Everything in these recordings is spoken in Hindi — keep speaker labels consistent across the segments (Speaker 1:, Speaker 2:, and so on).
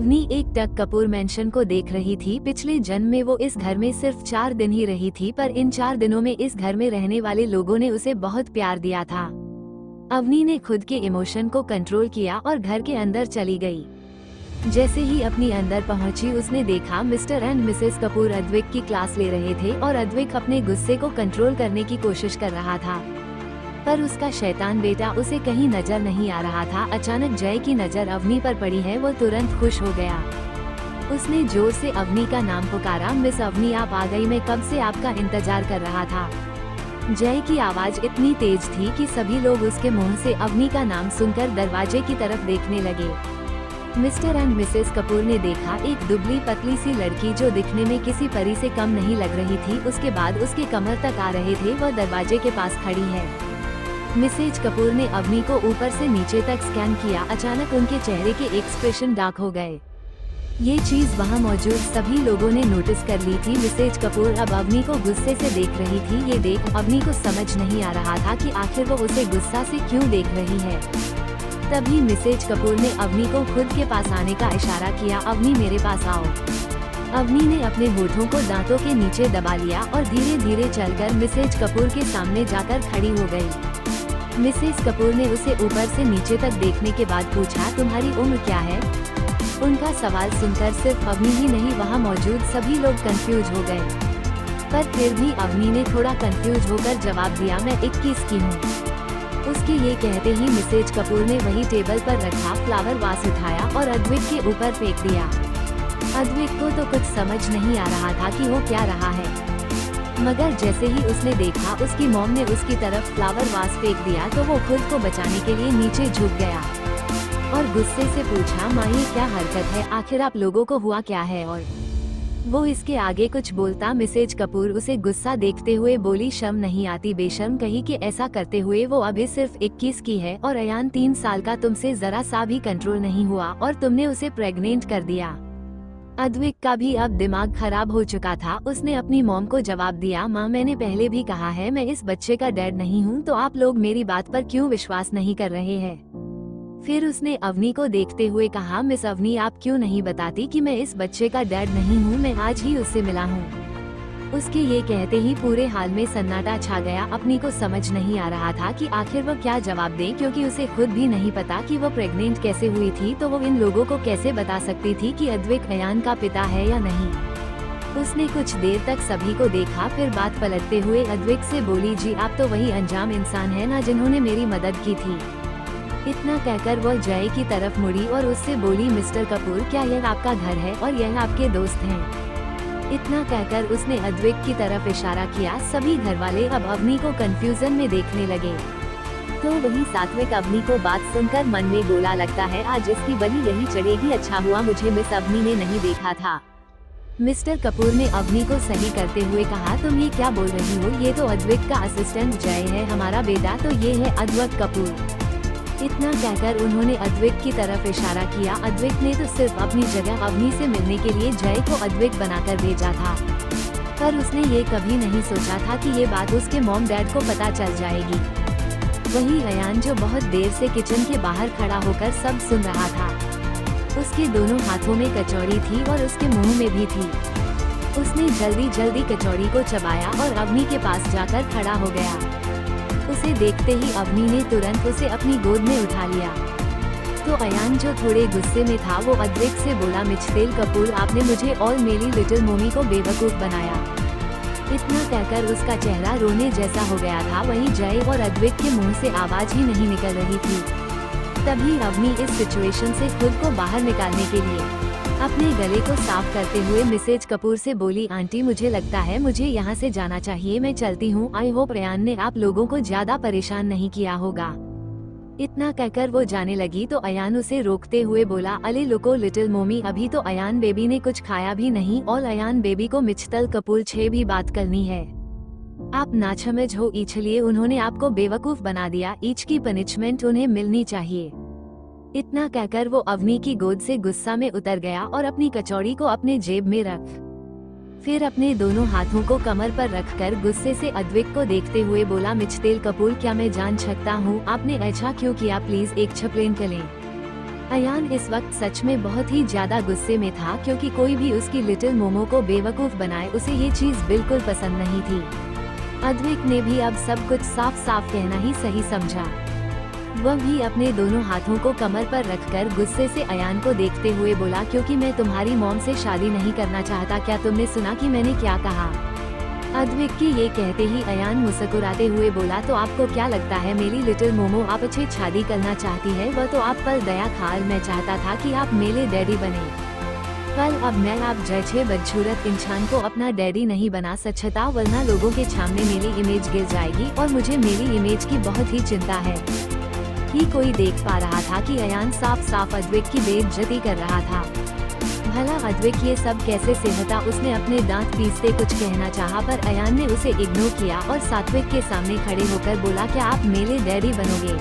Speaker 1: अवनी एक टक कपूर मेंशन को देख रही थी। पिछले जन्म में वो इस घर में सिर्फ 4 दिन ही रही थी, पर इन 4 दिनों में इस घर में रहने वाले लोगों ने उसे बहुत प्यार दिया था। अवनी ने खुद के इमोशन को कंट्रोल किया और घर के अंदर चली गई। जैसे ही अपनी अंदर पहुंची, उसने देखा mister and Mrs Kapoor Advik की क्लास ले रहे थे और अद्विक अपने गुस्से को कंट्रोल करने की कोशिश कर रहा था, पर उसका शैतान बेटा उसे कहीं नजर नहीं आ रहा था। अचानक जय की नजर अवनी पर पड़ी है, वो तुरंत खुश हो गया। उसने जोर से अवनी का नाम पुकारा, मिस अवनी आप आ गई, मैं कब से आपका इंतजार कर रहा था। जय की आवाज इतनी तेज थी कि सभी लोग उसके मुंह से अवनी का नाम सुनकर दरवाजे की तरफ देखने लगे। मिस्टर एंड मिसेस कपूर ने देखा एक दुबली पतली सी लड़की जो दिखने में किसी परी से कम नहीं लग रही थी, उसके बाद उसके कमर तक आ रहे थे, वह दरवाजे के पास खड़ी है। मिसेज कपूर ने अवनी को ऊपर से नीचे तक स्कैन किया। अचानक उनके चेहरे के एक्सप्रेशन डार्क हो गए। ये चीज वहाँ मौजूद सभी लोगों ने नोटिस कर ली थी। मिसेज कपूर अब अवनी को गुस्से से देख रही थी। ये देख अवनी को समझ नहीं आ रहा था कि आखिर वो उसे गुस्सा से क्यों देख रही है। तभी मिसेज कपूर ने अवनी को खुद के पास आने का इशारा किया, अवनी मेरे पास आओ। अवनी ने अपने होठों को दांतों के नीचे दबा लिया और धीरे धीरे चलकर मिसेज कपूर के सामने जाकर खड़ी हो गई। मिसेस कपूर ने उसे ऊपर से नीचे तक देखने के बाद पूछा, तुम्हारी उम्र क्या है। उनका सवाल सुनकर सिर्फ अवनी ही नहीं, वहाँ मौजूद सभी लोग कंफ्यूज हो गए, पर फिर भी अवनी ने थोड़ा कंफ्यूज होकर जवाब दिया, मैं 21 की हूँ। उसके ये कहते ही मिसेज कपूर ने वही टेबल पर रखा फ्लावर वास उठाया और अद्विक के ऊपर फेंक दिया। अद्विक को तो कुछ समझ नहीं आ रहा था कि वो क्या रहा है, मगर जैसे ही उसने देखा उसकी मॉम ने उसकी तरफ फ्लावर वास फेंक दिया तो वो खुद को बचाने के लिए नीचे झुक गया और गुस्से से पूछा, माँ ये क्या हरकत है, आखिर आप लोगों को हुआ क्या है। और वो इसके आगे कुछ बोलता, मिसेज कपूर उसे गुस्सा देखते हुए बोली, शर्म नहीं आती बेशर्म कहीं कि ऐसा करते हुए वो अभी सिर्फ 21 की है और अयान 3 साल का, तुमसे जरा सा भी कंट्रोल नहीं हुआ और तुमने उसे प्रेग्नेंट कर दिया। अद्विक का भी अब दिमाग खराब हो चुका था। उसने अपनी मॉम को जवाब दिया, माँ मैंने पहले भी कहा है मैं इस बच्चे का डैड नहीं हूँ, तो आप लोग मेरी बात पर क्यों विश्वास नहीं कर रहे हैं। फिर उसने अवनी को देखते हुए कहा, मिस अवनी आप क्यों नहीं बताती कि मैं इस बच्चे का डैड नहीं हूँ, मैं आज ही उससे मिला हूँ। उसके ये कहते ही पूरे हाल में सन्नाटा छा गया। अवनी को समझ नहीं आ रहा था कि आखिर वो क्या जवाब दे, क्योंकि उसे खुद भी नहीं पता कि वो प्रेग्नेंट कैसे हुई थी, तो वो इन लोगों को कैसे बता सकती थी कि अद्विक अयान का पिता है या नहीं। उसने कुछ देर तक सभी को देखा, फिर बात पलटते हुए अद्विक से बोली, जी आप तो वही अनजान इंसान है ना जिन्होंने मेरी मदद की थी। इतना कहकर वो जय की तरफ मुड़ी और उससे बोली, मिस्टर कपूर क्या यह आपका घर है और यह आपके दोस्त हैं। इतना कहकर उसने अद्विक की तरफ इशारा किया। सभी घर वाले अब अवनी को कंफ्यूजन में देखने लगे। तो वही सात्विक अवनी को बात सुनकर मन में बोला, लगता है आज इसकी बलि यही चढ़ेगी, अच्छा हुआ मुझे मिस अवनी ने नहीं देखा था। मिस्टर कपूर ने अवनी को सही करते हुए कहा, तुम ये क्या बोल रही हो, ये तो अद्विक का असिस्टेंट जय है, हमारा बेटा तो ये है अद्विक कपूर। इतना कहकर उन्होंने अद्विक की तरफ इशारा किया। अद्विक ने तो सिर्फ अपनी जगह अवनी से मिलने के लिए जय को अद्विक बनाकर भेजा था, पर उसने ये कभी नहीं सोचा था कि ये बात उसके मॉम डैड को पता चल जाएगी। वही अयान जो बहुत देर से किचन के बाहर खड़ा होकर सब सुन रहा था, उसके दोनों हाथों में कचौड़ी थी और उसके मुंह में भी थी। उसने जल्दी जल्दी कचौड़ी को चबाया और अवनी के पास जाकर खड़ा हो गया। उसे देखते ही अवनी ने तुरंत उसे अपनी गोद में उठा लिया। तो अयान जो थोड़े गुस्से में था वो अद्विक से बोला, मिस्टर कपूर आपने मुझे और मेरी लिटिल मोमी को बेवकूफ बनाया। इतना कहकर उसका चेहरा रोने जैसा हो गया था। वहीं जय और अद्विक के मुंह से आवाज ही नहीं निकल रही थी। तभी अवनी इस सिचुएशन से खुद को बाहर निकालने के लिए अपने गले को साफ करते हुए मिसेज कपूर से बोली, आंटी मुझे लगता है मुझे यहाँ से जाना चाहिए, मैं चलती हूँ। आई होप अयान ने आप लोगों को ज्यादा परेशान नहीं किया होगा। इतना कहकर वो जाने लगी तो अयान उसे रोकते हुए बोला, अले लुको लिटिल मोमी, अभी तो अयान बेबी ने कुछ खाया भी नहीं और अयान बेबी को मिस्टर कपूर से भी बात करनी है। आप नासमझ हो, इसलिए उन्होंने आपको बेवकूफ बना दिया, ईच की पनिशमेंट उन्हें मिलनी चाहिए। इतना कहकर वो अवनी की गोद से गुस्सा में उतर गया और अपनी कचौड़ी को अपने जेब में रख फिर अपने दोनों हाथों को कमर पर रखकर गुस्से से अद्विक को देखते हुए बोला, मिस्टर कपूर क्या मैं जान सकता हूँ आपने ऐसा क्यों किया, प्लीज एक एक्सप्लेन करें। अयान इस वक्त सच में बहुत ही ज्यादा गुस्से में था, क्योंकि कोई भी उसकी लिटिल मोमो को बेवकूफ बनाए उसे ये चीज बिल्कुल पसंद नहीं थी। अद्विक ने भी अब सब कुछ साफ साफ कहना ही सही समझा। वह भी अपने दोनों हाथों को कमर पर रखकर गुस्से से अयान को देखते हुए बोला, क्योंकि मैं तुम्हारी मॉम से शादी नहीं करना चाहता। क्या तुमने सुना कि मैंने क्या कहा? अद्विक के ये कहते ही अयान मुस्कुराते हुए बोला, तो आपको क्या लगता है मेरी लिटिल मोमो आप अच्छे शादी करना चाहती है? वह तो आप पर दया खाल, मैं चाहता था कि आप मेरे डैडी बने, पर अब मैं आप जैसे बदसूरत इंसान को अपना डैडी नहीं बना सकता, वरना लोगों के सामने मेरी इमेज गिर जाएगी और मुझे मेरी इमेज की बहुत ही चिंता है। ही कोई देख पा रहा था कि अयान साफ साफ अद्विक की बेइज्जती कर रहा था। भला अद्विक ये सब कैसे सहता? उसने अपने दांत पीसते कुछ कहना चाहा, पर अयान ने उसे इग्नोर किया और सात्विक के सामने खड़े होकर बोला, क्या आप मेरे डैडी बनोगे?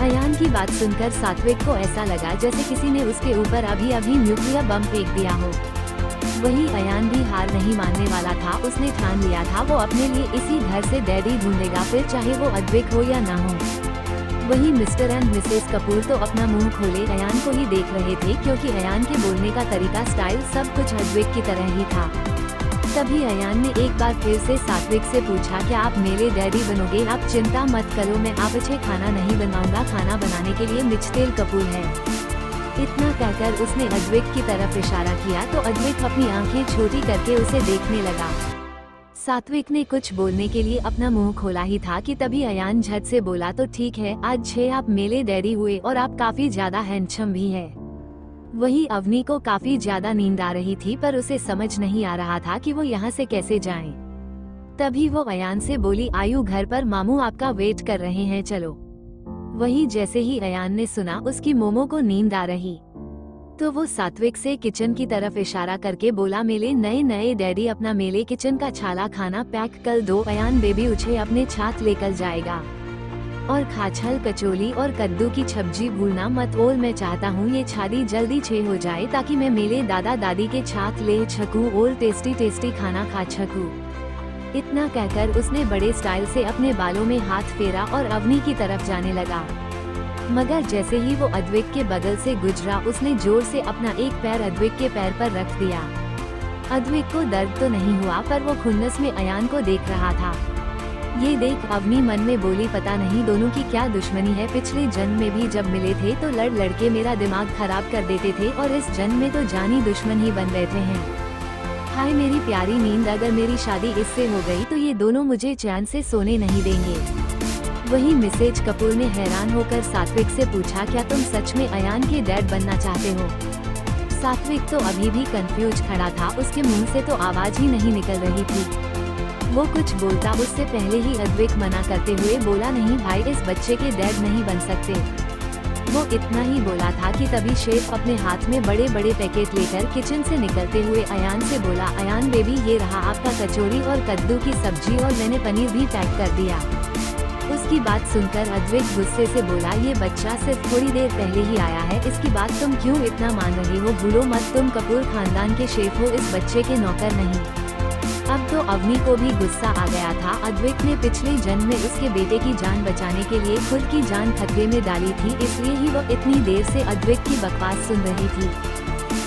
Speaker 1: अयान की बात सुनकर सात्विक को ऐसा लगा जैसे किसी ने उसके ऊपर अभी अभी न्यूक्लियर बम फेंक दिया हो। वही अयान भी हार नहीं मानने वाला था। उसने ठान लिया था वो अपने लिए इसी घर से डैडी ढूंढेगा, फिर चाहे वो अद्विक हो या ना हो। वही मिस्टर एंड मिसेस कपूर तो अपना मुंह खोले अयान को ही देख रहे थे, क्योंकि अयान के बोलने का तरीका, स्टाइल सब कुछ अद्विक की तरह ही था। तभी अयान ने एक बार फिर से सात्विक से पूछा, क्या आप मेरे डैडी बनोगे? आप चिंता मत करो, मैं आप अच्छे खाना नहीं बनाऊंगा, खाना बनाने के लिए मिस्टर कपूर है। इतना कहकर उसने अद्विक की तरफ इशारा किया तो अद्विक अपनी आंखें छोटी करके उसे देखने लगा। सात्विक ने कुछ बोलने के लिए अपना मुंह खोला ही था कि तभी अयान झट से बोला, तो ठीक है, आज 6 आप मेरे डैडी हुए और आप काफी ज्यादा हैंडसम भी है। वही अवनी को काफी ज्यादा नींद आ रही थी, पर उसे समझ नहीं आ रहा था कि वो यहाँ से कैसे जाएं। तभी वो अयान से बोली, आयु घर पर मामू आपका वेट कर रहे हैं, चलो। वही जैसे ही अयान ने सुना उसकी मोमो को नींद आ रही, तो वो सात्विक से किचन की तरफ इशारा करके बोला, मेरे नए नए डैडी अपना मेले किचन का छाला खाना पैक कर दो। अयान बेबी उठे अपने छात लेकर जाएगा और खाछल कचौली और कद्दू की सब्जी भूलना मत, और मैं चाहता हूँ ये शादी जल्दी छे हो जाए ताकि मैं मेरे दादा दादी के छात ले सकूँ और टेस्टी टेस्टी खाना खा सकूँ। इतना कहकर उसने बड़े स्टाइल से अपने बालों में हाथ फेरा और अवनी की तरफ जाने लगा। मगर जैसे ही वो अद्विक के बगल से गुजरा उसने जोर से अपना एक पैर अद्विक के पैर पर रख दिया। अद्विक को दर्द तो नहीं हुआ, पर वो खुन्नस में अयान को देख रहा था। ये देख अवनी मन में बोली, पता नहीं दोनों की क्या दुश्मनी है, पिछले जन्म में भी जब मिले थे तो लड़ लड़के मेरा दिमाग खराब कर देते थे और इस जन्म में तो जानी दुश्मन ही बन बैठे हैं। हाय मेरी प्यारी नींद, अगर मेरी शादी इससे हो गई तो ये दोनों मुझे चैन से सोने नहीं देंगे। वही मिसेज कपूर ने हैरान होकर सात्विक से पूछा, क्या तुम सच में अयान के डैड बनना चाहते हो? सात्विक तो अभी भी कंफ्यूज खड़ा था, उसके मुंह से तो आवाज ही नहीं निकल रही थी। वो कुछ बोलता उससे पहले ही अद्विक मना करते हुए बोला, नहीं भाई, इस बच्चे के डैड नहीं बन सकते। वो इतना ही बोला था कि तभी शेफ अपने हाथ में बड़े बड़े पैकेट लेकर किचन से निकलते हुए अयान से बोला, अयान बेबी ये रहा आपका कचौड़ी और कद्दू की सब्जी और मैंने पनीर भी पैक कर दिया। उसकी बात सुनकर अद्विक गुस्से से बोला, ये बच्चा सिर्फ थोड़ी देर पहले ही आया है, इसकी बात तुम क्यों इतना मान रहे हो? भूलो मत तुम कपूर खानदान के शेफ हो, इस बच्चे के नौकर नहीं। अब तो अवनी को भी गुस्सा आ गया था। अद्विक ने पिछले जन्म में उसके बेटे की जान बचाने के लिए खुद की जान खतरे में डाली थी, इसलिए ही वो इतनी देर से अद्विक की बकवास सुन रही थी।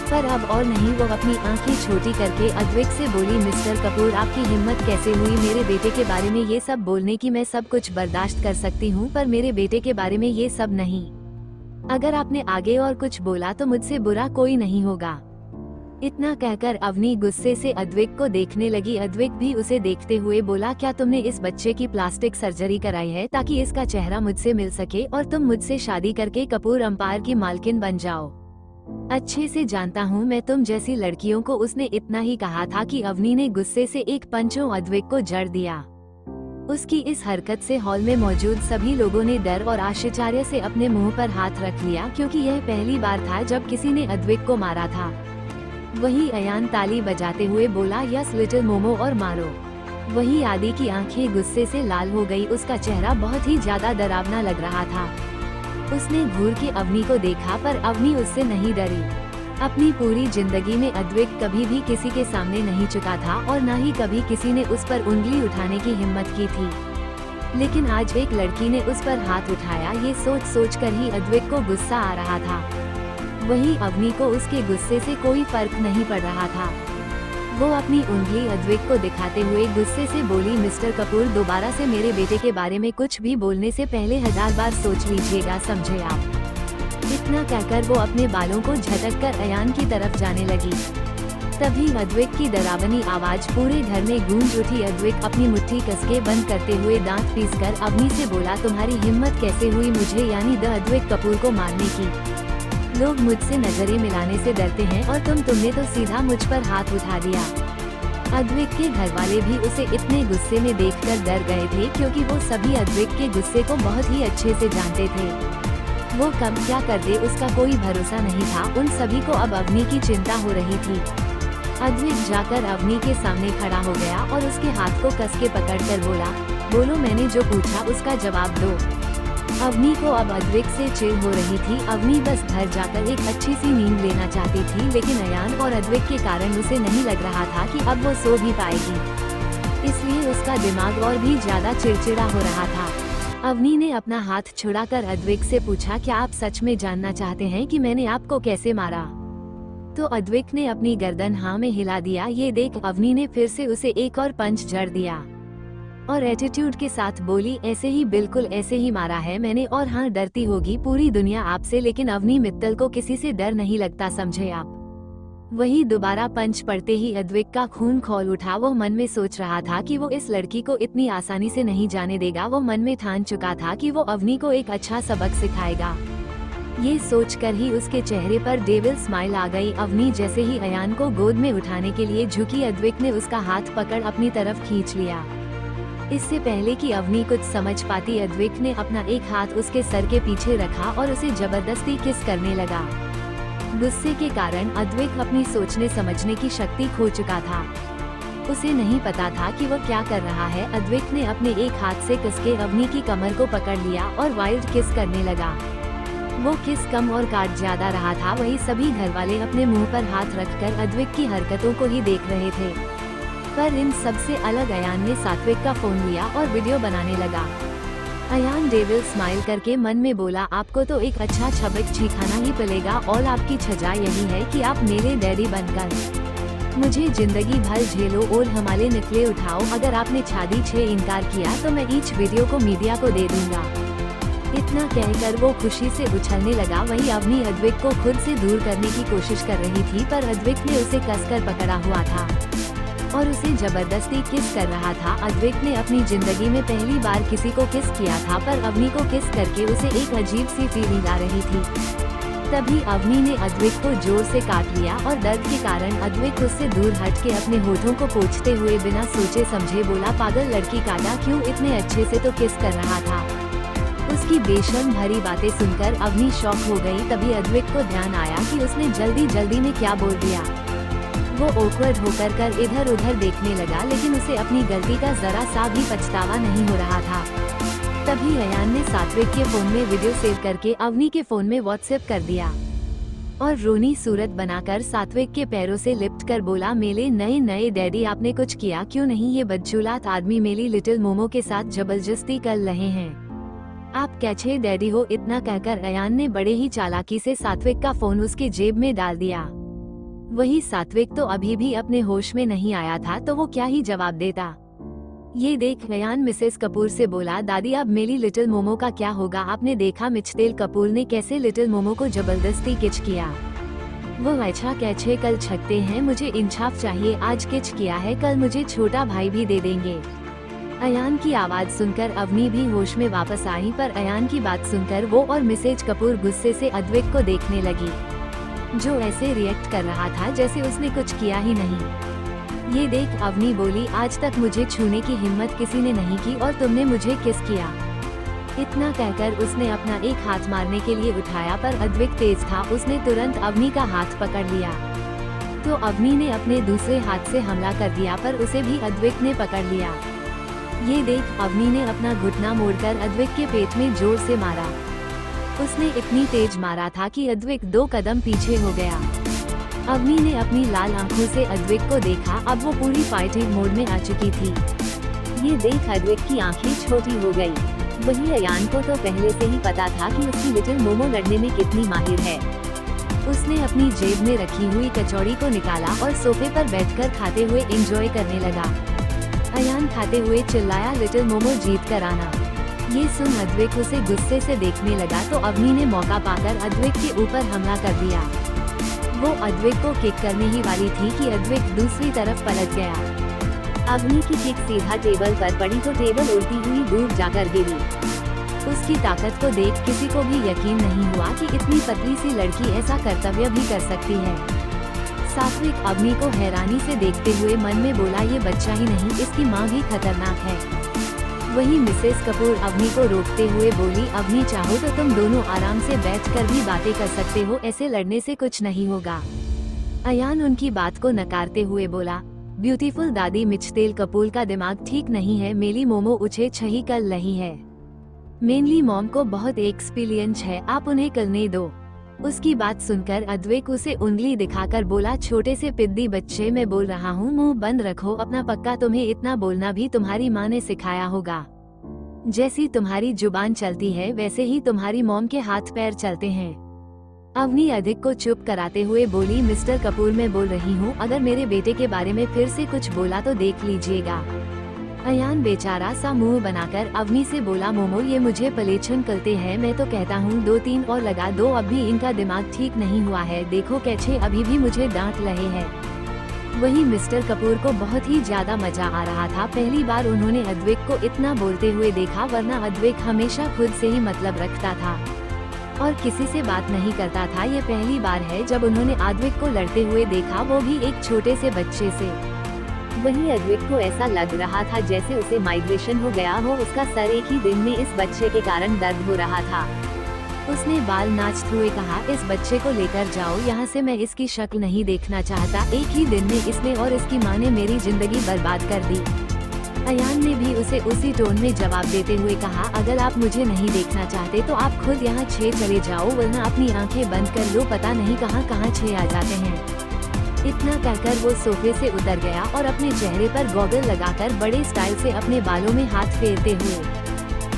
Speaker 1: पर अब और नहीं, वो अपनी आंखें छोटी करके अद्विक से बोली, मिस्टर कपूर आपकी हिम्मत कैसे हुई मेरे बेटे के बारे में ये सब बोलने की? मैं सब कुछ बर्दाश्त कर सकती हूँ, पर मेरे बेटे के बारे में ये सब नहीं। अगर आपने आगे और कुछ बोला तो मुझसे बुरा कोई नहीं होगा। इतना कहकर अवनी गुस्से से अद्विक को देखने लगी। अद्विक भी उसे देखते हुए बोला, क्या तुमने इस बच्चे की प्लास्टिक सर्जरी कराई है ताकि इसका चेहरा मुझसे मिल सके और तुम मुझसे शादी करके कपूर एम्पायर की मालकिन बन जाओ? अच्छे से जानता हूँ मैं तुम जैसी लड़कियों को। उसने इतना ही कहा था कि अवनी ने गुस्से से एक पंचों अद्विक को जड़ दिया। उसकी इस हरकत से हॉल में मौजूद सभी लोगों ने डर और आश्चर्य से अपने मुंह पर हाथ रख लिया, क्योंकि यह पहली बार था जब किसी ने अद्विक को मारा था। वही अयान ताली बजाते हुए बोला, यस लिटिल मोमो और मारो। वही आदि की आंखें गुस्से से लाल हो गई, उसका चेहरा बहुत ही ज्यादा डरावना लग रहा था। उसने घूर के अवनी को देखा, पर अवनी उससे नहीं डरी। अपनी पूरी जिंदगी में अद्विक कभी भी किसी के सामने नहीं झुका था और न ही कभी किसी ने उस पर उंगली उठाने की हिम्मत की थी। लेकिन आज एक लड़की ने उस पर हाथ उठाया, ये सोच सोच कर ही अद्विक को गुस्सा आ रहा था। वहीं अवनी को उसके गुस्से से कोई फर्क नहीं पड़ रहा था। वो अपनी उंगली अद्विक को दिखाते हुए गुस्से से बोली, मिस्टर कपूर, दोबारा से मेरे बेटे के बारे में कुछ भी बोलने से पहले 1000 बार सोच लीजिएगा, समझे आप। इतना कहकर वो अपने बालों को झटक कर अयान की तरफ जाने लगी। तभी अद्विक की डरावनी आवाज पूरे घर में गूंज उठी। अद्विक अपनी मुट्ठी कसके बंद करते हुए दांत पीसकर अवनी से बोला, तुम्हारी हिम्मत कैसे हुई मुझे यानी द अद्विक कपूर को मारने की। लोग मुझसे नजरें मिलाने से डरते हैं और तुमने तो सीधा मुझ पर हाथ उठा दिया। अद्विक के घर वाले भी उसे इतने गुस्से में देखकर डर गए थे, क्योंकि वो सभी अद्विक के गुस्से को बहुत ही अच्छे से जानते थे। वो कब क्या कर दे उसका कोई भरोसा नहीं था। उन सभी को अब अवनी की चिंता हो रही थी। अद्विक जाकर अवनी के सामने खड़ा हो गया और उसके हाथ को कस के पकड़कर बोला, बोलो, मैंने जो पूछा उसका जवाब दो। अवनी को अब अद्विक से चिढ़ हो रही थी। अवनी बस घर जाकर एक अच्छी सी नींद लेना चाहती थी, लेकिन अयान और अद्विक के कारण उसे नहीं लग रहा था कि अब वो सो भी पाएगी। इसलिए उसका दिमाग और भी ज्यादा चिड़चिड़ा हो रहा था। अवनी ने अपना हाथ छुड़ाकर अद्विक से पूछा, क्या आप सच में जानना चाहते हैं कि मैंने आपको कैसे मारा? तो अद्विक ने अपनी गर्दन हाँ में हिला दिया। ये देख अवनी ने फिर से उसे एक और पंच जड़ दिया और एटीट्यूड के साथ बोली, ऐसे ही, बिल्कुल ऐसे ही मारा है मैंने। और हाँ, डरती होगी पूरी दुनिया आपसे, लेकिन अवनी मित्तल को किसी से डर नहीं लगता, समझे आप। वही दोबारा पंच पड़ते ही अद्विक का खून खौल उठा। वो मन में सोच रहा था कि वो इस लड़की को इतनी आसानी से नहीं जाने देगा। वो मन में ठान चुका था कि वो अवनी को एक अच्छा सबक सिखाएगा। ये सोचकर ही उसके चेहरे पर डेविल स्माइल आ गई। अवनी जैसे ही अयान को गोद में उठाने के लिए झुकी, अद्विक ने उसका हाथ पकड़ अपनी तरफ खींच लिया। इससे पहले कि अवनी कुछ समझ पाती, अद्विक ने अपना एक हाथ उसके सर के पीछे रखा और उसे जबरदस्ती किस करने लगा। गुस्से के कारण अद्विक अपनी सोचने समझने की शक्ति खो चुका था। उसे नहीं पता था कि वो क्या कर रहा है। अद्विक ने अपने एक हाथ से कसके अवनी की कमर को पकड़ लिया और वाइल्ड किस करने लगा। वो किस कम और काट ज्यादा रहा था। वही सभी घरवाले अपने मुंह पर हाथ रखकर अद्विक की हरकतों को ही देख रहे थे। पर इन सबसे अलग अयान ने सात्विक का फोन लिया और वीडियो बनाने लगा। अयान डेविल स्माइल करके मन में बोला, आपको तो एक अच्छा छबक छिखाना ही पड़ेगा और आपकी सजा यही है कि आप मेरे डैडी बनकर मुझे जिंदगी भर झेलो और हमारे निकले उठाओ। अगर आपने शादी से इनकार किया तो मैं इस वीडियो को मीडिया को दे दूंगा। इतना कहकर वो खुशी से उछलने लगा। वही अवनी अद्विक को खुद से दूर करने की कोशिश कर रही थी, पर अद्विक ने उसे कसकर पकड़ा हुआ था और उसे जबरदस्ती किस कर रहा था। अद्विक ने अपनी जिंदगी में पहली बार किसी को किस किया था, पर अवनी को किस करके उसे एक अजीब सी फीलिंग आ रही थी। तभी अवनी ने अद्विक को जोर से काट लिया और दर्द के कारण अद्विक उससे दूर हट के अपने होठों को पोंछते हुए बिना सोचे समझे बोला, पागल लड़की, काटा क्यों? इतने अच्छे से तो किस कर रहा था। उसकी बेशर्म भरी बातें सुनकर अवनी शॉक हो गई। तभी अद्विक को ध्यान आया कि उसने जल्दी में क्या बोल दिया। वो ऑकवर्ड होकर इधर उधर देखने लगा, लेकिन उसे अपनी गलती का जरा सा भी पछतावा नहीं हो रहा था। तभी अयान ने सात्विक के फोन में वीडियो सेव करके अवनी के फोन में व्हाट्सएप कर दिया और रोनी सूरत बनाकर सात्विक के पैरों से लिपट कर बोला, मेरे नए डैडी, आपने कुछ किया क्यों नहीं? ये बदचूलात आदमी मेरी लिटिल मोमो के साथ जबरदस्ती कर रहे हैं। आप कैसे डैडी हो? इतना कहकर अयान ने बड़े ही चालाकी से सात्विक का फोन उसके जेब में डाल दिया। वही सात्विक तो अभी भी अपने होश में नहीं आया था, तो वो क्या ही जवाब देता। ये देख अयान मिसेस कपूर से बोला, दादी अब मेरी लिटिल मोमो का क्या होगा? आपने देखा मिचतेल कपूर ने कैसे लिटिल मोमो को जबरदस्ती किच किया। वो अच्छा कैसे कल छकते हैं, मुझे इंसाफ चाहिए। आज किच किया है, कल मुझे छोटा भाई भी दे देंगे। अयान की आवाज सुनकर अवनी भी होश में वापस आई, पर अयान की बात सुनकर वो और मिसेज कपूर गुस्से से अद्विक को देखने लगी, जो ऐसे रिएक्ट कर रहा था जैसे उसने कुछ किया ही नहीं। ये देख अवनी बोली, आज तक मुझे छूने की हिम्मत किसी ने नहीं की और तुमने मुझे किस किया। इतना कहकर उसने अपना एक हाथ मारने के लिए उठाया, पर अद्विक तेज था। उसने तुरंत अवनी का हाथ पकड़ लिया तो अवनी ने अपने दूसरे हाथ से हमला कर दिया, पर उसे भी अद्विक ने पकड़ लिया। ये देख अवनी ने अपना घुटना मोड़कर अद्विक के पेट में जोर से मारा। उसने इतनी तेज मारा था कि अद्विक 2 कदम पीछे हो गया। अवनी ने अपनी लाल आंखों से अद्विक को देखा। अब वो पूरी फाइटिंग मोड में आ चुकी थी। ये देख अद्विक की आंखें छोटी हो गई। वही अयान को तो पहले से ही पता था कि उसकी लिटिल मोमो लड़ने में कितनी माहिर है। उसने अपनी जेब में रखी हुई कचौड़ी को निकाला और सोफे पर बैठकर खाते हुए एंजॉय करने लगा। अयान खाते हुए चिल्लाया, लिटिल मोमो जीत कर आना। ये सुन अद्विक उसे गुस्से से देखने लगा तो अवनी ने मौका पाकर अद्विक के ऊपर हमला कर दिया। वो अद्विक को किक करने ही वाली थी कि अद्विक दूसरी तरफ पलट गया। अवनी की किक सीधा टेबल पर पड़ी तो टेबल उड़ती हुई दूर जाकर गिरी। उसकी ताकत को देख किसी को भी यकीन नहीं हुआ कि इतनी पतली सी लड़की ऐसा कर्तव्य भी कर सकती है। सात्विक अवनी को हैरानी से देखते हुए मन में बोला, ये बच्चा ही नहीं, इसकी माँ भी खतरनाक है। वहीं मिसेस कपूर अवनी को रोकते हुए बोली, अवनी चाहो तो तुम दोनों आराम से बैठकर भी बातें कर सकते हो, ऐसे लड़ने से कुछ नहीं होगा। अयान उनकी बात को नकारते हुए बोला, ब्यूटीफुल दादी मिचतेल कपूर का दिमाग ठीक नहीं है, मेरी मोमो उछे छही कर रही है। मेनली मॉम को बहुत एक्सपीरियंस है, आप उन्हें करने दो। उसकी बात सुनकर अद्वैक उसे उंगली दिखाकर बोला, छोटे से पिद्दी बच्चे, मैं बोल रहा हूँ मुंह बंद रखो अपना, पक्का तुम्हें इतना बोलना भी तुम्हारी माँ ने सिखाया होगा। जैसी तुम्हारी जुबान चलती है वैसे ही तुम्हारी मॉम के हाथ पैर चलते हैं। अवनी अधिक को चुप कराते हुए बोली, मिस्टर कपूर मैं बोल रही हूँ, अगर मेरे बेटे के बारे में फिर से कुछ बोला तो देख लीजिएगा। अयान बेचारा सा मुंह बनाकर अवनी से बोला, मोमो ये मुझे पलेछन करते हैं, मैं तो कहता हूँ 2-3 और लगा दो, अब भी इनका दिमाग ठीक नहीं हुआ है, देखो कैसे अभी भी मुझे डांट रहे हैं। वहीं मिस्टर कपूर को बहुत ही ज्यादा मजा आ रहा था, पहली बार उन्होंने अद्वैक को इतना बोलते हुए देखा, वरना अद्वैक हमेशा खुद से ही मतलब रखता था और किसी से बात नहीं करता था। ये पहली बार है जब उन्होंने अद्वैक को लड़ते हुए देखा, वो भी एक छोटे से बच्चे से। वहीं अद्वैक को ऐसा लग रहा था जैसे उसे माइग्रेशन हो गया हो, उसका सर एक ही दिन में इस बच्चे के कारण दर्द हो रहा था। उसने बाल नाचते हुए कहा, इस बच्चे को लेकर जाओ यहाँ से, मैं इसकी शक्ल नहीं देखना चाहता, एक ही दिन में इसने और इसकी माँ ने मेरी जिंदगी बर्बाद कर दी। अयान ने भी उसे उसी टोन में जवाब देते हुए कहा, अगर आप मुझे नहीं देखना चाहते तो आप खुद यहाँ चले जाओ, वरना अपनी आंखें बंद कर लो, पता नहीं कहाँ आ जाते हैं। इतना कहकर वो सोफे से उतर गया और अपने चेहरे पर गॉगल लगाकर बड़े स्टाइल से अपने बालों में हाथ फेरते हुए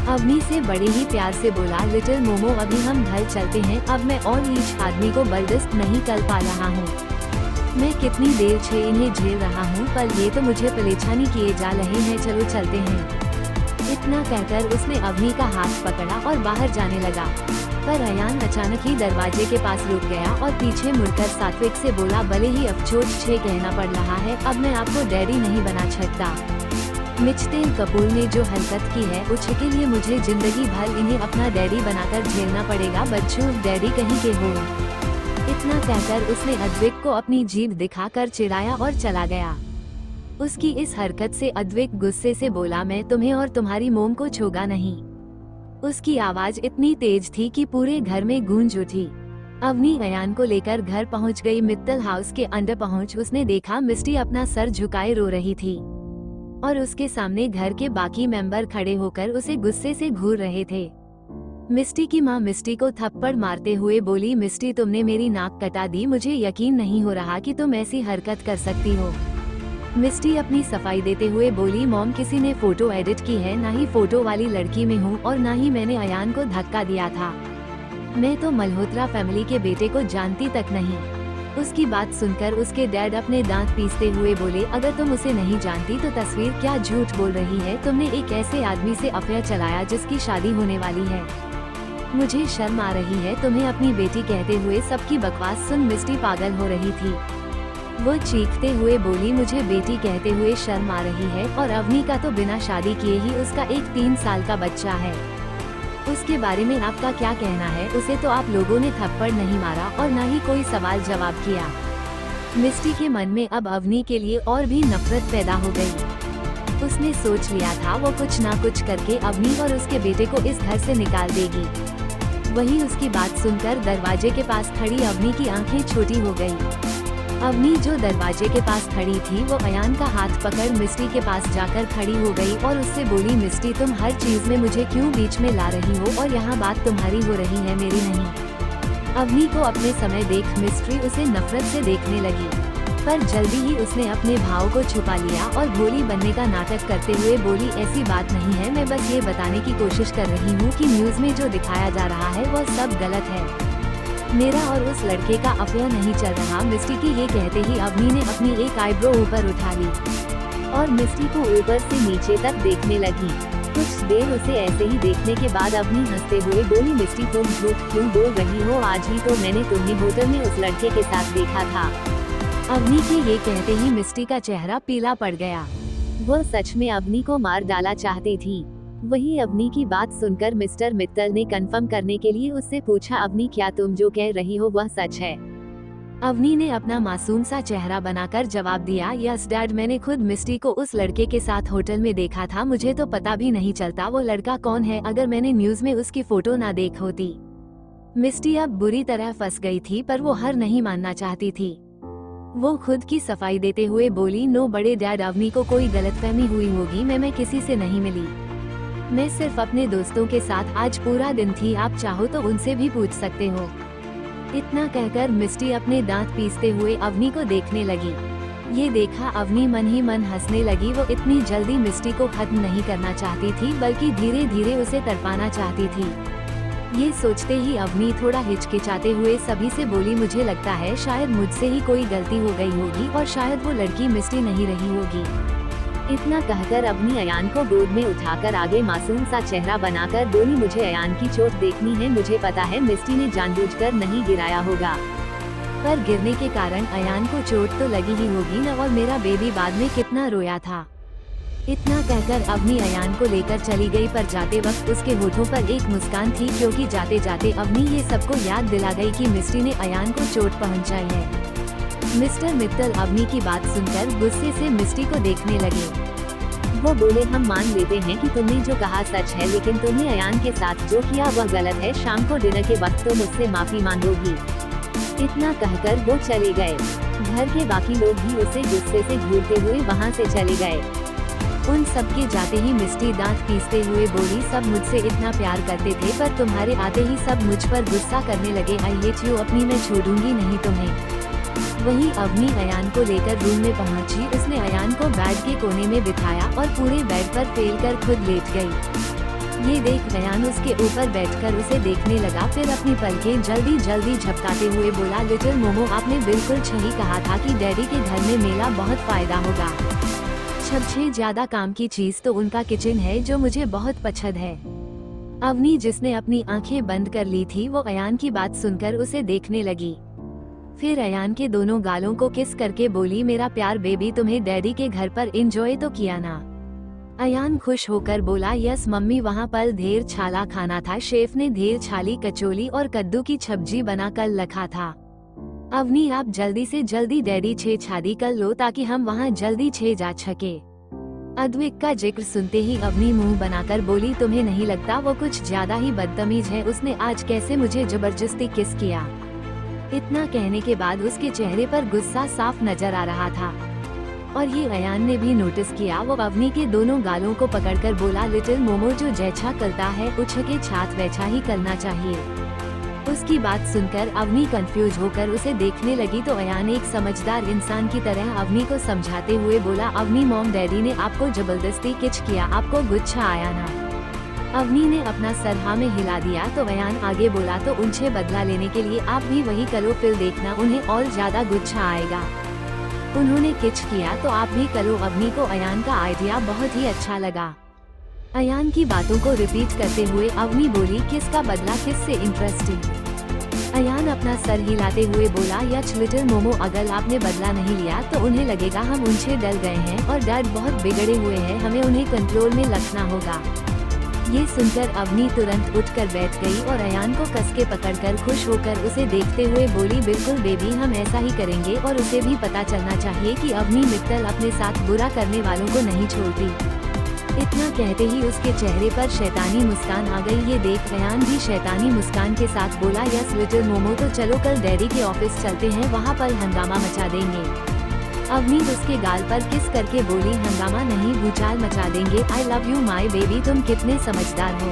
Speaker 1: अवनी से बड़े ही प्यार से बोला, लिटिल मोमो अभी हम घर चलते हैं, अब मैं और ईच आदमी को बर्दाश्त नहीं कर पा रहा हूँ। मैं कितनी देर से इन्हें झेल रहा हूँ, पर ये तो मुझे परेशानी किए जा रहे हैं, चलो चलते हैं। इतना कहकर उसने अवनी का हाथ पकड़ा और बाहर जाने लगा, पर अयान अचानक ही दरवाजे के पास रुक गया और पीछे मुड़कर सात्विक से बोला, भले ही अफसोस छे कहना पड़ रहा है, अब मैं आपको डैडी नहीं बना सकता। मिचतेल कपूर ने जो हरकत की है उसके लिए मुझे जिंदगी भर इन्हें अपना डैडी बनाकर झेलना पड़ेगा, बच्चों डैडी कहीं के हो। इतना कहकर उसने अद्वैक को अपनी जीभ दिखाकर चिढ़ाया और चला गया। उसकी इस हरकत से अद्वैक गुस्से से बोला, मैं तुम्हें और तुम्हारी मोम को छोड़ा नहीं। उसकी आवाज इतनी तेज थी कि पूरे घर में गूंज उठी। अवनी अयान को लेकर घर पहुंच गई। मित्तल हाउस के अंदर पहुंच उसने देखा मिस्टी अपना सर झुकाए रो रही थी और उसके सामने घर के बाकी मेंबर खड़े होकर उसे गुस्से से घूर रहे थे। मिस्टी की माँ मिस्टी को थप्पड़ मारते हुए बोली, मिस्टी तुमने मेरी नाक कटा दी, मुझे यकीन नहीं हो रहा कि तुम ऐसी हरकत कर सकती हो। मिस्टी अपनी सफाई देते हुए बोली, मॉम किसी ने फोटो एडिट की है, ना ही फोटो वाली लड़की में हूँ और ना ही मैंने अयान को धक्का दिया था। मैं तो मल्होत्रा फैमिली के बेटे को जानती तक नहीं। उसकी बात सुनकर उसके डैड अपने दांत पीसते हुए बोले, अगर तुम उसे नहीं जानती तो तस्वीर क्या झूठ बोल रही है, तुमने एक ऐसे आदमी से अफेयर चलाया जिसकी शादी होने वाली है। मुझे शर्म आ रही है तुम्हें अपनी बेटी कहते हुए। सबकी बकवास सुन मिस्टी पागल हो रही थी। वो चीखते हुए बोली, मुझे बेटी कहते हुए शर्म आ रही है और अवनी का तो बिना शादी किए ही उसका एक 3 साल का बच्चा है। उसके बारे में आपका क्या कहना है? उसे तो आप लोगों ने थप्पड़ नहीं मारा और न ही कोई सवाल जवाब किया। मिस्टी के मन में अब अवनी के लिए और भी नफरत पैदा हो गई। उसने सोच लिया था वो कुछ ना कुछ करके अवनी और उसके बेटे को इस घर से निकाल देगी। वहीं उसकी बात सुनकर दरवाजे के पास खड़ी अवनी की आंखें छोटी हो गई। अवनी जो दरवाजे के पास खड़ी थी वो अयान का हाथ पकड़ मिस्टी के पास जाकर खड़ी हो गई और उससे बोली, मिस्टी तुम हर चीज में मुझे क्यों बीच में ला रही हो और यहाँ बात तुम्हारी हो रही है मेरी नहीं। अवनी को अपने समय देख मिस्टी उसे नफरत से देखने लगी, पर जल्दी ही उसने अपने भाव को छुपा लिया और भोली बनने का नाटक करते हुए बोली, ऐसी बात नहीं है, मैं बस ये बताने की कोशिश कर रही हूँ कि न्यूज में जो दिखाया जा रहा है वो सब गलत है। मेरा और उस लड़के का अफेयर नहीं चल रहा। मिस्टी के ये कहते ही अवनी ने अपनी एक आईब्रो ऊपर उठा ली और मिस्टी को ऊपर से नीचे तक देखने लगी। कुछ देर उसे ऐसे ही देखने के बाद अवनी हंसते हुए बोली, मिस्टी तुम झूठ क्यों बोल रही हो? आज ही तो मैंने तुम्हें होटल में उस लड़के के साथ देखा था। अवनी के ये कहते ही मिस्टी का चेहरा पीला पड़ गया। वह सच में अवनी को मार डाला चाहती थी। वही अवनी की बात सुनकर मिस्टर मित्तल ने कंफर्म करने के लिए उससे पूछा, अवनी क्या तुम जो कह रही हो वह सच है? अवनी ने अपना मासूम सा चेहरा बनाकर जवाब दिया, यस डैड, मैंने खुद मिस्टी को उस लड़के के साथ होटल में देखा था। मुझे तो पता भी नहीं चलता वो लड़का कौन है अगर मैंने न्यूज में उसकी फोटो ना देख होती। मिस्टी अब बुरी तरह फंस गई थी पर वो हार नहीं मानना चाहती थी। वो खुद की सफाई देते हुए बोली, नो बड़े डैड, अवनी को कोई गलतफहमी हुई होगी। मैं किसी से नहीं मिली। मैं सिर्फ अपने दोस्तों के साथ आज पूरा दिन थी। आप चाहो तो उनसे भी पूछ सकते हो। इतना कहकर मिस्टी अपने दांत पीसते हुए अवनी को देखने लगी। ये देखा अवनी मन ही मन हंसने लगी। वो इतनी जल्दी मिस्टी को खत्म नहीं करना चाहती थी बल्कि धीरे धीरे उसे तड़पाना चाहती थी। ये सोचते ही अवनी थोड़ा हिचकिचाते हुए सभी से बोली, मुझे लगता है शायद मुझसे ही कोई गलती हो गई होगी और शायद वो लड़की मिस्टी नहीं रही होगी। इतना कहकर अवनी अयान को गोद में उठाकर आगे मासूम सा चेहरा बनाकर बोली, मुझे अयान की चोट देखनी है। मुझे पता है मिस्टी ने जानबूझकर नहीं गिराया होगा पर गिरने के कारण अयान को चोट तो लगी ही होगी न, और मेरा बेबी बाद में कितना रोया था। इतना कहकर अवनी अयान को लेकर चली गई पर जाते वक्त उसके होठों पर एक मुस्कान थी, क्योंकि जाते जाते अवनी ये सबको याद दिला गई कि मिस्टी ने अयान को चोट पहुंचाई है। मिस्टर मित्तल अवनी की बात सुनकर गुस्से से मिस्टी को देखने लगे। वो बोले, हम मान लेते हैं कि तुमने जो कहा सच है, लेकिन तुमने अयान के साथ जो किया वह गलत है। शाम को डिनर के वक्त तो मुझसे माफी मांगोगी। इतना कहकर वो चले गए। घर के बाकी लोग भी उसे गुस्से से घूरते हुए वहाँ से चले गए। उन सबके जाते ही मिस्टी दांत पीसते हुए बोली, सब मुझसे इतना प्यार करते थे पर तुम्हारे आते ही सब मुझ पर गुस्सा करने लगे। आई हेट यू अपनी, मैं छोड़ूंगी नहीं तुम्हें। वहीं अवनी अयान को लेकर रूम में पहुंची। उसने अयान को बेड के कोने में बिठाया और पूरे बेड पर फैलकर खुद लेट गई। ये देख अयान उसके ऊपर बैठकर उसे देखने लगा। फिर अपनी पलकें जल्दी जल्दी झपकाते हुए बोला, लिटिल मोमो, आपने बिल्कुल सही कहा था कि डैडी के घर में मेला बहुत फायदा होगा। सबसे ज्यादा काम की चीज तो उनका किचन है जो मुझे बहुत पसंद है। अवनी जिसने अपनी आंखें बंद कर ली थी वो अयान की बात सुनकर उसे देखने लगी। फिर अयान के दोनों गालों को किस करके बोली, मेरा प्यार बेबी, तुम्हें डैडी के घर पर एंजॉय तो किया ना? अयान खुश होकर बोला, यस मम्मी, वहाँ पर ढेर छाला खाना था। शेफ ने ढेर छाली कचौली और कद्दू की सब्जी बनाकर रखा था। अवनी, आप जल्दी से जल्दी डैडी से शादी कर लो ताकि हम वहाँ जल्दी से जा सके। अद्विक का जिक्र सुनते ही अवनी मुंह बनाकर बोली, तुम्हें नहीं लगता वो कुछ ज्यादा ही बदतमीज है? उसने आज कैसे मुझे जबरदस्ती किस किया? इतना कहने के बाद उसके चेहरे पर गुस्सा साफ नजर आ रहा था और ये अयान ने भी नोटिस किया। वो अवनी के दोनों गालों को पकड़कर बोला, लिटिल मोमो, जो जैसा करता है उसके साथ वैसा ही करना चाहिए। उसकी बात सुनकर अवनी कंफ्यूज होकर उसे देखने लगी तो अयान एक समझदार इंसान की तरह अवनी को समझाते हुए बोला, अवनी मॉम, डैडी ने आपको जबरदस्ती किच किया, आपको गुस्सा आया ना? अवनी ने अपना सर हाँ में हिला दिया तो अयान आगे बोला, तो उनसे बदला लेने के लिए आप भी वही करो, फिर देखना उन्हें और ज्यादा गुस्सा आएगा। उन्होंने किच किया तो आप भी करो। अवनी को अयान का आइडिया बहुत ही अच्छा लगा। अयान की बातों को रिपीट करते हुए अवनी बोली, किसका बदला, किससे इंटरेस्टिंग? अयान अपना सर हिलाते हुए बोला, यच लिटिल मोमो, अगर आपने बदला नहीं लिया तो उन्हें लगेगा हम उनसे डर गए हैं और डैड बहुत बिगड़े हुए हैं, हमें उन्हें कंट्रोल में रखना होगा। ये सुनकर अवनी तुरंत उठकर बैठ गई और अयान को कस के पकड़कर खुश होकर उसे देखते हुए बोली, बिल्कुल बेबी, हम ऐसा ही करेंगे और उसे भी पता चलना चाहिए कि अवनी मित्तल अपने साथ बुरा करने वालों को नहीं छोड़ती। इतना कहते ही उसके चेहरे पर शैतानी मुस्कान आ गई। ये देख अयान भी शैतानी मुस्कान के साथ बोला, यस लिटिल मोमो, तो चलो कल डैडी के ऑफिस चलते हैं, वहाँ पर हंगामा मचा देंगे। अवनी उसके गाल पर किस करके बोली, हंगामा नहीं, भूचाल मचा देंगे। I love you my baby, तुम कितने समझदार हो।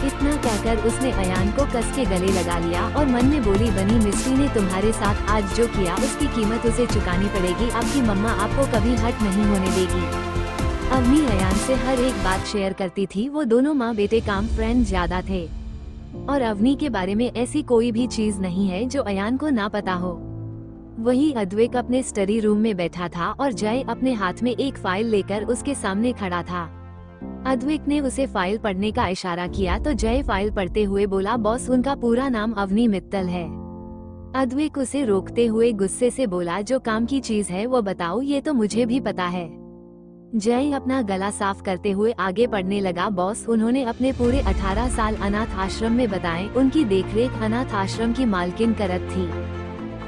Speaker 1: इतना कहकर उसने अयान को कस के गले लगा लिया और मन में बोली, बनी मिस्टी ने तुम्हारे साथ आज जो किया उसकी कीमत उसे चुकानी पड़ेगी। आपकी मम्मा आपको कभी हट नहीं होने देगी। अवनी अयान से हर एक बात शेयर करती थी। वो दोनों माँ बेटे काम फ्रेंड ज्यादा थे। और अवनी के बारे में ऐसी कोई भी चीज नहीं है जो अयान को ना पता हो। वही अद्वैक अपने स्टडी रूम में बैठा था और जय अपने हाथ में एक फाइल लेकर उसके सामने खड़ा था। अद्वैक ने उसे फाइल पढ़ने का इशारा किया तो जय फाइल पढ़ते हुए बोला, बॉस उनका पूरा नाम अवनी मित्तल है। अद्वैक उसे रोकते हुए गुस्से से बोला, जो काम की चीज है वो बताओ, ये तो मुझे भी पता है। जय अपना गला साफ करते हुए आगे पढ़ने लगा, बॉस उन्होंने अपने पूरे 18 साल अनाथ आश्रम में बताए। उनकी देखरेख अनाथ आश्रम की मालकिन करत थी।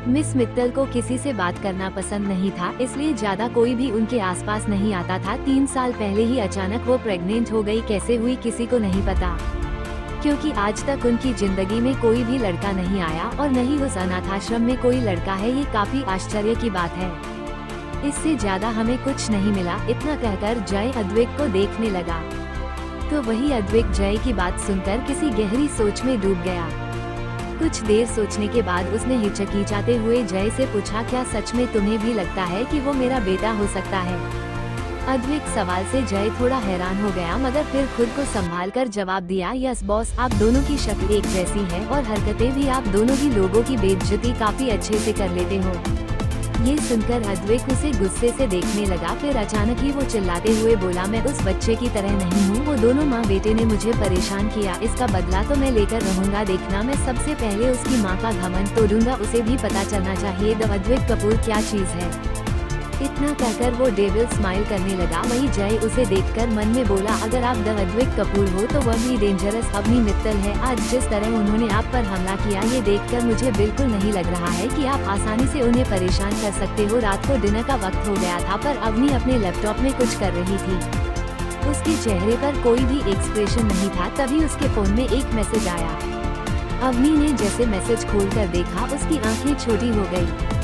Speaker 1: मिस मित्तल को किसी से बात करना पसंद नहीं था, इसलिए ज्यादा कोई भी उनके आसपास नहीं आता था। 3 साल पहले ही अचानक वो प्रेग्नेंट हो गई, कैसे हुई किसी को नहीं पता, क्योंकि आज तक उनकी जिंदगी में कोई भी लड़का नहीं आया और न ही उस अनाथाश्रम में कोई लड़का है। ये काफी आश्चर्य की बात है, इससे ज्यादा हमें कुछ नहीं मिला। इतना कहकर जय अद्वैक को देखने लगा तो वही अद्वैक जय की बात सुनकर किसी गहरी सोच में डूब गया। कुछ देर सोचने के बाद उसने हिचकिचाते हुए जय से पूछा, क्या सच में तुम्हें भी लगता है कि वो मेरा बेटा हो सकता है? अद्वैक सवाल से जय थोड़ा हैरान हो गया, मगर फिर खुद को संभाल कर जवाब दिया, यस बॉस, आप दोनों की शक्ल एक जैसी है और हरकतें भी। आप दोनों ही लोगों की बेइज्जती काफी अच्छे से कर लेते हो। ये सुनकर अद्वैक उसे गुस्से से देखने लगा। फिर अचानक ही वो चिल्लाते हुए बोला, मैं उस बच्चे की तरह नहीं हूँ। वो दोनों माँ बेटे ने मुझे परेशान किया, इसका बदला तो मैं लेकर रहूंगा। देखना, मैं सबसे पहले उसकी माँ का घमंड तोड़ूंगा, उसे भी पता चलना चाहिए द अद्वैक कपूर क्या चीज है। इतना कहकर वो डेविल स्माइल करने लगा। वही जय उसे देखकर मन में बोला, अगर आप द अद्वैक कपूर हो तो वह भी डेंजरस अवनी मित्तल है। आज जिस तरह उन्होंने आप पर हमला किया, ये देखकर मुझे बिल्कुल नहीं लग रहा है कि आप आसानी से उन्हें परेशान कर सकते हो। रात को डिनर का वक्त हो गया था, पर अवनी अपने लैपटॉप में कुछ कर रही थी। उसके चेहरे पर कोई भी एक्सप्रेशन नहीं था। तभी उसके फोन में एक मैसेज आया। अवनी ने जैसे मैसेज खोलकर देखा, उसकी आंखें छोटी हो गई।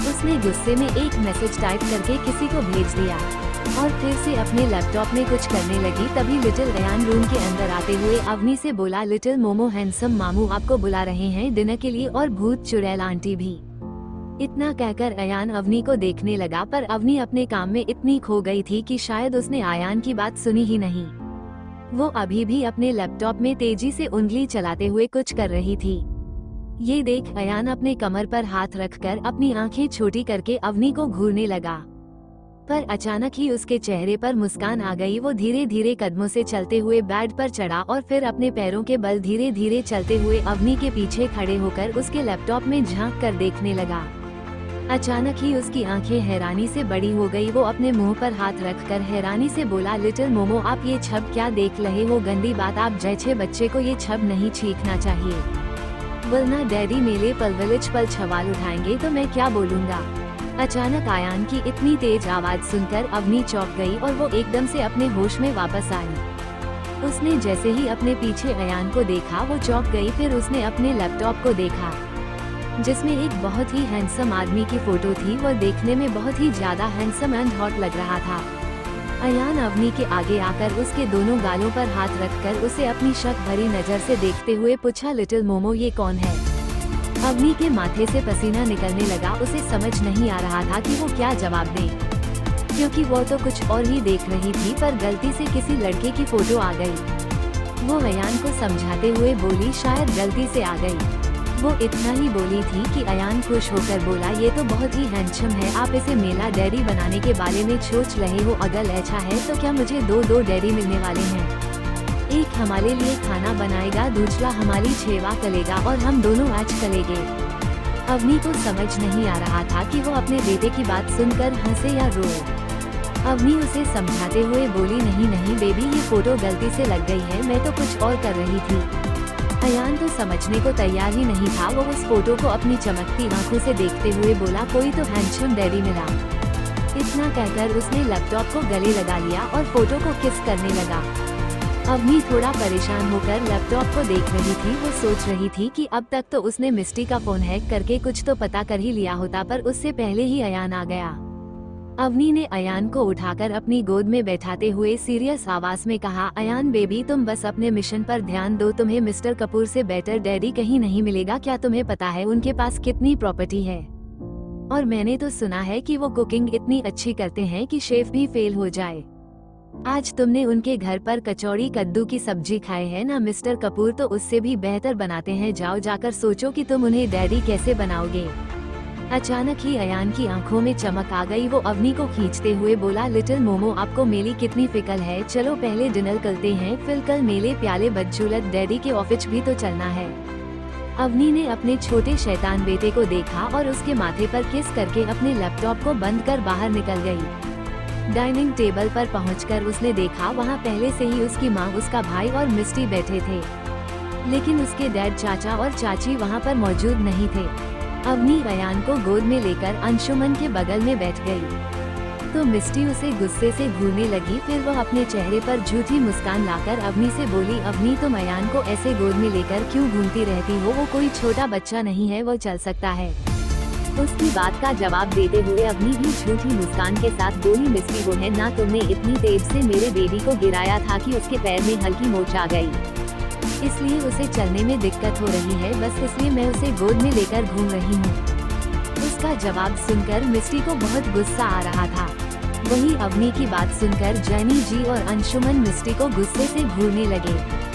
Speaker 1: उसने गुस्से में एक मैसेज टाइप करके किसी को भेज दिया और फिर से अपने लैपटॉप में कुछ करने लगी। तभी लिटिल अयान रूम के अंदर आते हुए अवनी से बोला, लिटिल मोमो हैंडसम मामू आपको बुला रहे हैं डिनर के लिए, और भूत चुड़ैल आंटी भी। इतना कहकर अयान अवनी को देखने लगा, पर अवनी अपने काम में इतनी खो गई थी कि शायद उसने अयान की बात सुनी ही नहीं। वो अभी भी अपने लैपटॉप में तेजी से उंगली चलाते हुए कुछ कर रही थी। ये देख अयान अपने कमर पर हाथ रखकर अपनी आंखें छोटी करके अवनी को घूरने लगा, पर अचानक ही उसके चेहरे पर मुस्कान आ गई। वो धीरे धीरे कदमों से चलते हुए बेड पर चढ़ा और फिर अपने पैरों के बल धीरे धीरे चलते हुए अवनी के पीछे खड़े होकर उसके लैपटॉप में झांक कर देखने लगा। अचानक ही उसकी आंखें हैरानी से बड़ी हो गई। वो अपने मुंह पर हाथ रखकर हैरानी से बोला, लिटिल मोमो आप ये छब क्या देख रहे हो? गंदी बात, आप जैसे बच्चे को ये छब नहीं छींकना चाहिए, वरना डैडी मेरे पलवलिच पर सवाल उठाएंगे तो मैं क्या बोलूँगा। अचानक अयान की इतनी तेज आवाज सुनकर अवनी चौंक गई और वो एकदम से अपने होश में वापस आई। उसने जैसे ही अपने पीछे अयान को देखा वो चौंक गई। फिर उसने अपने लैपटॉप को देखा जिसमें एक बहुत ही हैंडसम आदमी की फोटो थी। वह देखने में बहुत ही ज्यादा हैंडसम एंड हॉट लग रहा था। अयान अवनी के आगे आकर उसके दोनों गालों पर हाथ रखकर उसे अपनी शक भरी नजर से देखते हुए पूछा, लिटिल मोमो ये कौन है? अवनी के माथे से पसीना निकलने लगा। उसे समझ नहीं आ रहा था कि वो क्या जवाब दे, क्योंकि वो तो कुछ और ही देख रही थी, पर गलती से किसी लड़के की फोटो आ गई। वो अयान को समझाते हुए बोली, शायद गलती से आ गई। वो इतना ही बोली थी कि अयान खुश होकर बोला, ये तो बहुत ही हैंडसम है, आप इसे मेरा डैडी बनाने के बारे में सोच रहे हो? अगर ऐसा है तो क्या मुझे दो डैडी मिलने वाले हैं? एक हमारे लिए खाना बनाएगा, दूसरा हमारी सेवा करेगा और हम दोनों आज करेंगे। अवनी को समझ नहीं आ रहा था कि वो अपने बेटे की बात सुनकर हंसे या रोए। अवनी उसे समझाते हुए बोली, नहीं नहीं बेबी, ये फोटो गलती से लग गई है, मैं तो कुछ और कर रही थी। अयान तो समझने को तैयार ही नहीं था। वो उस फोटो को अपनी चमकती आंखों से देखते हुए बोला, कोई तो हैंडसम डैडी मिला। इतना कहकर उसने लैपटॉप को गले लगा लिया और फोटो को किस करने लगा। अवनी थोड़ा परेशान होकर लैपटॉप को देख रही थी। वो सोच रही थी कि अब तक तो उसने मिस्टी का फोन हैक करके कुछ तो पता कर ही लिया होता, पर उससे पहले ही अयान आ गया। अवनी ने अयान को उठाकर अपनी गोद में बैठाते हुए सीरियस आवाज में कहा, अयान बेबी तुम बस अपने मिशन पर ध्यान दो, तुम्हें मिस्टर कपूर से बेटर डैडी कहीं नहीं मिलेगा। क्या तुम्हें पता है उनके पास कितनी प्रॉपर्टी है? और मैंने तो सुना है कि वो कुकिंग इतनी अच्छी करते हैं कि शेफ भी फेल हो जाए। आज तुमने उनके घर पर कचौड़ी कद्दू की सब्जी खाए है ना? मिस्टर कपूर तो उससे भी बेहतर बनाते हैं। जाओ जाकर सोचो कि तुम उन्हें डैडी कैसे बनाओगे। अचानक ही अयान की आंखों में चमक आ गई। वो अवनी को खींचते हुए बोला, लिटिल मोमो आपको मेरी कितनी फिक्र है। चलो पहले डिनर करते हैं, फिर कल मेले प्याले बदचूलत डैडी के ऑफिस भी तो चलना है। अवनी ने अपने छोटे शैतान बेटे को देखा और उसके माथे पर किस करके अपने लैपटॉप को बंद कर बाहर निकल गई। डाइनिंग टेबल पर पहुंचकर उसने देखा वहां पहले से ही उसकी माँ, उसका भाई और मिस्टी बैठे थे, लेकिन उसके डैड, चाचा और चाची वहां पर मौजूद नहीं थे। अवनी अयान को गोद में लेकर अंशुमन के बगल में बैठ गई तो मिस्टी उसे गुस्से से घूरने लगी। फिर वह अपने चेहरे पर झूठी मुस्कान लाकर अवनी से बोली, अवनी तुम अयान को ऐसे गोद में लेकर क्यों घूमती रहती हो? वो कोई छोटा बच्चा नहीं है, वो चल सकता है। उसकी बात का जवाब देते हुए अवनी भी झूठी मुस्कान के साथ बोली, मिस्टी वो है ना, तुमने इतनी तेज से मेरे बेबी को गिराया था कि उसके पैर में हल्की मोच आ गई, इसलिए उसे चलने में दिक्कत हो रही है, बस इसलिए मैं उसे गोद में लेकर घूम रही हूँ। उसका जवाब सुनकर मिस्टी को बहुत गुस्सा आ रहा था। वहीं अवनी की बात सुनकर जैनी जी और अंशुमन मिस्टी को गुस्से से घूरने लगे।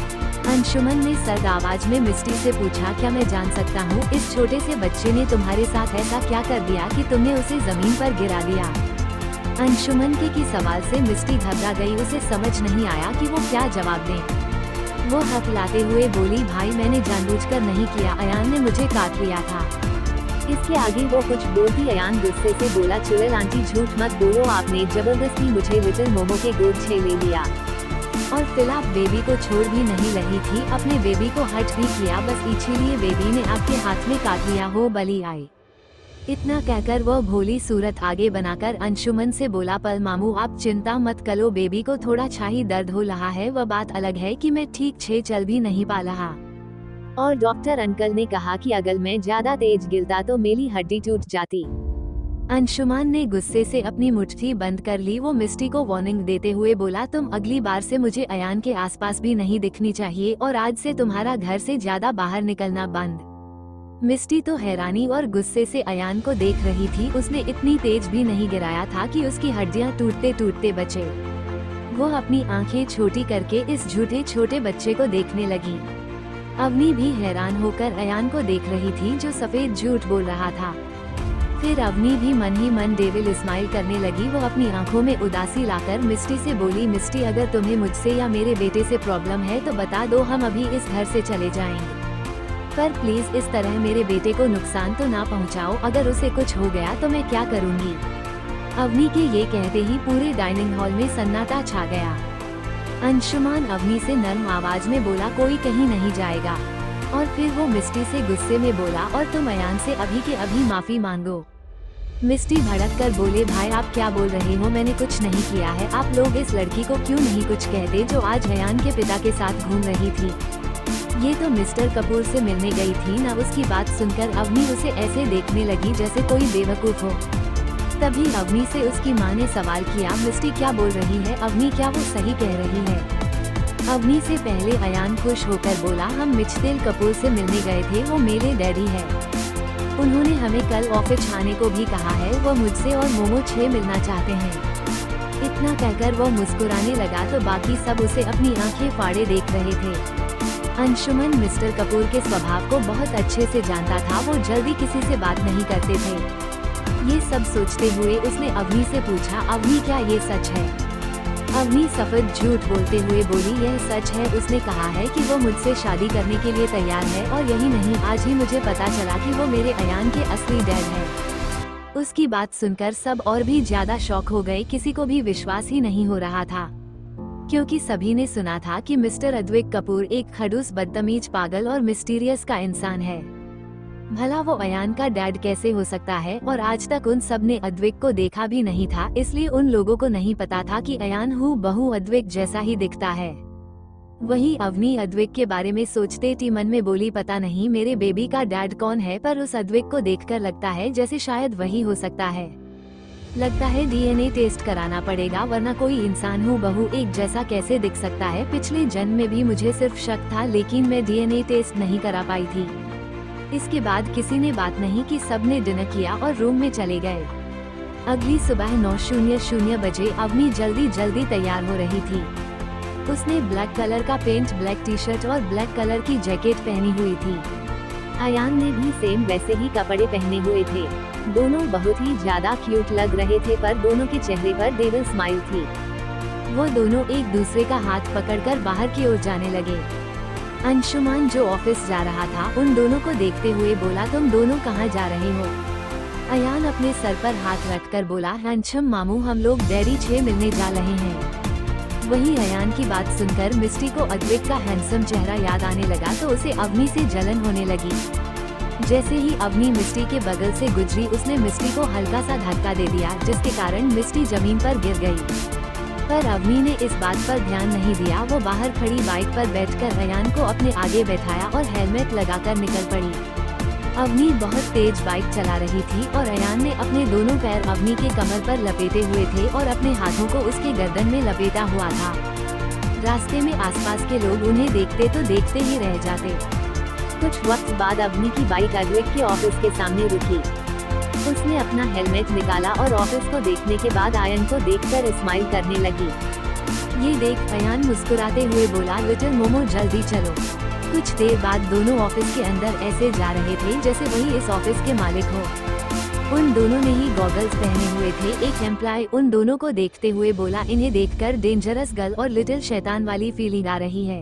Speaker 1: अंशुमन ने सर्द आवाज में मिस्टी से पूछा, क्या मैं जान सकता हूँ इस छोटे से बच्चे ने तुम्हारे साथ ऐसा क्या कर दिया कि तुमने उसे जमीन पर गिरा दिया? अंशुमन के सवाल से मिस्टी घबरा गई। उसे समझ नहीं आया कि वो क्या जवाब दें। वो हकलाते हुए बोली, भाई मैंने जानबूझकर नहीं किया, अयान ने मुझे काट लिया था। इसके आगे वो कुछ बोलती अयान गुस्से से बोला, चुड़ैल आंटी झूठ मत बोलो, आपने जबरदस्ती मुझे लिटिल मोमो के गोद से ले लिया और फिर आप बेबी को छोड़ भी नहीं रही थी, अपने बेबी को हर्ट भी किया, बस इसीलिए बेबी ने आपके हाथ में काट लिया हो, बली आई। इतना कहकर वह भोली सूरत आगे बनाकर अंशुमन से बोला, पल मामू आप चिंता मत करो, बेबी को थोड़ा छाही दर्द हो रहा है, वह बात अलग है कि मैं ठीक से चल भी नहीं पा रहा, और डॉक्टर अंकल ने कहा कि अगर मैं ज्यादा तेज गिरता तो मेरी हड्डी टूट जाती। अंशुमान ने गुस्से से अपनी मुट्ठी बंद कर ली। वो मिस्टी को वार्निंग देते हुए बोला, तुम अगली बार से मुझे अयान के आसपास भी नहीं दिखनी चाहिए और आज से तुम्हारा घर से ज्यादा बाहर निकलना बंद। मिस्टी तो हैरानी और गुस्से से अयान को देख रही थी। उसने इतनी तेज भी नहीं गिराया था कि उसकी हड्डियां टूटते टूटते बचे। वो अपनी आंखें छोटी करके इस झूठे छोटे बच्चे को देखने लगी। अवनी भी हैरान होकर अयान को देख रही थी जो सफेद झूठ बोल रहा था। फिर अवनी भी मन ही मन डेविल स्माइल करने लगी। वो अपनी आंखों में उदासी लाकर मिस्टी से बोली, मिस्टी अगर तुम्हें मुझसे या मेरे बेटे से प्रॉब्लम है तो बता दो, हम अभी इस घर से चले जाएंगे, पर प्लीज इस तरह मेरे बेटे को नुकसान तो ना पहुंचाओ, अगर उसे कुछ हो गया तो मैं क्या करूंगी। अवनी के ये कहते ही पूरे डाइनिंग हॉल में सन्नाटा छा गया। अंशुमान अवनी से नर्म आवाज में बोला, कोई कहीं नहीं जाएगा, और फिर वो मिस्टी से गुस्से में बोला, और तुम अयान से अभी के अभी माफी मांगो। मिस्टी भड़क कर बोले, भाई आप क्या बोल रहे हो, मैंने कुछ नहीं किया है, आप लोग इस लड़की को क्यों नहीं कुछ कहते जो आज अयान के पिता के साथ घूम रही थी। ये तो मिस्टर कपूर से मिलने गई थी ना। उसकी बात सुनकर अवनी उसे ऐसे देखने लगी जैसे कोई बेवकूफ हो। तभी अवनी से उसकी माँ ने सवाल किया, मिस्टी क्या बोल रही है अवनी, क्या वो सही कह रही है? अवनी से पहले अयान खुश होकर बोला, हम मिस्टर कपूर से मिलने गए थे, वो मेरे डैडी है, उन्होंने हमें कल ऑफिस आने को भी कहा है, वो मुझसे और मोमो 6 मिलना चाहते हैं। इतना कहकर वो मुस्कुराने लगा तो बाकी सब उसे अपनी आंखें फाड़े देख रहे थे। अंशुमन मिस्टर कपूर के स्वभाव को बहुत अच्छे से जानता था। वो जल्दी किसी से बात नहीं करते थे। ये सब सोचते हुए उसने अवनी से पूछा, अवनी क्या ये सच है? अवनी सफेद झूठ बोलते हुए बोली, यह सच है, उसने कहा है कि वो मुझसे शादी करने के लिए तैयार है, और यही नहीं आज ही मुझे पता चला कि वो मेरे अयान के असली डैड है। उसकी बात सुनकर सब और भी ज्यादा शॉक हो गए। किसी को भी विश्वास ही नहीं हो रहा था, क्योंकि सभी ने सुना था कि मिस्टर अद्विक कपूर एक खड़ूस, बदतमीज, पागल और मिस्टीरियस का इंसान है। भला वो अयान का डैड कैसे हो सकता है? और आज तक उन सब ने अद्विक को देखा भी नहीं था, इसलिए उन लोगों को नहीं पता था कि अयान हूबहू अद्विक जैसा ही दिखता है। वहीं अवनी अद्विक के बारे में सोचते ही मन में बोली, पता नहीं मेरे बेबी का डैड कौन है, पर उस अद्विक को देखकर लगता है जैसे शायद वही हो सकता है। लगता है डीएनए टेस्ट कराना पड़ेगा, वरना कोई इंसान हूबहू एक जैसा कैसे दिख सकता है। पिछले जन्म में भी मुझे सिर्फ शक था, लेकिन मैं डीएनए टेस्ट नहीं करा पाई थी। इसके बाद किसी ने बात नहीं की, सबने डिनर किया और रूम में चले गए। अगली सुबह 9:00 बजे अवनी जल्दी तैयार हो रही थी। उसने ब्लैक कलर का पेंट, ब्लैक टी शर्ट और ब्लैक कलर की जैकेट पहनी हुई थी। अयान ने भी सेम वैसे ही कपड़े पहने हुए थे। दोनों बहुत ही ज्यादा क्यूट लग रहे थे, पर दोनों के चेहरे पर डेविल स्माइल थी। वो दोनों एक दूसरे का हाथ पकड़कर बाहर की ओर जाने लगे। अंशुमान जो ऑफिस जा रहा था उन दोनों को देखते हुए बोला, तुम दोनों कहाँ जा रहे हो? अयान अपने सर पर हाथ रखकर बोला, अंशुम मामू, हम लोग डैडी 6 मिलने जा रहे हैं। वहीं अयान की बात सुनकर मिस्टी को अद्वैत का हैंडसम चेहरा याद आने लगा तो उसे अवनी से जलन होने लगी। जैसे ही अवनी मिस्टी के बगल से गुजरी उसने मिस्टी को हल्का सा धक्का दे दिया, जिसके कारण मिस्टी जमीन पर गिर गई। पर अवनी ने इस बात पर ध्यान नहीं दिया। वो बाहर खड़ी बाइक पर बैठकर अयान को अपने आगे बैठाया और हेलमेट लगाकर निकल पड़ी। अवनी बहुत तेज बाइक चला रही थी और अयान ने अपने दोनों पैर अवनी के कमर पर लपेटे हुए थे और अपने हाथों को उसके गर्दन में लपेटा हुआ था। रास्ते में आसपास के लोग उन्हें देखते तो देखते ही रह जाते। कुछ वक्त बाद अवनी की बाइक अद्वैत के ऑफिस के सामने रुकी। उसने अपना हेलमेट निकाला और ऑफिस को देखने के बाद अयान को देखकर स्माइल करने लगी। ये देख अयान मुस्कुराते हुए बोला, लिटिल मोमो जल्दी चलो। कुछ देर बाद दोनों ऑफिस के अंदर ऐसे जा रहे थे जैसे वही इस ऑफिस के मालिक हो। उन दोनों ने ही गॉगल्स पहने हुए थे। एक एम्प्लॉय उन दोनों को देखते हुए बोला, इन्हें देखकर डेंजरस गर्ल और लिटिल शैतान वाली फीलिंग आ रही है।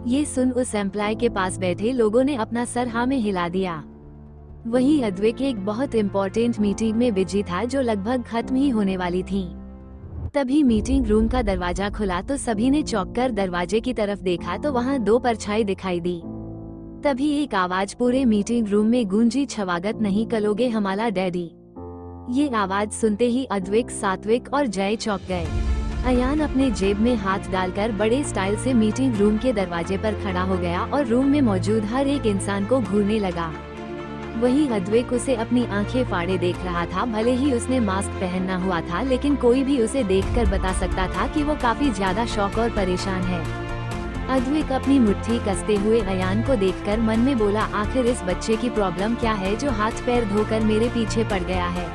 Speaker 1: ये सुन उस एम्प्लॉय के पास बैठे लोगों ने अपना सर हाँ में हिला दिया। वही अद्वैत एक बहुत इम्पोर्टेंट मीटिंग में बिजी था जो लगभग खत्म ही होने वाली थी। तभी मीटिंग रूम का दरवाजा खुला तो सभी ने चौंक कर दरवाजे की तरफ देखा तो वहाँ 2 परछाई दिखाई दी। तभी एक आवाज पूरे मीटिंग रूम में गूंजी, छवागत नहीं कलोगे हमारा डैडी। ये आवाज सुनते ही अद्वैत, सात्विक और जय चौंक गए। अयान अपने जेब में हाथ डालकर बड़े स्टाइल से मीटिंग रूम के दरवाजे पर खड़ा हो गया और रूम में मौजूद हर एक इंसान को घूरने लगा। वही अद्वैत उसे अपनी आंखें फाड़े देख रहा था। भले ही उसने मास्क पहना हुआ था, लेकिन कोई भी उसे देखकर बता सकता था कि वो काफी ज्यादा शॉक और परेशान है। अद्वैत अपनी मुट्ठी कसते हुए अयान को देखकर मन में बोला, आखिर इस बच्चे की प्रॉब्लम क्या है जो हाथ पैर धोकर मेरे पीछे पड़ गया है।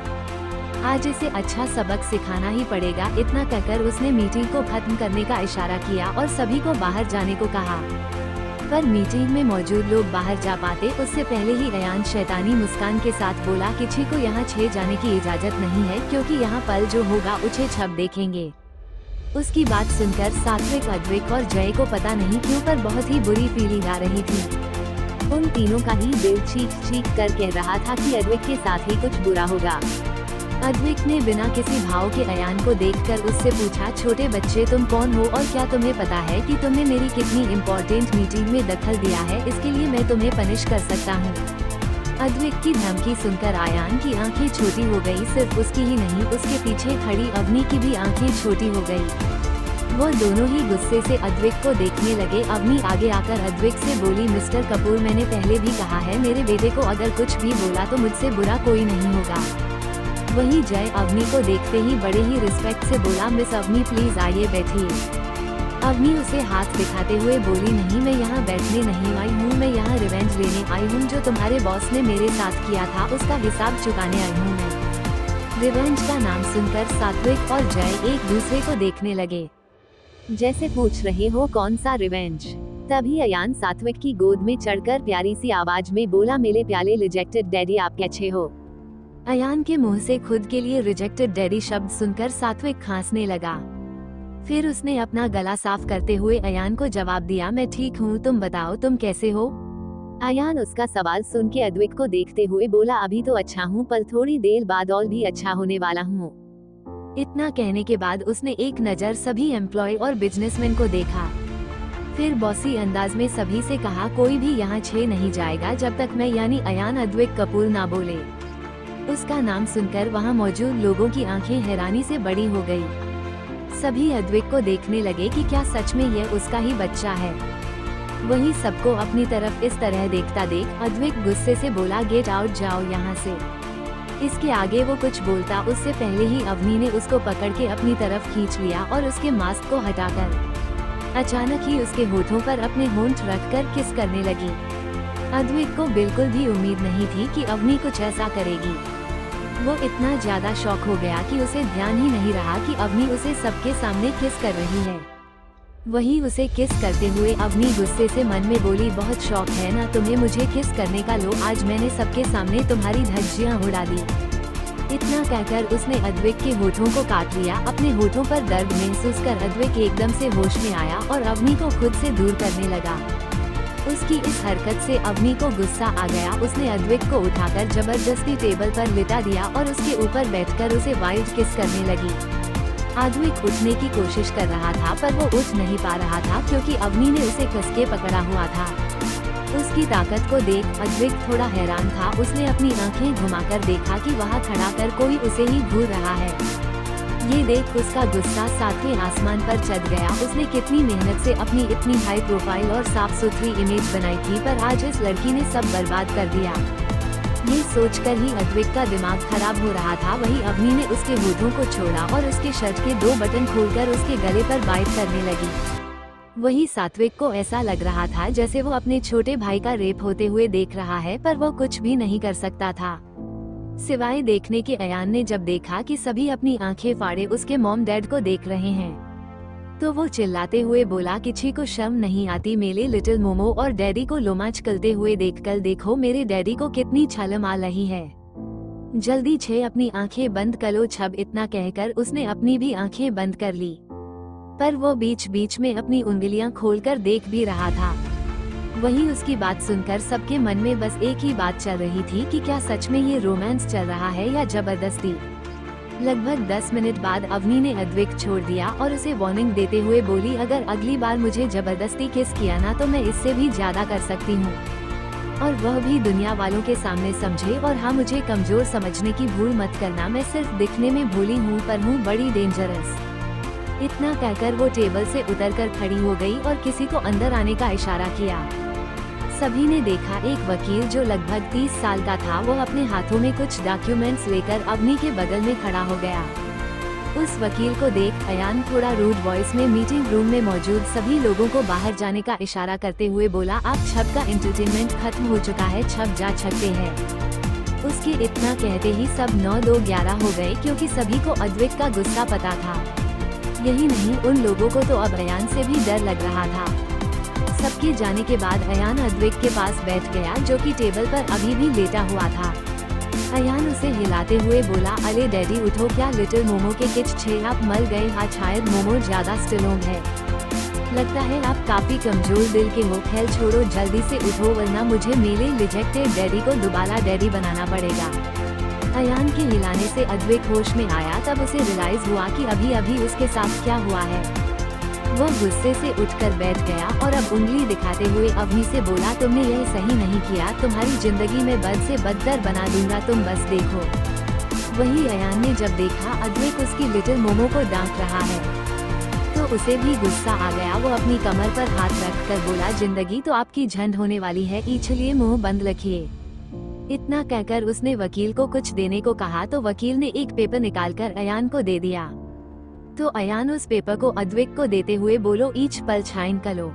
Speaker 1: आज इसे अच्छा सबक सिखाना ही पड़ेगा। इतना कहकर उसने मीटिंग को खत्म करने का इशारा किया और सभी को बाहर जाने को कहा। पर मीटिंग में मौजूद लोग बाहर जा पाते उससे पहले ही अयान शैतानी मुस्कान के साथ बोला, किसी को यहाँ छे जाने की इजाजत नहीं है, क्योंकि यहाँ पल जो होगा उसे छप देखेंगे। उसकी बात सुनकर सात्विक, अद्वैत और जय को पता नहीं क्यों पर बहुत ही बुरी फीलिंग आ रही थी। उन तीनों का ही दिल चीख कर कह रहा था कि अद्वैत के साथ ही कुछ बुरा होगा। अद्वैत ने बिना किसी भाव के अयान को देखकर उससे पूछा, छोटे बच्चे तुम कौन हो और क्या तुम्हें पता है कि तुमने मेरी कितनी इम्पोर्टेंट मीटिंग में दखल दिया है? इसके लिए मैं तुम्हें पनिश कर सकता हूँ। अद्वैत की धमकी सुनकर अयान की आंखें छोटी हो गई। सिर्फ उसकी ही नहीं, उसके पीछे खड़ी अवनी की भी आंखें छोटी हो गई। वो दोनों ही गुस्से से अद्वैत को देखने लगे। अवनी आगे आकर अद्वैत से बोली, मिस्टर कपूर, मैंने पहले भी कहा है, मेरे बेटे को अगर कुछ भी बोला तो मुझसे बुरा कोई नहीं होगा। वहीं जय अवनी को देखते ही बड़े ही रिस्पेक्ट से बोला, मिस अवनी प्लीज आइए बैठिए। अवनी उसे हाथ दिखाते हुए बोली, नहीं मैं यहाँ बैठने नहीं आई हूँ, मैं यहाँ रिवेंज लेने आई हूँ। जो तुम्हारे बॉस ने मेरे साथ किया था उसका हिसाब चुकाने आई हूँ मैं। रिवेंज का नाम सुनकर सात्विक और जय एक दूसरे को देखने लगे, जैसे पूछ रहे हो कौन सा रिवेंज। तभी अयान सात्विक की गोद में चढ़कर प्यारी सी आवाज में बोला, मेरे प्याले रिजेक्टेड डैडी आप कैसे हो? अयान के मुंह से खुद के लिए रिजेक्टेड डैडी शब्द सुनकर सात्विक खांसने लगा। फिर उसने अपना गला साफ करते हुए अयान को जवाब दिया, मैं ठीक हूँ, तुम बताओ तुम कैसे हो? अयान उसका सवाल सुन के अद्वैत को देखते हुए बोला, अभी तो अच्छा हूँ पर थोड़ी देर बाद और भी अच्छा होने वाला हूँ। इतना कहने के बाद उसने एक नज़र सभी एम्प्लॉय और बिजनेसमैन को देखा। फिर बॉसी अंदाज में सभी से कहा, कोई भी यहाँ छे नहीं जाएगा जब तक मैं यानी अयान अद्वैत कपूर ना बोले। उसका नाम सुनकर वहाँ मौजूद लोगों की आंखें हैरानी से बड़ी हो गई। सभी अद्वैत को देखने लगे कि क्या सच में यह उसका ही बच्चा है। वही सबको अपनी तरफ इस तरह देखता देख अद्वैत गुस्से से बोला, गेट आउट, जाओ यहाँ से। इसके आगे वो कुछ बोलता उससे पहले ही अवनी ने उसको पकड़ के अपनी तरफ खींच लिया और उसके मास्क को हटाकर अचानक ही उसके होठों पर अपने होंठ रखकर किस करने लगी। अद्वैत को बिल्कुल भी उम्मीद नहीं थी कि अवनी कुछ ऐसा करेगी। वो इतना ज्यादा शॉक हो गया कि उसे ध्यान ही नहीं रहा कि अवनी उसे सबके सामने किस कर रही है। वही उसे किस करते हुए अवनी गुस्से से मन में बोली, बहुत शौक है ना तुम्हें मुझे किस करने का, लो आज मैंने सबके सामने तुम्हारी धज्जियां उड़ा दी। इतना कहकर उसने अद्विक के होठों को काट लिया। अपने होठों पर दर्द महसूस कर अद्विक एकदम से होश में आया और अवनी को खुद से दूर करने लगा। उसकी इस हरकत से अवनी को गुस्सा आ गया। उसने अद्विक को उठाकर जबरदस्ती टेबल पर लिटा दिया और उसके ऊपर बैठकर उसे वाइल्ड किस करने लगी। अद्विक उठने की कोशिश कर रहा था पर वो उठ नहीं पा रहा था क्योंकि अवनी ने उसे कस के पकड़ा हुआ था। उसकी ताकत को देख अद्विक थोड़ा हैरान था। उसने अपनी आंखें घुमाकर देखा कि वहाँ खड़ा कर कोई उसे ही घूर रहा है। ये देख उसका गुस्सा सातवें आसमान पर चढ़ गया। उसने कितनी मेहनत से अपनी इतनी हाई प्रोफाइल और साफ सुथरी इमेज बनाई थी पर आज इस लड़की ने सब बर्बाद कर दिया। ये सोचकर ही अद्विक का दिमाग खराब हो रहा था। वही अवनी ने उसके होठों को छोड़ा और उसके शर्ट के 2 बटन खोलकर उसके गले पर बाइट करने लगी। वही सात्विक को ऐसा लग रहा था जैसे वो अपने छोटे भाई का रेप होते हुए देख रहा है पर वो कुछ भी नहीं कर सकता था सिवाय देखने के। अयान ने जब देखा कि सभी अपनी आंखें फाड़े उसके मॉम डैड को देख रहे हैं तो वो चिल्लाते हुए बोला, किसी को शर्म नहीं आती मेरे लिटिल मोमो और डैडी को लोमाच करते हुए देखकर, देखो मेरे डैडी को कितनी छलम आ रही है, जल्दी छे अपनी आंखें बंद करो छब। इतना कहकर उसने अपनी भी आंखें बंद कर ली पर वो बीच बीच में अपनी उंगलियां खोलकर देख भी रहा था। वहीं उसकी बात सुनकर सबके मन में बस एक ही बात चल रही थी कि क्या सच में ये रोमांस चल रहा है या जबरदस्ती। लगभग 10 मिनट बाद अवनी ने अद्विक छोड़ दिया और उसे वार्निंग देते हुए बोली, अगर अगली बार मुझे जबरदस्ती किस किया ना तो मैं इससे भी ज्यादा कर सकती हूँ, और वह भी दुनिया वालों के सामने समझे। और हाँ, मुझे कमजोर समझने की भूल मत करना, मैं सिर्फ दिखने में भोली हूँ पर हूँ बड़ी डेंजरस। इतना कहकर वो टेबल से उतरकर खड़ी हो गई और किसी को अंदर आने का इशारा किया। सभी ने देखा एक वकील जो लगभग 30 साल का था, वो अपने हाथों में कुछ डॉक्यूमेंट्स लेकर अवनी के बगल में खड़ा हो गया। उस वकील को देख अयान थोड़ा रूड वॉइस में मीटिंग रूम में मौजूद सभी लोगों को बाहर जाने का इशारा करते हुए बोला, आप छब का एंटरटेनमेंट खत्म हो चुका है, छब जा सकते हैं। उसके इतना कहते ही सब 9-2-11 हो गए क्योंकि सभी को अद्विक का गुस्सा पता था। यही नहीं, उन लोगों को तो अब अयान से भी डर लग रहा था। सबके जाने के बाद अयान अद्विक के पास बैठ गया जो कि टेबल पर अभी भी लेटा हुआ था। अयान उसे हिलाते हुए बोला, अरे डैडी उठो, क्या लिटिल मोमो के किच छे आप मर गए? हाँ, शायद मोमो ज्यादा स्ट्रॉन्ग है, लगता है आप काफी कमजोर दिल के हो। खेल छोड़ो, जल्दी से उठो वरना मुझे मेरे रिजेक्टेड डैडी को दोबारा डैडी बनाना पड़ेगा। अयान के हिलाने से अद्विक होश में आया। तब उसे रियलाइज हुआ कि अभी अभी उसके साथ क्या हुआ है। वो गुस्से से उठकर बैठ गया और अब उंगली दिखाते हुए अवनी से बोला, तुमने यह सही नहीं किया, तुम्हारी जिंदगी में बद से बदतर बना दूंगा, तुम बस देखो। वही अयान ने जब देखा अद्विक उसकी लिटिल मोमो को डांट रहा है तो उसे भी गुस्सा आ गया। वो अपनी कमर पर हाथ रखकर बोला, जिंदगी तो आपकी झंड होने वाली है, इसलिए मुंह बंद रखिए। इतना कहकर उसने वकील को कुछ देने को कहा तो वकील ने एक पेपर निकालकर अयान को दे दिया। तो अयान उस पेपर को अद्विक को देते हुए बोलो, ईच पल छाइन करो।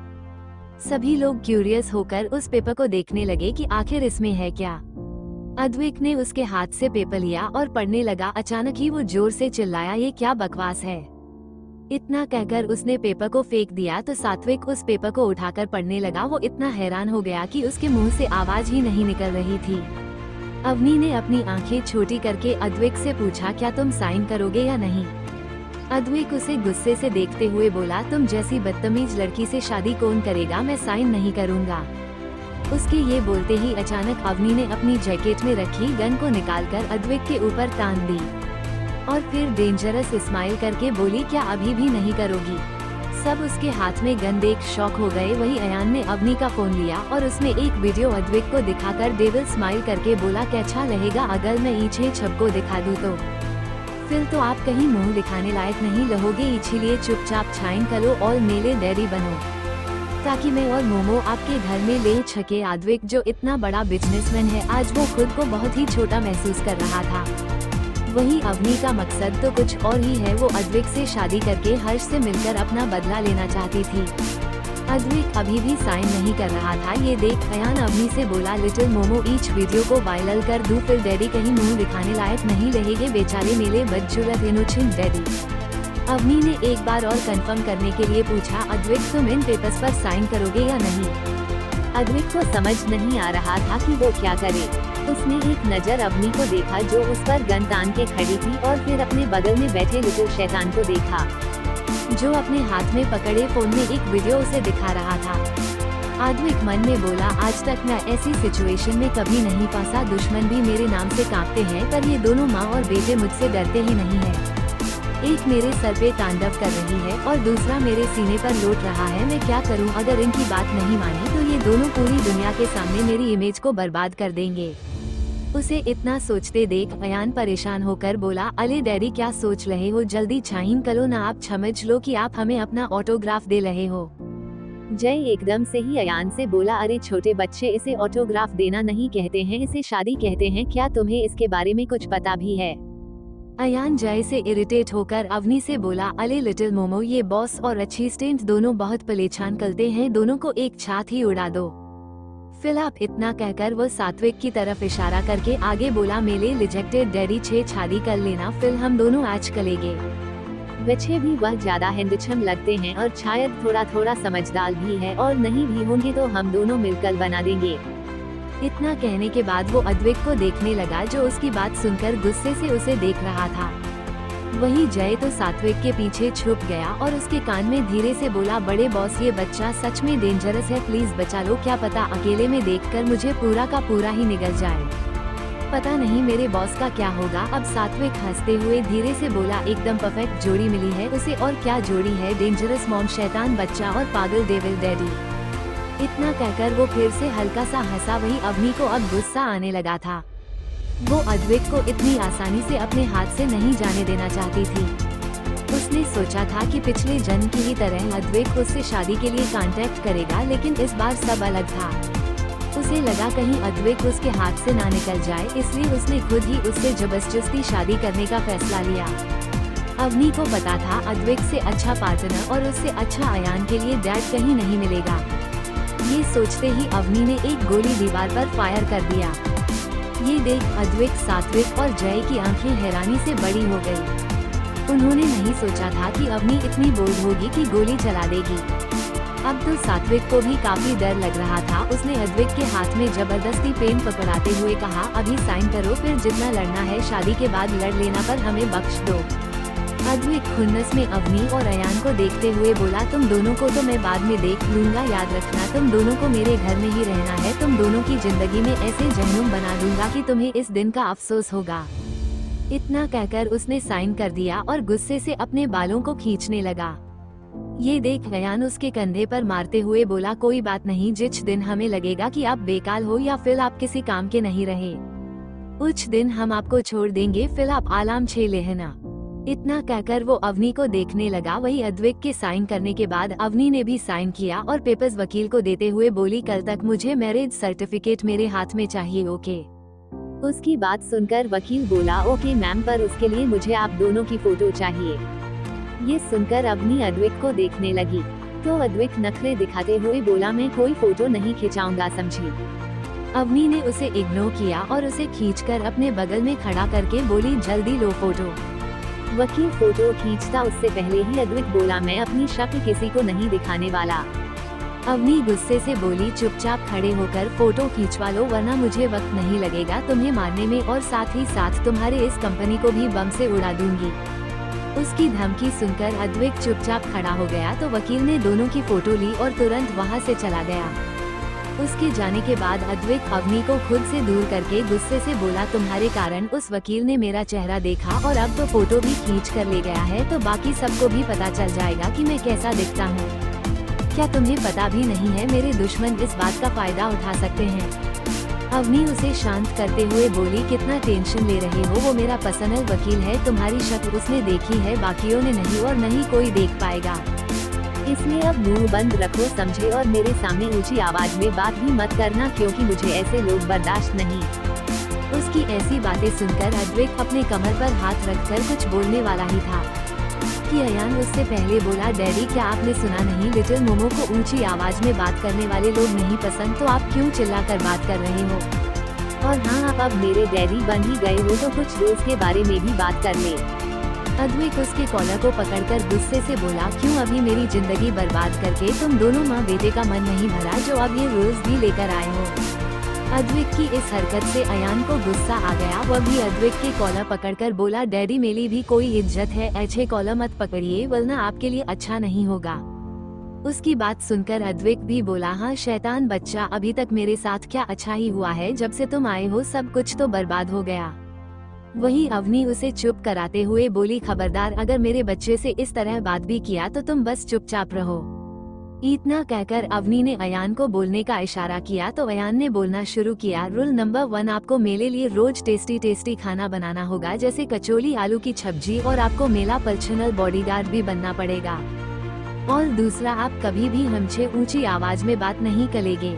Speaker 1: सभी लोग क्यूरियस होकर उस पेपर को देखने लगे कि आखिर इसमें है क्या। अद्विक ने उसके हाथ से पेपर लिया और पढ़ने लगा। अचानक ही वो जोर से चिल्लाया, ये क्या बकवास है। इतना कहकर उसने पेपर को फेंक दिया तो सात्विक उस पेपर को उठाकर पढ़ने लगा। वो इतना हैरान हो गया कि उसके मुंह से आवाज ही नहीं निकल रही थी। अवनी ने अपनी आंखें छोटी करके अद्विक से पूछा, क्या तुम साइन करोगे या नहीं? अद्विक उसे गुस्से से देखते हुए बोला, तुम जैसी बदतमीज लड़की से शादी कौन करेगा, मैं साइन नहीं करूंगा। उसके ये बोलते ही अचानक अवनी ने अपनी जैकेट में रखी गन को निकालकर अद्विक के ऊपर तान दी और फिर डेंजरस स्माइल करके बोली, क्या अभी भी नहीं करोगी? सब उसके हाथ में गन देख शॉक हो गए। वही अयान ने अवनी का फोन लिया और उसने एक वीडियो अद्विक को दिखाकर डेविल स्माइल करके बोला, कैसा रहेगा अगर मैं ईछे छब को दिखा दूं तो? फिर तो आप कहीं मुंह दिखाने लायक नहीं रहोगे, इसीलिए चुपचाप छाइन करो और मेरे डैडी बनो ताकि मैं और मोमो आपके घर में ले सके। अद्विक जो इतना बड़ा बिजनेसमैन है, आज वो खुद को बहुत ही छोटा महसूस कर रहा था। वहीं अवनी का मकसद तो कुछ और ही है। वो अद्विक से शादी करके हर्ष से मिलकर अपना बदला लेना चाहती थी। अद्विक अभी भी साइन नहीं कर रहा था। ये देख अयान अवनी से बोला, लिटिल मोमो ईच वीडियो को वायरल कर दूं, फिर डैडी कहीं मुंह दिखाने लायक नहीं रहेंगे, बेचारे मेले बदजुलत इनोछिन डैडी। अवनी ने एक बार और कंफर्म करने के लिए पूछा, अद्विक तुम इन पेपर्स पर साइन करोगे या नहीं? अद्विक को समझ नहीं आ रहा था कि वो क्या करे। उसने एक नज़र अवनी को देखा जो उस पर गन तान के खड़ी थी, और फिर अपने बगल में बैठे लिटिल शैतान को देखा जो अपने हाथ में पकड़े फोन में एक वीडियो उसे दिखा रहा था। अद्विक मन में बोला, आज तक मैं ऐसी सिचुएशन में कभी नहीं फंसा, दुश्मन भी मेरे नाम से कांपते हैं, पर ये दोनों माँ और बेटे मुझसे डरते ही नहीं है। एक मेरे सर पे तांडव कर रही है और दूसरा मेरे सीने पर लौट रहा है। मैं क्या करूं? अगर इनकी बात नहीं मानी तो ये दोनों पूरी दुनिया के सामने मेरी इमेज को बर्बाद कर देंगे। उसे इतना सोचते देख अयान परेशान होकर बोला, अले डैडी क्या सोच रहे हो, जल्दी साइन करो ना, आप समझ लो कि आप हमें अपना ऑटोग्राफ दे रहे हो। जय एकदम से ही अयान से बोला, अरे छोटे बच्चे, इसे ऑटोग्राफ देना नहीं कहते हैं, इसे शादी कहते हैं, क्या तुम्हें इसके बारे में कुछ पता भी है? अयान जय से इरिटेट होकर अवनी से बोला, अले लिटिल मोमो, ये बॉस और अच्छी स्टेंट दोनों बहुत परेशान करते हैं, दोनों को एक साथ ही उड़ा दो। फिलहाल इतना कहकर वो सात्विक की तरफ इशारा करके आगे बोला, मेले रिजेक्टेड डैडी, छे शादी कर लेना, फिर हम दोनों आज करेंगे। बच्चे भी वह ज्यादा हैंडसम लगते हैं और शायद थोड़ा थोड़ा समझदार भी है, और नहीं भी होंगे तो हम दोनों मिलकर बना देंगे। इतना कहने के बाद वो अद्विक को देखने लगा जो उसकी बात सुनकर गुस्से से उसे देख रहा था। वहीं जय तो सात्विक के पीछे छुप गया और उसके कान में धीरे से बोला, बड़े बॉस, ये बच्चा सच में डेंजरस है, प्लीज बचा लो, क्या पता अकेले में देखकर मुझे पूरा का पूरा ही निगल जाए, पता नहीं मेरे बॉस का क्या होगा। अब सात्विक हंसते हुए धीरे से बोला, एकदम परफेक्ट जोड़ी मिली है उसे, और क्या जोड़ी है, डेंजरस मॉम शैतान बच्चा और पागल डेविल डैडी। इतना कहकर वो फिर से हल्का सा हंसा। वही अवनी को अब गुस्सा आने लगा था। वो अद्विक को इतनी आसानी से अपने हाथ से नहीं जाने देना चाहती थी। उसने सोचा था कि पिछले जन्म की ही तरह अद्विक उससे शादी के लिए कांटेक्ट करेगा, लेकिन इस बार सब अलग था। उसे लगा कहीं अद्विक उसके हाथ से ना निकल जाए, इसलिए उसने खुद ही उससे जबरदस्ती शादी करने का फैसला लिया। अवनी को पता था अद्विक से अच्छा पार्टनर और उससे अच्छा अयान के लिए डैड कहीं नहीं मिलेगा। ये सोचते ही अवनी ने एक गोली दीवार पर फायर कर दिया। ये देख अद्विक, सात्विक और जय की आंखें हैरानी से बड़ी हो गई। उन्होंने नहीं सोचा था कि अवनी इतनी बोल्ड होगी कि गोली चला देगी। अब तो सात्विक को भी काफी डर लग रहा था। उसने अद्विक के हाथ में जबरदस्ती पेन पकड़ाते हुए कहा, अभी साइन करो, फिर जितना लड़ना है शादी के बाद लड़ लेना, पर हमें बख्श दो। अद्विक खुन्नस में अवनी और अयान को देखते हुए बोला, तुम दोनों को तो मैं बाद में देख लूंगा, याद रखना तुम दोनों को मेरे घर में ही रहना है। तुम दोनों की जिंदगी में ऐसे जहन्नुम बना दूंगा कि तुम्हें इस दिन का अफसोस होगा। इतना कहकर उसने साइन कर दिया और गुस्से से अपने बालों को खींचने लगा। ये देख अयान उसके कंधे पर मारते हुए बोला, कोई बात नहीं, जिस दिन हमें लगेगा कि आप बेकार हो या फिर आप किसी काम के नहीं रहे, उस दिन हम आपको छोड़ देंगे, फिर आप आराम से लेना। इतना कहकर वो अवनी को देखने लगा। वही अद्विक के साइन करने के बाद अवनी ने भी साइन किया और पेपर्स वकील को देते हुए बोली, कल तक मुझे मैरिज सर्टिफिकेट मेरे हाथ में चाहिए, ओके? उसकी बात सुनकर वकील बोला, ओके मैम, पर उसके लिए मुझे आप दोनों की फोटो चाहिए। ये सुनकर अवनी अद्विक को देखने लगी तो अद्विक नखरे दिखाते हुए बोला, मैं कोई फोटो नहीं खिंचाऊंगा, समझी? अवनी ने उसे इग्नोर किया और उसे खींचकर अपने बगल में खड़ा करके बोली, जल्दी लो फोटो। वकील फोटो खींचता उससे पहले ही अद्विक बोला, मैं अपनी शक्ल किसी को नहीं दिखाने वाला। अवनी गुस्से से बोली, चुपचाप खड़े होकर फोटो खींचवा लो, वरना मुझे वक्त नहीं लगेगा तुम्हें मारने में, और साथ ही साथ तुम्हारे इस कंपनी को भी बम से उड़ा दूंगी। उसकी धमकी सुनकर अद्विक चुपचाप खड़ा हो गया तो वकील ने दोनों की फोटो ली और तुरंत वहां से चला गया। उसके जाने के बाद अद्विक अवनी को खुद से दूर करके गुस्से से बोला, तुम्हारे कारण उस वकील ने मेरा चेहरा देखा और अब तो फोटो भी खींच कर ले गया है, तो बाकी सबको भी पता चल जाएगा कि मैं कैसा दिखता हूँ। क्या तुम्हें पता भी नहीं है मेरे दुश्मन इस बात का फायदा उठा सकते हैं? अवनी उसे शांत करते हुए बोली, कितना टेंशन ले रहे हो, वो मेरा पर्सनल वकील है, तुम्हारी शक्ल उसने देखी है, बाकियों ने नहीं, और नहीं कोई देख पाएगा, इसलिए अब मुंह बंद रखो, समझे? और मेरे सामने ऊंची आवाज में बात भी मत करना, क्योंकि मुझे ऐसे लोग बर्दाश्त नहीं। उसकी ऐसी बातें सुनकर अद्विक अपने कमर पर हाथ रखकर कुछ बोलने वाला ही था क्योंकि अयान उससे पहले बोला, डैडी क्या आपने सुना नहीं, लिटिल मोमो को ऊंची आवाज में बात करने वाले लोग नहीं पसंद, तो आप क्यों चिल्लाकर बात कर रहे हो? और हाँ, आप अब मेरे डैडी बन ही गए हो तो कुछ रूल्स के बारे में भी बात कर ले। अद्विक उसके कॉलर को पकड़कर गुस्से से बोला, क्यों अभी मेरी जिंदगी बर्बाद करके तुम दोनों माँ बेटे का मन नहीं भरा जो अब ये रूल्स भी लेकर आए हो? अद्विक की इस हरकत से अयान को गुस्सा आ गया। वह भी अद्विक के कॉलर पकड़कर बोला, डैडी मेरी भी कोई इज्जत है, ऐसे कॉलर मत पकड़िए वरना आपके लिए अच्छा नहीं होगा। उसकी बात सुनकर अद्विक भी बोला, हाँ शैतान बच्चा, अभी तक मेरे साथ क्या अच्छा ही हुआ है, जब से तुम आए हो सब कुछ तो बर्बाद हो गया। वहीं अवनी उसे चुप कराते हुए बोली, खबरदार अगर मेरे बच्चे से इस तरह बात भी किया तो तुम बस चुपचाप रहो। इतना कहकर अवनी ने अयान को बोलने का इशारा किया तो अयान ने बोलना शुरू किया, रूल नंबर 1, आपको मेरे लिए रोज टेस्टी टेस्टी खाना बनाना होगा, जैसे कचौली, आलू की सब्जी, और आपको मेरा पर्सनल बॉडीगार्ड भी बनना पड़ेगा। और दूसरा, आप कभी भी हमसे ऊंची आवाज में बात नहीं करेंगे।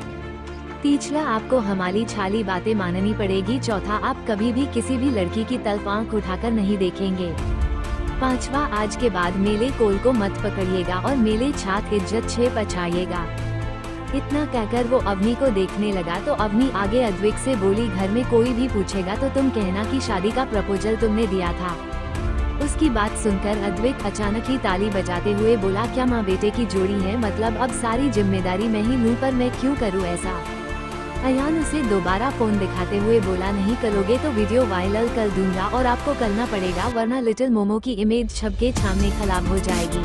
Speaker 1: तीसरा, आपको हमारी छाली बातें माननी पड़ेगी। चौथा, आप कभी भी किसी भी लड़की की तरफ आंख उठाकर नहीं देखेंगे। पांचवा, आज के बाद मेले कोल को मत पकड़िएगा और मेले छात इज्जत छे पछाइएगा। इतना कहकर वो अवनी को देखने लगा तो अवनी आगे अद्विक से बोली, घर में कोई भी पूछेगा तो तुम कहना कि शादी का प्रपोजल तुमने दिया था। उसकी बात सुनकर अद्विक अचानक ही ताली बजाते हुए बोला, क्या माँ बेटे की जोड़ी है, मतलब अब सारी जिम्मेदारी मैं ही लूं, पर मैं क्यों करूँ ऐसा? अयान उसे दोबारा फोन दिखाते हुए बोला, नहीं करोगे तो वीडियो वायरल कर दूंगा और आपको करना पड़ेगा, वरना लिटिल मोमो की इमेज सबके सामने खराब हो जाएगी।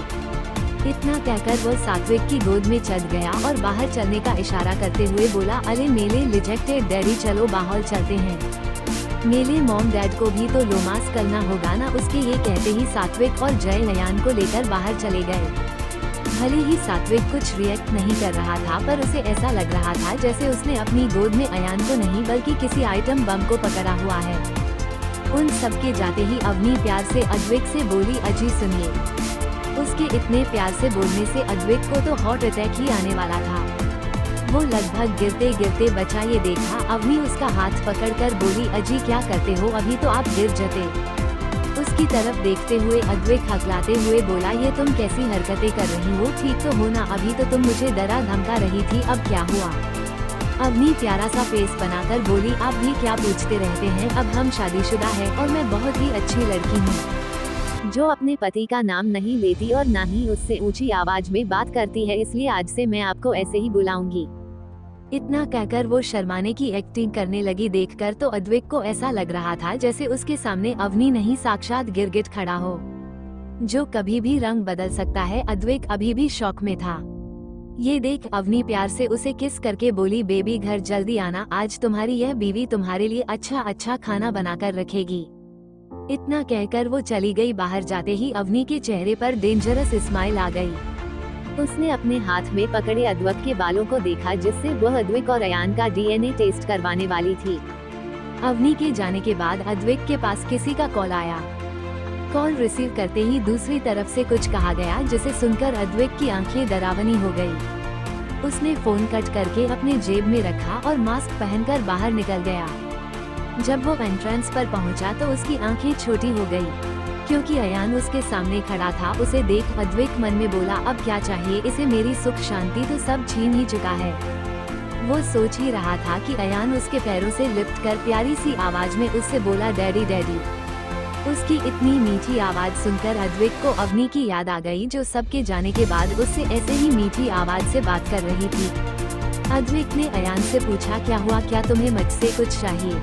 Speaker 1: इतना कहकर वो सात्विक की गोद में चढ़ गया और बाहर चलने का इशारा करते हुए बोला, अरे मेले रिजेक्टेड डैडी, चलो बाहर चलते हैं। मेले मॉम डैड को भी तो रोमांस करना होगा ना। उसके ये कहते ही सात्विक और जय अयान को लेकर बाहर चले गए। भले ही सात्विक कुछ रिएक्ट नहीं कर रहा था, पर उसे ऐसा लग रहा था जैसे उसने अपनी गोद में अयान को नहीं बल्कि किसी आइटम बम को पकड़ा हुआ है। उन सबके जाते ही अवनी प्यार से अद्विक से बोली, अजी सुनिए। उसके इतने प्यार से बोलने से अद्विक को तो हार्ट अटैक ही आने वाला था। वो लगभग गिरते गिरते बचा। ये देखा अवनी उसका हाथ पकड़कर बोली, अजी क्या करते हो, अभी तो आप गिर जाते। उसकी तरफ देखते हुए अद्विक हकलाते हुए बोला, ये तुम कैसी हरकतें कर रही हो, ठीक तो हो ना? अभी तो तुम मुझे डरा धमका रही थी, अब क्या हुआ? अवनी प्यारा सा फेस बनाकर बोली, आप भी क्या पूछते रहते हैं, अब हम शादीशुदा है और मैं बहुत ही अच्छी लड़की हूँ जो अपने पति का नाम नहीं लेती और ना ही उससे ऊंची आवाज में बात करती है, इसलिए आज से मैं आपको ऐसे ही बुलाऊंगी। इतना कहकर वो शर्माने की एक्टिंग करने लगी। देखकर तो अद्विक को ऐसा लग रहा था जैसे उसके सामने अवनी नहीं साक्षात गिरगिट खड़ा हो जो कभी भी रंग बदल सकता है। अद्विक अभी भी शौक में था। ये देख अवनी प्यार से उसे किस करके बोली, बेबी घर जल्दी आना, आज तुम्हारी यह बीवी तुम्हारे लिए अच्छा अच्छा खाना बनाकर रखेगी। इतना कहकर वो चली गई। बाहर जाते ही अवनी के चेहरे पर डेंजरस स्माइल आ गई। उसने अपने हाथ में पकड़े अद्विक के बालों को देखा जिससे वह अद्विक और अयान का डीएनए टेस्ट करवाने वाली थी। अवनी के जाने के बाद अद्विक के पास किसी का कॉल आया। कॉल रिसीव करते ही दूसरी तरफ से कुछ कहा गया जिसे सुनकर अद्विक की आंखें डरावनी हो गई। उसने फोन कट करके अपने जेब में रखा और मास्क पहनकर बाहर निकल गया। जब वो एंट्रेंस पर पहुंचा तो उसकी आंखें छोटी हो गई क्योंकि अयान उसके सामने खड़ा था। उसे देख अद्विक मन में बोला, अब क्या चाहिए इसे, मेरी सुख शांति तो सब छीन ही चुका है। वो सोच ही रहा था कि अयान उसके पैरों से लिपट कर प्यारी सी आवाज में उससे बोला, डैडी डैडी। उसकी इतनी मीठी आवाज सुनकर अद्विक को अवनी की याद आ गई जो सबके जाने के बाद उससे ऐसे ही मीठी आवाज से बात कर रही थी। अद्विक ने अयान से पूछा, क्या हुआ, क्या तुम्हें मुझसे कुछ चाहिए?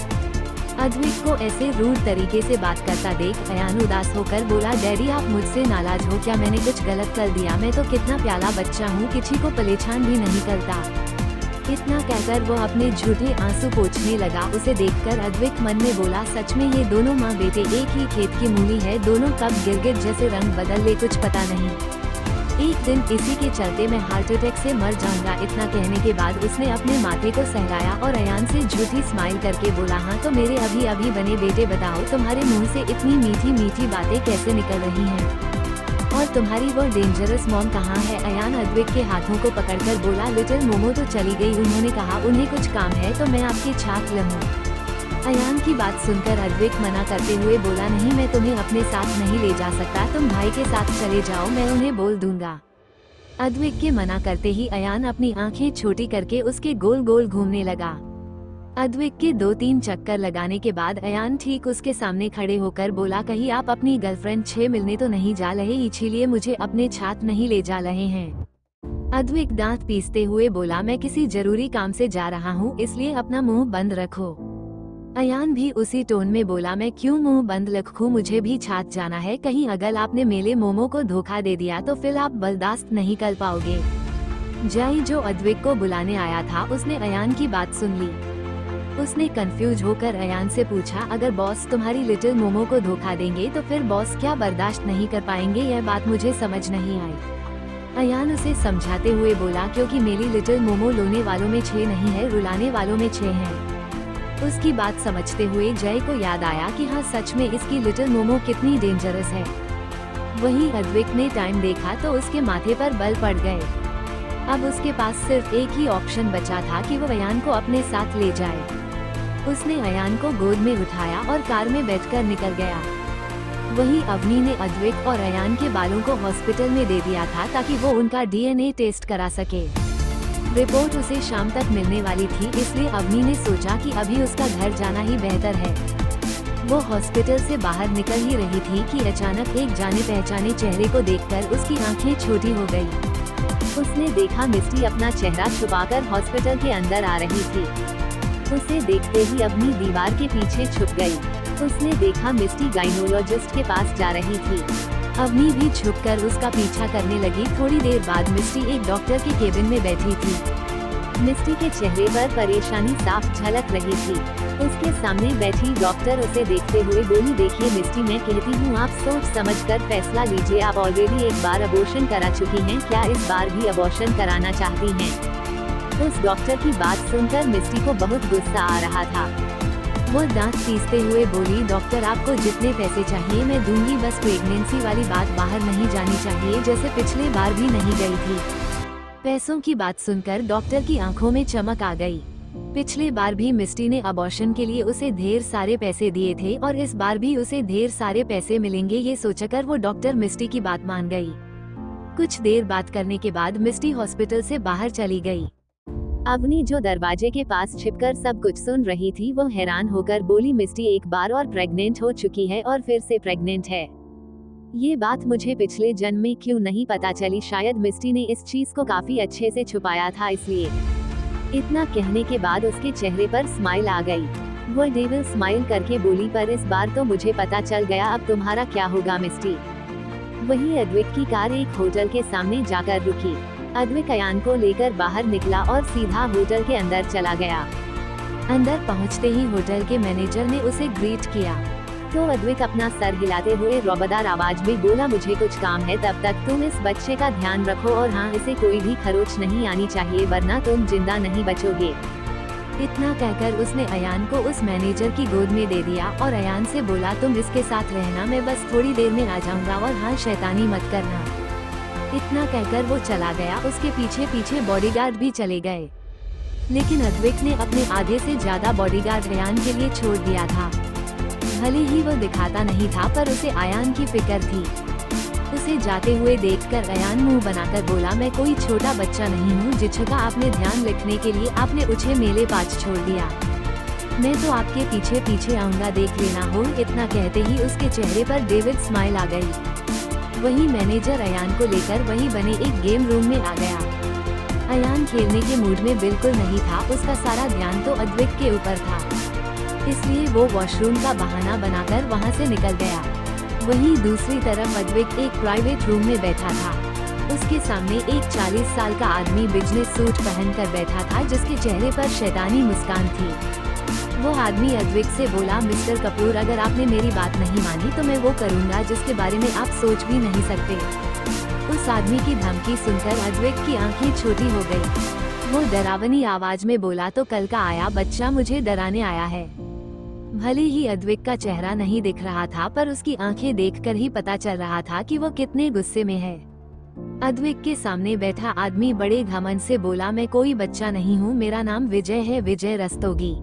Speaker 1: अद्विक को ऐसे रूड तरीके से बात करता देख अयान उदास होकर बोला, डैडी आप मुझसे नाराज हो क्या, मैंने कुछ गलत कर दिया? मैं तो कितना प्यारा बच्चा हूँ, किसी को परेशान भी नहीं करता। इतना कहकर वो अपने झूठे आंसू पोंछने लगा। उसे देखकर अद्विक मन में बोला, सच में ये दोनों माँ बेटे एक ही खेत की मूली है, दोनों कब गिरगिट जैसे रंग बदल ले कुछ पता नहीं। एक दिन इसी के चलते मैं हार्ट अटैक से मर जाऊंगा। इतना कहने के बाद उसने अपने माथे को सहलाया और अयान से झूठी स्माइल करके बोला, हाँ तो मेरे अभी अभी बने बेटे बताओ तुम्हारे मुंह से इतनी मीठी मीठी बातें कैसे निकल रही हैं? और तुम्हारी वो डेंजरस मॉम कहाँ है? अयान अद्विक के हाथों को पकड़कर बोला, लिटिल मोमो तो चली गई, उन्होंने कहा उन्हें कुछ काम है तो मैं आपकी छाप लूँ। अयान की बात सुनकर अद्विक मना करते हुए बोला, नहीं, मैं तुम्हें अपने साथ नहीं ले जा सकता, तुम भाई के साथ चले जाओ, मैं उन्हें बोल दूंगा। अद्विक के मना करते ही अयान अपनी आंखें छोटी करके उसके गोल गोल घूमने लगा। अद्विक के 2-3 चक्कर लगाने के बाद अयान ठीक उसके सामने खड़े होकर बोला, कहीं आप अपनी गर्लफ्रेंड से मिलने तो नहीं जा रहे, इसीलिए मुझे अपने साथ नहीं ले जा रहे हैं। अद्विक दांत पीसते हुए बोला, मैं किसी जरूरी काम से जा रहा हूँ, इसलिए अपना मुंह बंद रखो। अयान भी उसी टोन में बोला, मैं क्यों मुंह बंद रखूं, मुझे भी छात जाना है, कहीं अगर आपने मेरे मोमो को धोखा दे दिया तो फिर आप बर्दाश्त नहीं कर पाओगे। जय जो अद्विक को बुलाने आया था उसने अयान की बात सुन ली। उसने कंफ्यूज होकर अयान से पूछा, अगर बॉस तुम्हारी लिटिल मोमो को धोखा देंगे तो फिर बॉस क्या बर्दाश्त नहीं कर पाएंगे, यह बात मुझे समझ नहीं आई। अयान उसे समझाते हुए बोला, क्योंकि मेरी लिटिल मोमो लोने वालों में 6 नहीं है, रुलाने वालों में 6 है। उसकी बात समझते हुए जय को याद आया कि हाँ, सच में इसकी लिटिल मोमो कितनी डेंजरस है। वहीं अद्विक ने टाइम देखा तो उसके माथे पर बल पड़ गए। अब उसके पास सिर्फ एक ही ऑप्शन बचा था कि वो अयान को अपने साथ ले जाए। उसने अयान को गोद में उठाया और कार में बैठकर निकल गया। वहीं अवनी ने अद्विक और अयान के बालों को हॉस्पिटल में दे दिया था ताकि वो उनका डीएनए टेस्ट करा सके। रिपोर्ट उसे शाम तक मिलने वाली थी, इसलिए अवनी ने सोचा कि अभी उसका घर जाना ही बेहतर है। वो हॉस्पिटल से बाहर निकल ही रही थी कि अचानक एक जाने पहचाने चेहरे को देखकर उसकी आंखें छोटी हो गई। उसने देखा मिस्टी अपना चेहरा छुपाकर हॉस्पिटल के अंदर आ रही थी। उसे देखते ही अवनी दीवार के पीछे छुप गई। उसने देखा मिस्टी गाइनोलॉजिस्ट के पास जा रही थी। अवनी भी छुपकर उसका पीछा करने लगी। थोड़ी देर बाद मिस्टी एक डॉक्टर के केबिन में बैठी थी। मिस्टी के चेहरे पर परेशानी साफ झलक रही थी। उसके सामने बैठी डॉक्टर उसे देखते हुए बोली, देखिए मिस्टी, मैं कहती हूँ आप सोच समझकर फैसला लीजिए। आप ऑलरेडी एक बार अबॉर्शन करा चुकी हैं, क्या इस बार भी अबॉर्शन कराना चाहती हैं? उस डॉक्टर की बात सुनकर मिस्टी को बहुत गुस्सा आ रहा था। वो दांत पीसते हुए बोली, डॉक्टर, आपको जितने पैसे चाहिए मैं दूंगी, बस प्रेगनेंसी वाली बात बाहर नहीं जानी चाहिए, जैसे पिछले बार भी नहीं गई थी। पैसों की बात सुनकर डॉक्टर की आंखों में चमक आ गई। पिछले बार भी मिस्टी ने अबॉर्शन के लिए उसे ढेर सारे पैसे दिए थे और इस बार भी उसे ढेर सारे पैसे मिलेंगे, ये सोचकर वो डॉक्टर मिस्टी की बात मान गई। कुछ देर बात करने के बाद मिस्टी हॉस्पिटल से बाहर चली गई। अवनी जो दरवाजे के पास छिपकर सब कुछ सुन रही थी, वो हैरान होकर बोली, मिस्टी एक बार और प्रेग्नेंट हो चुकी है और फिर से प्रेग्नेंट है। ये बात मुझे पिछले जन्म में क्यों नहीं पता चली, शायद मिस्टी ने इस चीज को काफी अच्छे से छुपाया था, इसलिए। इतना कहने के बाद उसके चेहरे पर स्माइल आ गई। वो डेविल स्माइल करके बोली, पर इस बार तो मुझे पता चल गया, अब तुम्हारा क्या होगा मिस्टी। वहीं अद्विक की कार एक होटल के सामने जाकर रुकी। अद्विक अयान को लेकर बाहर निकला और सीधा होटल के अंदर चला गया। अंदर पहुंचते ही होटल के मैनेजर ने उसे ग्रीट किया तो अद्विक अपना सर हिलाते हुए रौबदार आवाज में बोला, मुझे कुछ काम है, तब तक तुम इस बच्चे का ध्यान रखो और हाँ, इसे कोई भी खरोच नहीं आनी चाहिए, वरना तुम जिंदा नहीं बचोगे। इतना कहकर उसने अयान को उस मैनेजर की गोद में दे दिया और अयान से बोला, तुम इसके साथ रहना, मैं बस थोड़ी देर में आ जाऊंगा और हाँ, शैतानी मत करना। इतना कहकर वो चला गया। उसके पीछे पीछे बॉडीगार्ड भी चले गए, लेकिन अद्विक ने अपने आधे से ज्यादा बॉडीगार्ड अयान के लिए छोड़ दिया था। भले ही वो दिखाता नहीं था, पर उसे अयान की फिक्र थी। उसे जाते हुए देखकर अयान मुंह बनाकर बोला, मैं कोई छोटा बच्चा नहीं हूँ जिसका आपने ध्यान रखने के लिए आपने मुझे मेले पास छोड़ दिया। मैं तो आपके पीछे पीछे आऊंगा, देख लेना हो। इतना कहते ही उसके चेहरे पर डेविड स्माइल आ गई। वहीं मैनेजर अयान को लेकर वहीं बने एक गेम रूम में आ गया। अयान खेलने के मूड में बिल्कुल नहीं था, उसका सारा ध्यान तो अद्विक के ऊपर था, इसलिए वो वॉशरूम का बहाना बनाकर वहां से निकल गया। वहीं दूसरी तरफ अद्विक एक प्राइवेट रूम में बैठा था। उसके सामने एक 40 साल का आदमी बिजनेस सूट पहनकर बैठा था, जिसके चेहरे पर शैतानी मुस्कान थी। वो आदमी अद्विक से बोला, मिस्टर कपूर, अगर आपने मेरी बात नहीं मानी तो मैं वो करूँगा जिसके बारे में आप सोच भी नहीं सकते। उस आदमी की धमकी सुनकर अद्विक की आंखें छोटी हो गई। वो डरावनी आवाज में बोला, तो कल का आया बच्चा मुझे डराने आया है। भले ही अद्विक का चेहरा नहीं दिख रहा था, पर उसकी आंखें देखकर ही पता चल रहा था कि वो कितने गुस्से में है। अद्विक के सामने बैठा आदमी बड़े घमंड से बोला, मैं कोई बच्चा नहीं हूँ, मेरा नाम विजय है, विजय रस्तोगी।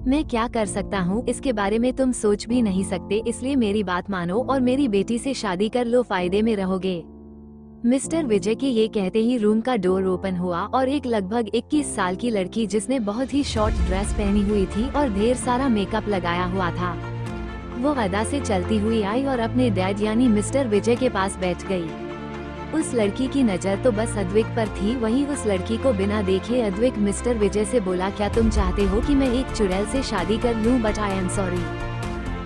Speaker 1: मैं क्या कर सकता हूँ इसके बारे में तुम सोच भी नहीं सकते, इसलिए मेरी बात मानो और मेरी बेटी से शादी कर लो, फायदे में रहोगे। मिस्टर विजय के ये कहते ही रूम का डोर ओपन हुआ और एक लगभग 21 साल की लड़की जिसने बहुत ही शॉर्ट ड्रेस पहनी हुई थी और ढेर सारा मेकअप लगाया हुआ था, वो अदा से चलती हुई आई और अपने डैड यानी मिस्टर विजय के पास बैठ गई। उस लड़की की नज़र तो बस अद्विक पर थी। वहीं उस लड़की को बिना देखे अद्विक मिस्टर विजय से बोला, क्या तुम चाहते हो कि मैं एक चुड़ैल से शादी कर लूं? बट आई एम सॉरी,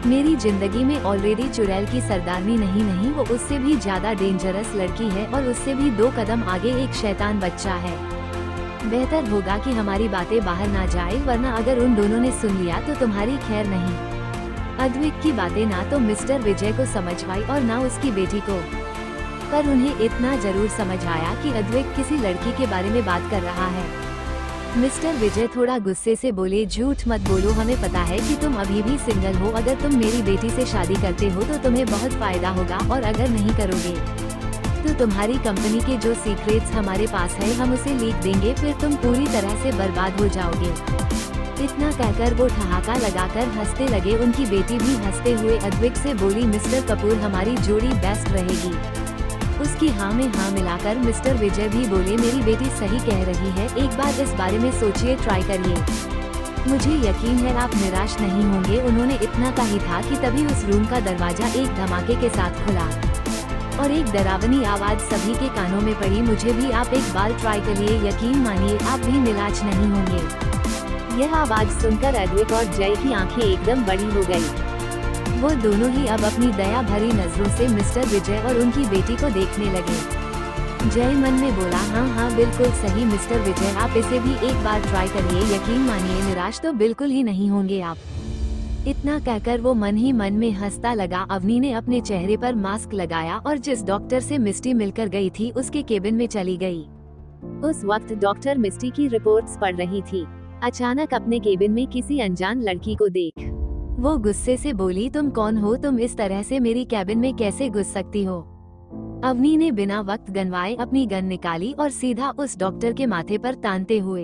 Speaker 1: मेरी जिंदगी में ऑलरेडी चुड़ैल की सरदारनी नहीं, वो उससे भी ज्यादा डेंजरस लड़की है और उससे भी 2 कदम आगे एक शैतान बच्चा है। बेहतर होगा कि हमारी बातें बाहर ना जाए, वरना अगर उन दोनों ने सुन लिया तो तुम्हारी खैर नहीं। अद्विक की बातें ना तो मिस्टर विजय को समझ आई और ना उसकी बेटी को, पर उन्हें इतना जरूर समझ आया कि अद्विक किसी लड़की के बारे में बात कर रहा है। मिस्टर विजय थोड़ा गुस्से से बोले, झूठ मत बोलो, हमें पता है कि तुम अभी भी सिंगल हो। अगर तुम मेरी बेटी से शादी करते हो तो तुम्हें बहुत फायदा होगा, और अगर नहीं करोगे तो तुम्हारी कंपनी के जो सीक्रेट्स हमारे पास है हम उसे लीक देंगे, फिर तुम पूरी तरह से बर्बाद हो जाओगे। इतना कहकर वो ठहाका लगाकर हंसने लगे। उनकी बेटी भी हंसते हुए अद्विक से बोली, मिस्टर कपूर हमारी जोड़ी बेस्ट रहेगी। उसकी हाँ में हाँ मिलाकर मिस्टर विजय भी बोले, मेरी बेटी सही कह रही है, एक बार इस बारे में सोचिए, ट्राई करिए, मुझे यकीन है आप निराश नहीं होंगे। उन्होंने इतना कहा ही था कि तभी उस रूम का दरवाजा एक धमाके के साथ खुला और एक डरावनी आवाज सभी के कानों में पड़ी, मुझे भी आप एक बार ट्राई करिए, यकीन मानिए आप भी निराश नहीं होंगे। यह आवाज सुनकर अद्विक और जय की आंखें एकदम बड़ी हो गयी। वो दोनों ही अब अपनी दया भरी नजरों से मिस्टर विजय और उनकी बेटी को देखने लगे। जय मन में बोला, हाँ बिल्कुल सही मिस्टर विजय, आप इसे भी एक बार ट्राई करिए, यकीन मानिए निराश तो बिल्कुल ही नहीं होंगे आप। इतना कहकर वो मन ही मन में हंसता लगा। अवनी ने अपने चेहरे पर मास्क लगाया और जिस डॉक्टर से मिस्टी मिलकर गई थी उसके केबिन में चली गई। उस वक्त डॉक्टर मिस्टी की रिपोर्ट्स पढ़ रही थी। अचानक अपने केबिन में किसी अनजान लड़की को देख वो गुस्से से बोली, तुम कौन हो? तुम इस तरह से मेरी कैबिन में कैसे घुस सकती हो? अवनी ने बिना वक्त गंवाए अपनी गन निकाली और सीधा उस डॉक्टर के माथे पर तानते हुए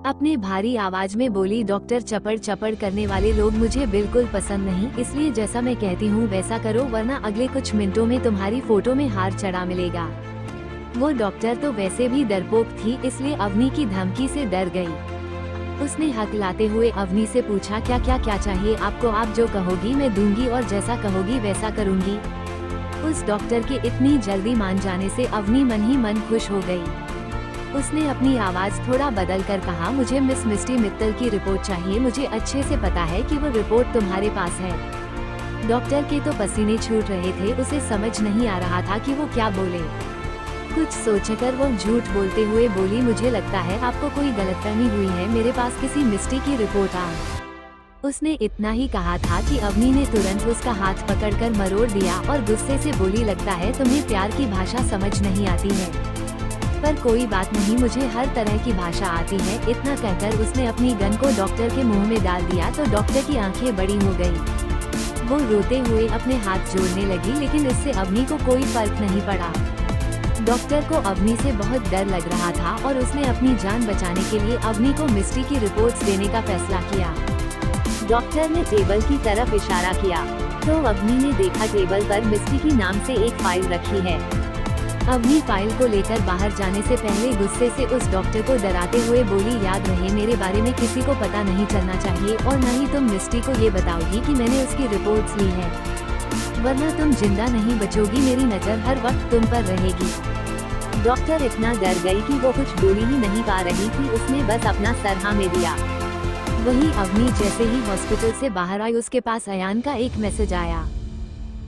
Speaker 1: अपने भारी आवाज में बोली, डॉक्टर चपड़ चपड़ करने वाले लोग मुझे बिल्कुल पसंद नहीं, इसलिए जैसा मैं कहती हूँ वैसा करो, वरना अगले कुछ मिनटों में तुम्हारी फोटो में हार चढ़ा मिलेगा। वो डॉक्टर तो वैसे भी डरपोक थी, इसलिए अवनी की धमकी से डर गई। उसने हकलाते हुए अवनी से पूछा, क्या चाहिए आपको? आप जो कहोगी मैं दूंगी और जैसा कहोगी वैसा करूंगी। उस डॉक्टर के इतनी जल्दी मान जाने से अवनी मन ही मन खुश हो गई। उसने अपनी आवाज थोड़ा बदल कर कहा, मुझे मिस मिस्टी मित्तल की रिपोर्ट चाहिए, मुझे अच्छे से पता है कि वो रिपोर्ट तुम्हारे पास है। डॉक्टर के तो पसीने छूट रहे थे, उसे समझ नहीं आ रहा था कि वो क्या बोले। कुछ सोचकर वो झूठ बोलते हुए बोली, मुझे लगता है आपको कोई गलतफहमी हुई है, मेरे पास किसी मिस्टी की रिपोर्ट आ। उसने इतना ही कहा था कि अवनी ने तुरंत उसका हाथ पकड़कर मरोड़ दिया और गुस्से से बोली, लगता है तुम्हें प्यार की भाषा समझ नहीं आती है, पर कोई बात नहीं, मुझे हर तरह की भाषा आती है। इतना कहकर उसने अपनी गन को डॉक्टर के मुंह में डाल दिया तो डॉक्टर की आंखें बड़ी हो गई। वो रोते हुए अपने हाथ जोड़ने लगी, लेकिन इससे अवनी को कोई फर्क नहीं पड़ा। डॉक्टर को अवनी से बहुत डर लग रहा था और उसने अपनी जान बचाने के लिए अवनी को मिस्टी की रिपोर्ट्स देने का फैसला किया। डॉक्टर ने टेबल की तरफ इशारा किया तो अवनी ने देखा टेबल पर मिस्टी की नाम से एक फाइल रखी है। अवनी फाइल को लेकर बाहर जाने से पहले गुस्से से उस डॉक्टर को डराते हुए बोली, याद रहे मेरे बारे में किसी को पता नहीं चलना चाहिए और न ही तुम मिस्टी को ये बताओगी कि मैंने उसकी रिपोर्ट्स ली है, वरना तुम जिंदा नहीं बचोगी, मेरी नजर हर वक्त तुम पर रहेगी। डॉक्टर इतना डर गई कि वो कुछ बोल ही नहीं पा रही थी, उसने बस अपना सर हाँ में दिया। वहीं अवनी जैसे ही हॉस्पिटल से बाहर आई उसके पास अयान का एक मैसेज आया।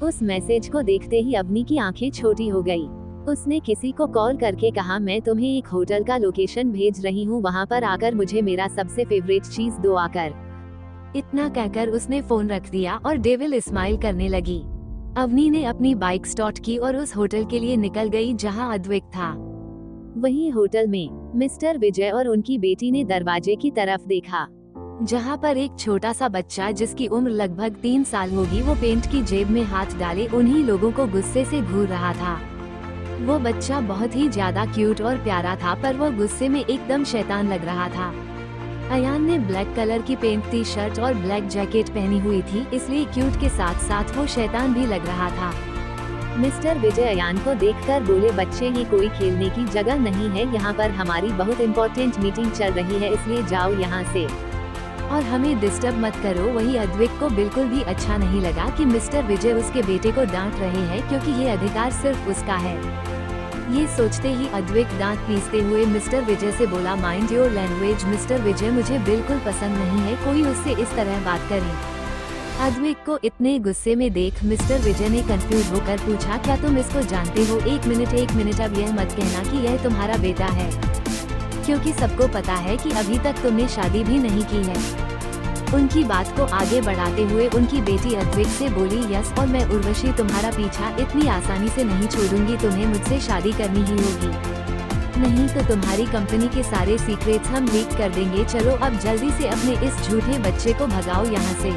Speaker 1: उस मैसेज को देखते ही अवनी की आंखें छोटी हो गई। उसने किसी को कॉल करके कहा, मैं तुम्हें एक होटल का लोकेशन भेज रही हूँ, वहाँ पर आकर मुझे मेरा सबसे फेवरेट चीज दो आकर। इतना कहकर उसने फोन रख दिया और डेविल स्माइल करने लगी। अवनी ने अपनी बाइक स्टार्ट की और उस होटल के लिए निकल गई जहां अद्विक था। वहीं होटल में मिस्टर विजय और उनकी बेटी ने दरवाजे की तरफ देखा, जहां पर एक छोटा सा बच्चा जिसकी उम्र लगभग 3 साल होगी, वो पेंट की जेब में हाथ डाले उन्हीं लोगों को गुस्से से घूर रहा था। वो बच्चा बहुत ही ज्यादा क्यूट और प्यारा था, पर वो गुस्से में एकदम शैतान लग रहा था। अयान ने ब्लैक कलर की पेंट टी शर्ट और ब्लैक जैकेट पहनी हुई थी, इसलिए क्यूट के साथ साथ वो शैतान भी लग रहा था। मिस्टर विजय अयान को देखकर बोले, बच्चे ये कोई खेलने की जगह नहीं है, यहाँ पर हमारी बहुत इम्पोर्टेंट मीटिंग चल रही है, इसलिए जाओ यहाँ से और हमें डिस्टर्ब मत करो। वही अद्विक को बिल्कुल भी अच्छा नहीं लगा कि मिस्टर विजय उसके बेटे को डांट रहे हैं, क्योंकि ये अधिकार सिर्फ उसका है। ये सोचते ही अद्विक दांत पीसते हुए मिस्टर विजय से बोला, माइंड योर लैंग्वेज मिस्टर विजय, मुझे बिल्कुल पसंद नहीं है कोई उससे इस तरह बात करे। अद्विक को इतने गुस्से में देख मिस्टर विजय ने कंफ्यूज होकर पूछा, क्या तुम इसको जानते हो? एक मिनट, अब यह मत कहना कि यह तुम्हारा बेटा है, क्योंकि सबको पता है कि अभी तक तुमने शादी भी नहीं की है। उनकी बात को आगे बढ़ाते हुए उनकी बेटी अद्विक से बोली, यस, और मैं उर्वशी तुम्हारा पीछा इतनी आसानी से नहीं छोड़ूंगी, तुम्हें मुझसे शादी करनी ही होगी, नहीं तो तुम्हारी कंपनी के सारे सीक्रेट्स हम लीक कर देंगे। चलो अब जल्दी से अपने इस झूठे बच्चे को भगाओ यहाँ से।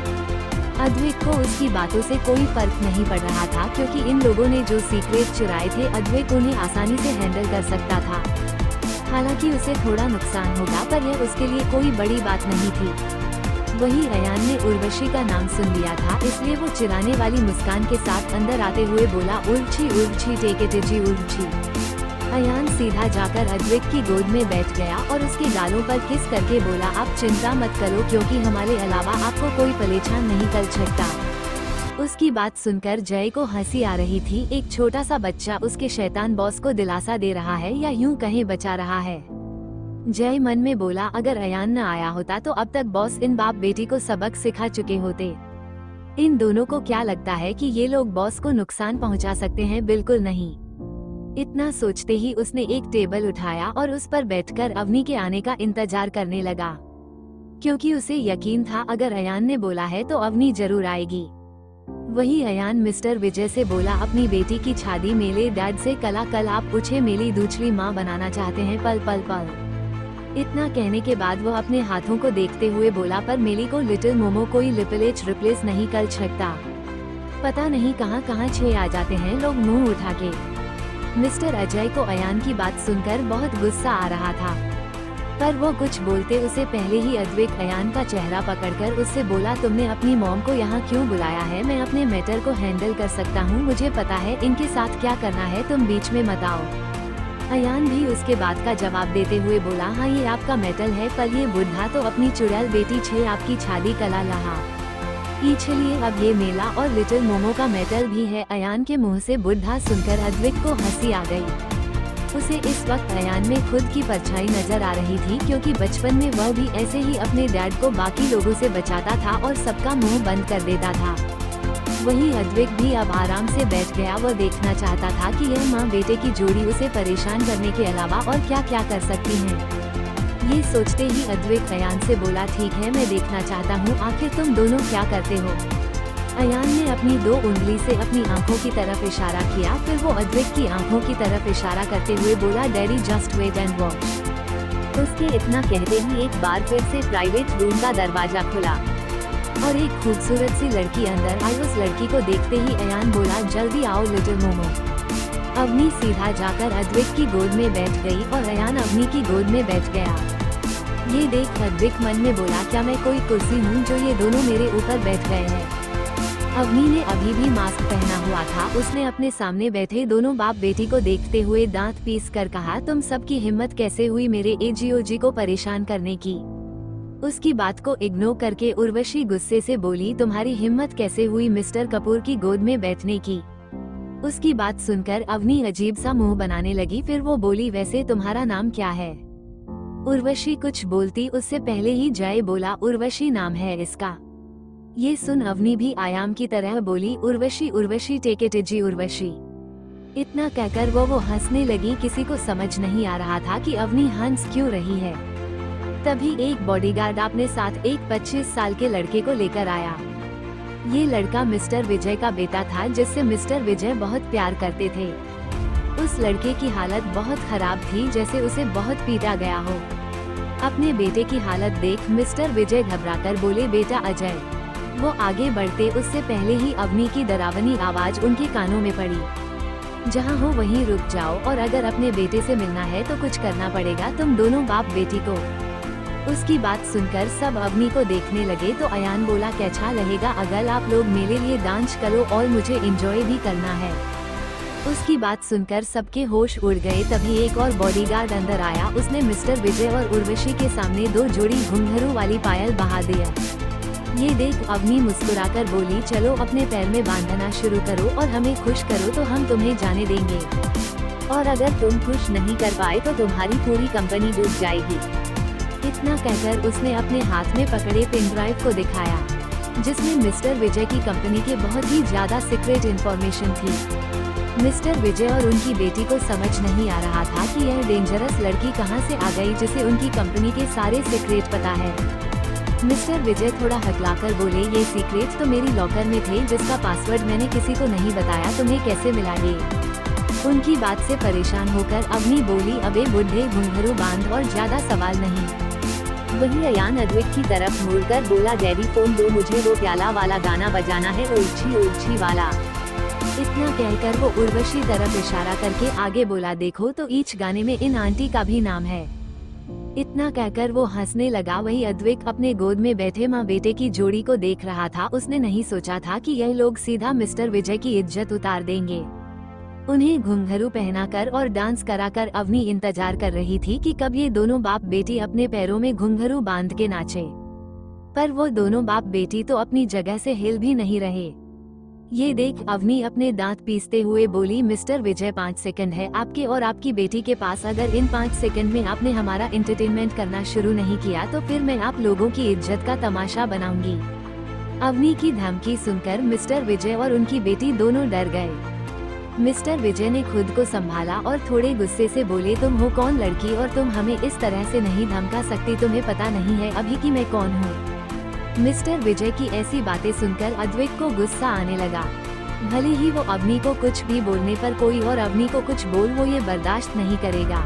Speaker 1: अद्विक को उसकी बातों से कोई फर्क नहीं पड़ रहा था, क्योंकि इन लोगों ने जो सीक्रेट चुराए थे अद्विक उन्हें आसानी से हैंडल कर सकता था। हालांकि उसे थोड़ा नुकसान होगा, पर यह उसके लिए कोई बड़ी बात नहीं थी। वही अयान ने उर्वशी का नाम सुन लिया था, इसलिए वो चिल्लाने वाली मुस्कान के साथ अंदर आते हुए बोला, Urvashi take it easy Urvashi. Ayaan सीधा जाकर अद्विक की गोद में बैठ गया और उसके गालों पर किस करके बोला, आप चिंता मत करो, क्योंकि हमारे अलावा आपको कोई परेशान नहीं कर सकता। उसकी बात सुनकर जय को हंसी आ रही थी। एक छोटा सा बच्चा उसके शैतान बॉस को दिलासा दे रहा है, या यूं कहें बचा रहा है। जय मन में बोला, अगर अयान न आया होता तो अब तक बॉस इन बाप बेटी को सबक सिखा चुके होते। इन दोनों को क्या लगता है कि ये लोग बॉस को नुकसान पहुंचा सकते हैं? बिल्कुल नहीं। इतना सोचते ही उसने एक टेबल उठाया और उस पर बैठकर अवनी के आने का इंतजार करने लगा, क्योंकि उसे यकीन था अगर अयान ने बोला है तो अवनी जरूर आएगी। वही अयान मिस्टर विजय से बोला, अपनी बेटी की शादी मेरे डैड से कल आप पूछे मेरी दूसरी माँ बनाना चाहते हैं पल पल पल। इतना कहने के बाद वो अपने हाथों को देखते हुए बोला, पर मेली को लिटिल मोमो कोई लिपलेच रिप्लेस नहीं कर सकता। पता नहीं कहाँ कहाँ छे आ जाते हैं लोग मुंह उठा के। मिस्टर अजय को अयान की बात सुनकर बहुत गुस्सा आ रहा था, पर वो कुछ बोलते उसे पहले ही अद्विक अयान का चेहरा पकड़कर उससे बोला, तुमने अपनी मॉम को यहाँ क्यों बुलाया है? मैं अपने मैटर को हैंडल कर सकता हूँ, मुझे पता है इनके साथ क्या करना है, तुम बीच में मत आओ। अयान भी उसके बात का जवाब देते हुए बोला, हाँ ये आपका मेटल है, पर ये बुढ़ा तो अपनी चुड़ैल बेटी छे आपकी शादी कला लहा। चलिए अब ये मेला और लिटिल मोमो का मेटल भी है। अयान के मुंह से बुढ़ा सुनकर अद्विक को हंसी आ गई। उसे इस वक्त अयान में खुद की परछाई नजर आ रही थी, क्योंकि बचपन में वह भी ऐसे ही अपने डैड को बाकी लोगों से बचाता था और सबका मुंह बंद कर देता था। वही अद्विक भी अब आराम से बैठ गया। वो देखना चाहता था कि यह माँ बेटे की जोड़ी उसे परेशान करने के अलावा और क्या क्या कर सकती है। ये सोचते ही अद्विक अयान से बोला, ठीक है मैं देखना चाहता हूँ, आखिर तुम दोनों क्या करते हो। अयान ने अपनी 2 उंगली से अपनी आंखों की तरफ इशारा किया, फिर वो अद्विक की आंखों की तरफ इशारा करते हुए बोला, daddy just wait and watch. उसके इतना कहते ही एक बार फिर से प्राइवेट रूम का दरवाजा खुला और एक खूबसूरत सी लड़की अंदर आई। उस लड़की को देखते ही अयान बोला, जल्दी आओ लिटिल मोमो। अवनी सीधा जाकर अद्विक की गोद में बैठ गई और अयान अवनी की गोद में बैठ गया। ये देख अद्विक मन में बोला, क्या मैं कोई कुर्सी हूँ जो ये दोनों मेरे ऊपर बैठ गए हैं। अवनी ने अभी भी मास्क पहना हुआ था। उसने अपने सामने बैठे दोनों बाप बेटी को देखते हुए दांत पीस कर कहा, तुम सबकी हिम्मत कैसे हुई मेरे एजीओजी को परेशान करने की। उसकी बात को इग्नोर करके उर्वशी गुस्से से बोली, तुम्हारी हिम्मत कैसे हुई मिस्टर कपूर की गोद में बैठने की। उसकी बात सुनकर अवनी अजीब सा मुंह बनाने लगी। फिर वो बोली, वैसे तुम्हारा नाम क्या है। उर्वशी कुछ बोलती उससे पहले ही जय बोला, उर्वशी नाम है इसका। ये सुन अवनी भी आयाम की तरह बोली, Urvashi Urvashi take it easy Urvashi. इतना कहकर वो हंसने लगी। किसी को समझ नहीं आ रहा था कि अवनी हंस क्यों रही है। तभी एक बॉडीगार्ड अपने साथ एक 25 साल के लड़के को लेकर आया। ये लड़का मिस्टर विजय का बेटा था, जिससे मिस्टर विजय बहुत प्यार करते थे। उस लड़के की हालत बहुत खराब थी, जैसे उसे बहुत पीटा गया हो। अपने बेटे की हालत देख मिस्टर विजय घबराकर बोले, बेटा अजय। वो आगे बढ़ते उससे पहले ही अवनी की डरावनी आवाज उनके कानों में पड़ी, जहाँ हो वहीं रुक जाओ और अगर अपने बेटे से मिलना है तो कुछ करना पड़ेगा तुम दोनों बाप बेटी को। उसकी बात सुनकर सब अवनी को देखने लगे तो अयान बोला कैसा रहेगा अगर आप लोग मेरे लिए डांस करो और मुझे एंजॉय भी करना है। उसकी बात सुनकर सबके होश उड़ गए। तभी एक और बॉडीगार्ड अंदर आया। उसने मिस्टर विजय और उर्वशी के सामने 2 जोड़ी घुंघरू वाली पायल बहा दिया। ये देख अवनी मुस्कुराकर बोली चलो अपने पैर में बांधना शुरू करो और हमें खुश करो तो हम तुम्हें जाने देंगे, और अगर तुम खुश नहीं कर पाए तो तुम्हारी पूरी कंपनी डूब जाएगी। इतना कहकर उसने अपने हाथ में पकड़े पेन ड्राइव को दिखाया, जिसमें मिस्टर विजय की कंपनी के बहुत ही ज्यादा सीक्रेट इंफॉर्मेशन थी। मिस्टर विजय और उनकी बेटी को समझ नहीं आ रहा था कि यह डेंजरस लड़की कहां से आ गई जिसे उनकी कंपनी के सारे सीक्रेट पता है। मिस्टर विजय थोड़ा हकलाकर बोले ये सीक्रेट तो मेरी लॉकर में थे जिसका पासवर्ड मैंने किसी को नहीं बताया, तुम्हें कैसे मिला ये? उनकी बात से परेशान होकर अवनी बोली अबे बुढ़े घुंघरू बांध और ज्यादा सवाल नहीं। वही अयान अद्वैत की तरफ मुड़कर बोला डैडी फोन दो, मुझे वो प्याला वाला गाना बजाना है, उलझी उलझी वाला। इतना कहकर वो उर्वशी तरफ इशारा करके आगे बोला देखो तो ईच गाने में इन आंटी का भी नाम है। इतना कहकर वो हंसने लगा। वही अद्वैत अपने गोद में बैठे माँ बेटे की जोड़ी को देख रहा था। उसने नहीं सोचा था कि यह लोग सीधा मिस्टर विजय की इज्जत उतार देंगे। उन्हें घुंघरू पहनाकर और डांस कराकर अवनी इंतजार कर रही थी कि कब ये दोनों बाप बेटी अपने पैरों में घुंघरू बांध के नाचे, पर वो दोनों बाप बेटी तो अपनी जगह से हिल भी नहीं रहे। ये देख अवनी अपने दांत पीसते हुए बोली मिस्टर विजय 5 सेकंड है आपके और आपकी बेटी के पास, अगर इन 5 सेकंड में आपने हमारा एंटरटेनमेंट करना शुरू नहीं किया तो फिर मैं आप लोगों की इज्जत का तमाशा बनाऊंगी। अवनी की धमकी सुनकर मिस्टर विजय और उनकी बेटी दोनों डर गए। मिस्टर विजय ने खुद को संभाला और थोड़े गुस्से से बोले तुम हो कौन लड़की और तुम हमें इस तरह से नहीं धमका सकती, तुम्हें पता नहीं है अभी कि मैं कौन हूँ। मिस्टर विजय की ऐसी बातें सुनकर अद्वैत को गुस्सा आने लगा। भले ही वो अवनी को कुछ भी बोलने पर कोई और अवनी को कुछ बोल वो ये बर्दाश्त नहीं करेगा।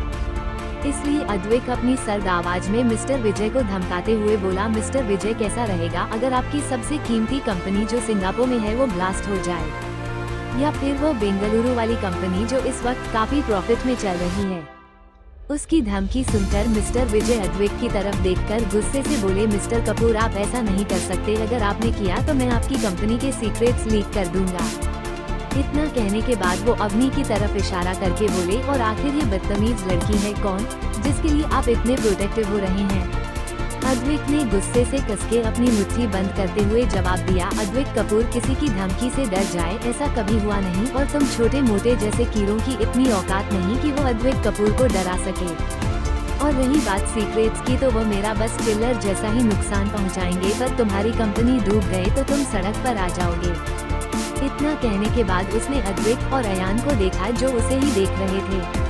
Speaker 1: इसलिए अद्वैत अपनी सर्द आवाज में मिस्टर विजय को धमकाते हुए बोला मिस्टर विजय कैसा रहेगा अगर आपकी सबसे कीमती कंपनी जो सिंगापुर में है वो ब्लास्ट हो जाए, या फिर वो बेंगलुरु वाली कंपनी जो इस वक्त काफी प्रॉफिट में चल रही है। उसकी धमकी सुनकर मिस्टर विजय अद्वैत की तरफ देखकर गुस्से से बोले मिस्टर कपूर आप ऐसा नहीं कर सकते, अगर आपने किया तो मैं आपकी कंपनी के सीक्रेट्स लीक कर दूंगा। इतना कहने के बाद वो अवनी की तरफ इशारा करके बोले और आखिर ये बदतमीज लड़की है कौन जिसके लिए आप इतने प्रोटेक्टिव हो रहे हैं? अद्वैत ने गुस्से से कसके अपनी मुट्ठी बंद करते हुए जवाब दिया अद्वैत कपूर किसी की धमकी से डर जाए ऐसा कभी हुआ नहीं, और तुम छोटे मोटे जैसे कीड़ों की इतनी औकात नहीं कि वो अद्वैत कपूर को डरा सके। और रही बात सीक्रेट्स की तो वो मेरा बस चिल्लर जैसा ही नुकसान पहुंचाएंगे, पर तुम्हारी कंपनी डूब गए तो तुम सड़क पर आ जाओगे। इतना कहने के बाद उसने अद्वैत और अयान को देखा जो उसे ही देख रहे थे।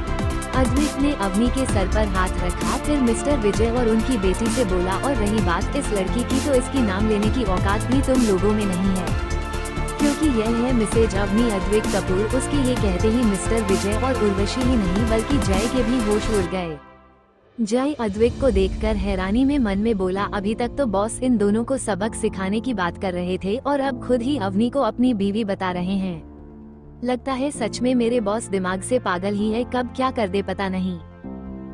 Speaker 1: अद्वैत ने अवनी के सर पर हाथ रखा, फिर मिस्टर विजय और उनकी बेटी से बोला और रही बात इस लड़की की तो इसकी नाम लेने की औकात भी तुम लोगों में नहीं है, क्योंकि यह है मिसेज अवनी अद्वैत कपूर। उसके ये कहते ही मिस्टर विजय और उर्वशी ही नहीं बल्कि जय के भी होश उड़ गए। जय अद्वैत को देखकर हैरानी में मन में बोला अभी तक तो बॉस इन दोनों को सबक सिखाने की बात कर रहे थे और अब खुद ही अवनी को अपनी बीवी बता रहे हैं। लगता है सच में मेरे बॉस दिमाग से पागल ही है, कब क्या कर दे पता नहीं।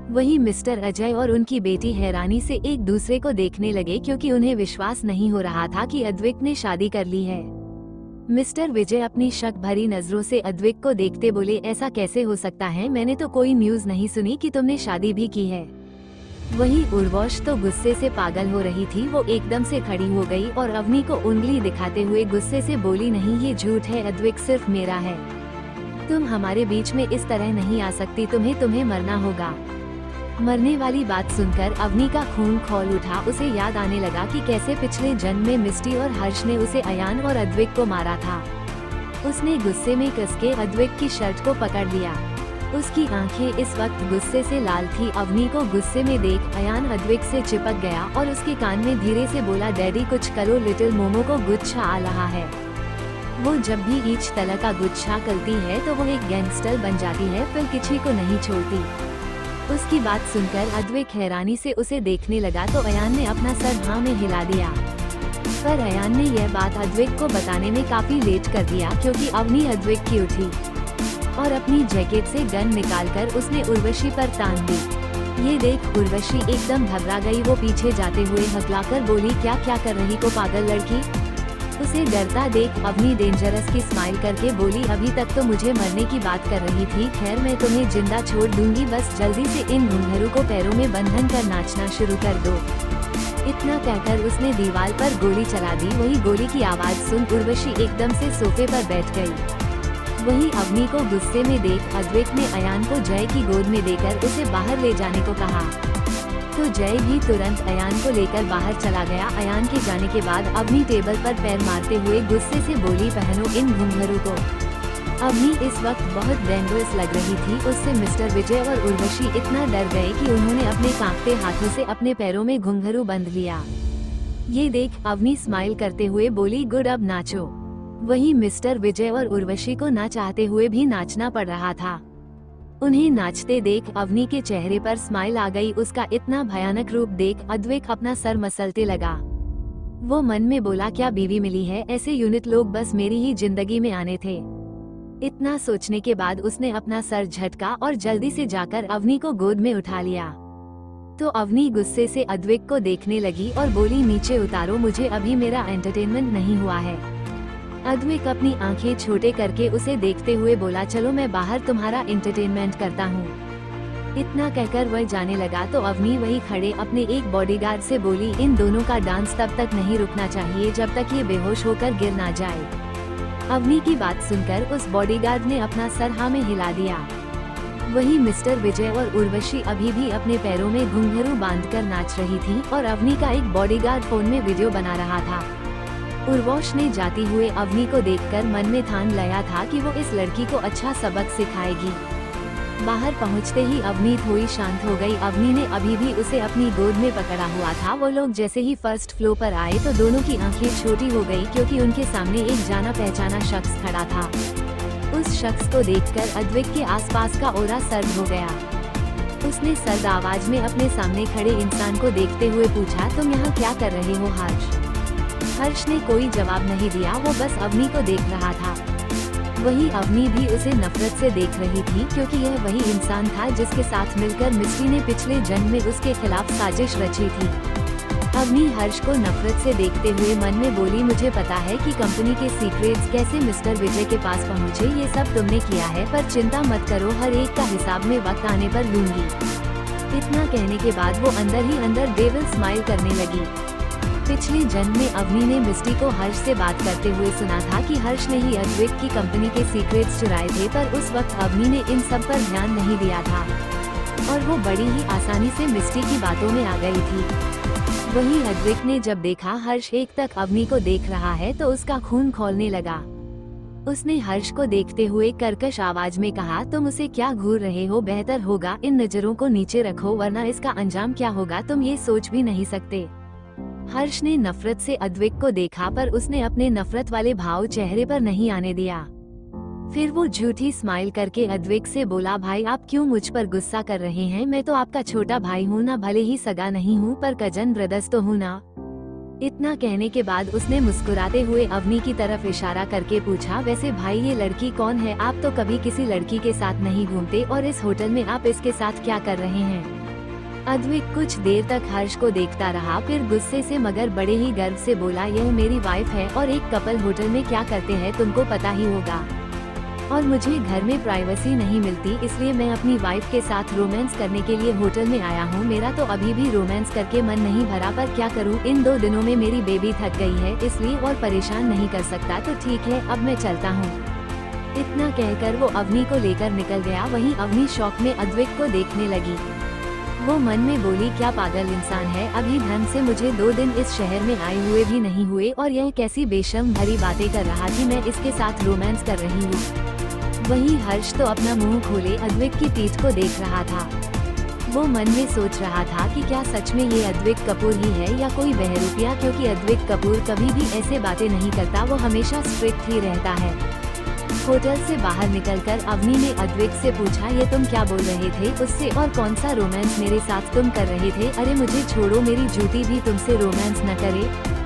Speaker 1: वही मिस्टर अजय और उनकी बेटी हैरानी से एक दूसरे को देखने लगे क्योंकि उन्हें विश्वास नहीं हो रहा था कि अद्वैत ने शादी कर ली है। मिस्टर विजय अपनी शक भरी नजरों से अद्वैत को देखते बोले ऐसा कैसे हो सकता है, मैंने तो कोई न्यूज नहीं सुनी कि तुमने शादी भी की है। वही उर्वश तो गुस्से से पागल हो रही थी, वो एकदम से खड़ी हो गई और अवनी को उंगली दिखाते हुए गुस्से से बोली नहीं ये झूठ है, अद्वैत सिर्फ मेरा है, तुम हमारे बीच में इस तरह नहीं आ सकती, तुम्हें मरना होगा। मरने वाली बात सुनकर अवनी का खून खौल उठा। उसे याद आने लगा कि कैसे पिछले जन्म में मिस्टी और हर्ष ने उसे अयान और अद्वैत को मारा था। उसने गुस्से में कसके अद्वैत की शर्ट को पकड़ लिया। उसकी आंखें इस वक्त गुस्से से लाल थी। अवनी को गुस्से में देख अयान अद्वैत से चिपक गया और उसके कान में धीरे से बोला डैडी कुछ करो, लिटिल मोमो को गुच्छा आ रहा है। वो जब भी ईच तला का गुच्छा करती है तो वो एक गैंगस्टर बन जाती है, फिर किसी को नहीं छोड़ती। उसकी बात सुनकर अद्वैत हैरानी से उसे देखने लगा तो अयान ने अपना सर हाँ में हिला दिया, पर अयान ने यह बात अद्वैत को बताने में काफी लेट कर दिया क्योंकि अवनी अद्वैत की उठी और अपनी जैकेट से गन निकालकर उसने उर्वशी पर तान दी। ये देख उर्वशी एकदम घबरा गई। वो पीछे जाते हुए हकलाकर बोली, क्या क्या कर रही को पागल लड़की। उसे डरता देख अवनी डेंजरस की स्माइल करके बोली, अभी तक तो मुझे मरने की बात कर रही थी, खैर मैं तुम्हें जिंदा छोड़ दूंगी, बस जल्दी से इन घुंघरू को पैरों में बंधन कर नाचना शुरू कर दो। इतना कहकर उसने दीवार पर गोली चला दी। वही गोली की आवाज सुन उर्वशी एकदम से सोफे पर बैठ गई। वही अवनी को गुस्से में देख अद्वैत ने अयान को जय की गोद में देकर उसे बाहर ले जाने को कहा, तो जय भी तुरंत अयान को लेकर बाहर चला गया। अयान के जाने के बाद अवनी टेबल पर पैर मारते हुए गुस्से से बोली, पहनो इन घुंघरू को। अवनी इस वक्त बहुत डेंजरस लग रही थी। उससे मिस्टर विजय और उर्वशी इतना डर गए कि उन्होंने अपने कांपते हाथों से अपने पैरों में घुंघरू बंध लिया। ये देख अवनी स्माइल करते हुए बोली, गुड, अब नाचो। वही मिस्टर विजय और उर्वशी को ना चाहते हुए भी नाचना पड़ रहा था। उन्हें नाचते देख अवनी के चेहरे पर स्माइल आ गई। उसका इतना भयानक रूप देख अद्वैत अपना सर मसलते लगा। वो मन में बोला, क्या बीवी मिली है, ऐसे यूनिट लोग बस मेरी ही जिंदगी में आने थे। इतना सोचने के बाद उसने अपना सर झटका और जल्दी से जाकर अवनी को गोद में उठा लिया। तो अवनी गुस्से से अद्वैत को देखने लगी और बोली, नीचे उतारो मुझे, अभी मेरा एंटरटेनमेंट नहीं हुआ है। अद्वैत अपनी आंखें छोटे करके उसे देखते हुए बोला, चलो मैं बाहर तुम्हारा एंटरटेनमेंट करता हूँ। इतना कहकर वह जाने लगा तो अवनी वही खड़े अपने एक बॉडीगार्ड से बोली, इन दोनों का डांस तब तक नहीं रुकना चाहिए जब तक ये बेहोश होकर गिर ना जाए। अवनी की बात सुनकर उस बॉडीगार्ड ने अपना सर हाँ में हिला दिया। वही मिस्टर विजय और उर्वशी अभी भी अपने पैरों में घुंघरू बांधकर नाच रही थी और अवनी का एक बॉडीगार्ड फोन में वीडियो बना रहा था। उर्वश ने जाती हुए अवनी को देखकर मन में ठान लिया था कि वो इस लड़की को अच्छा सबक सिखाएगी। बाहर पहुंचते ही अवनी थोड़ी शांत हो गई। अवनी ने अभी भी उसे अपनी गोद में पकड़ा हुआ था। वो लोग जैसे ही फर्स्ट फ्लोर पर आए तो दोनों की आंखें छोटी हो गई क्योंकि उनके सामने एक जाना पहचाना शख्स खड़ा था। उस शख्स को देखकर अद्वैत के आसपास का ओरा सर्द हो गया। उसने सर्द आवाज में अपने सामने खड़े इंसान को देखते हुए पूछा, तुम यहाँ क्या कर रहे हो हर्ष? हर्ष ने कोई जवाब नहीं दिया, वो बस अवनी को देख रहा था। वही अवनी भी उसे नफरत से देख रही थी क्योंकि यह वही इंसान था जिसके साथ मिलकर मिस्ट्री ने पिछले जन्म में उसके खिलाफ साजिश रची थी। अवनी हर्ष को नफरत से देखते हुए मन में बोली, मुझे पता है कि कंपनी के सीक्रेट्स कैसे मिस्टर विजय के पास पहुँचे, ये सब तुमने किया है, पर चिंता मत करो, हर एक का हिसाब में वक्त आने पर लूंगी। इतना कहने के बाद वो अंदर ही अंदर डेविल स्माइल करने लगी। पिछले जन्म में अवनी ने मिस्टी को हर्ष से बात करते हुए सुना था कि हर्ष ने ही अद्वैत की कंपनी के सीक्रेट्स चुराए थे, पर उस वक्त अवनी ने इन सब पर ध्यान नहीं दिया था और वो बड़ी ही आसानी से मिस्टी की बातों में आ गई थी। वहीं अद्वैत ने जब देखा हर्ष एक तक अवनी को देख रहा है तो उसका खून खौलने लगा। उसने हर्ष को देखते हुए कर्कश आवाज में कहा, तुम उसे क्या घूर रहे हो? बेहतर होगा इन नजरों को नीचे रखो, वरना इसका अंजाम क्या होगा तुम ये सोच भी नहीं सकते। हर्ष ने नफरत से अद्वैत को देखा पर उसने अपने नफरत वाले भाव चेहरे पर नहीं आने दिया। फिर वो झूठी स्माइल करके अद्वैत से बोला, भाई आप क्यों मुझ पर गुस्सा कर रहे हैं? मैं तो आपका छोटा भाई हूँ ना, भले ही सगा नहीं हूँ पर कजन ब्रदर्स तो हूँ ना। इतना कहने के बाद उसने मुस्कुराते हुए अवनी की तरफ इशारा करके पूछा, वैसे भाई ये लड़की कौन है? आप तो कभी किसी लड़की के साथ नहीं घूमते और इस होटल में आप इसके साथ क्या कर रहे हैं? अद्वैत कुछ देर तक हर्ष को देखता रहा, फिर गुस्से से मगर बड़े ही गर्व से बोला, यह मेरी वाइफ है और एक कपल होटल में क्या करते हैं तुमको पता ही होगा, और मुझे घर में प्राइवेसी नहीं मिलती, इसलिए मैं अपनी वाइफ के साथ रोमांस करने के लिए होटल में आया हूँ। मेरा तो अभी भी रोमांस करके मन नहीं भरा, पर क्या करूँ, इन 2 दिनों में मेरी बेबी थक गई है, इसलिए और परेशान नहीं कर सकता, तो ठीक है अब मैं चलता हूँ। इतना कहकर वो अवनी को लेकर निकल गया। वहीं अवनी शौक में अद्वैत को देखने लगी। वो मन में बोली, क्या पागल इंसान है, अभी ढंग से मुझे 2 दिन इस शहर में आए हुए भी नहीं हुए और यह कैसी बेशर्म भरी बातें कर रहा कि मैं इसके साथ रोमांस कर रही हूँ। वहीं हर्ष तो अपना मुंह खोले अद्वैत की पीठ को देख रहा था। वो मन में सोच रहा था कि क्या सच में ये अद्वैत कपूर ही है या कोई बहरूपिया, क्योंकि अद्वैत कपूर कभी भी ऐसे बातें नहीं करता, वो हमेशा स्ट्रिक्ट ही रहता है। होटल से बाहर निकलकर अवनी ने अद्वैत से पूछा, ये तुम क्या बोल रहे थे उससे, और कौन सा रोमांस मेरे साथ तुम कर रहे थे? अरे मुझे छोड़ो, मेरी जूती भी तुमसे रोमांस न करे।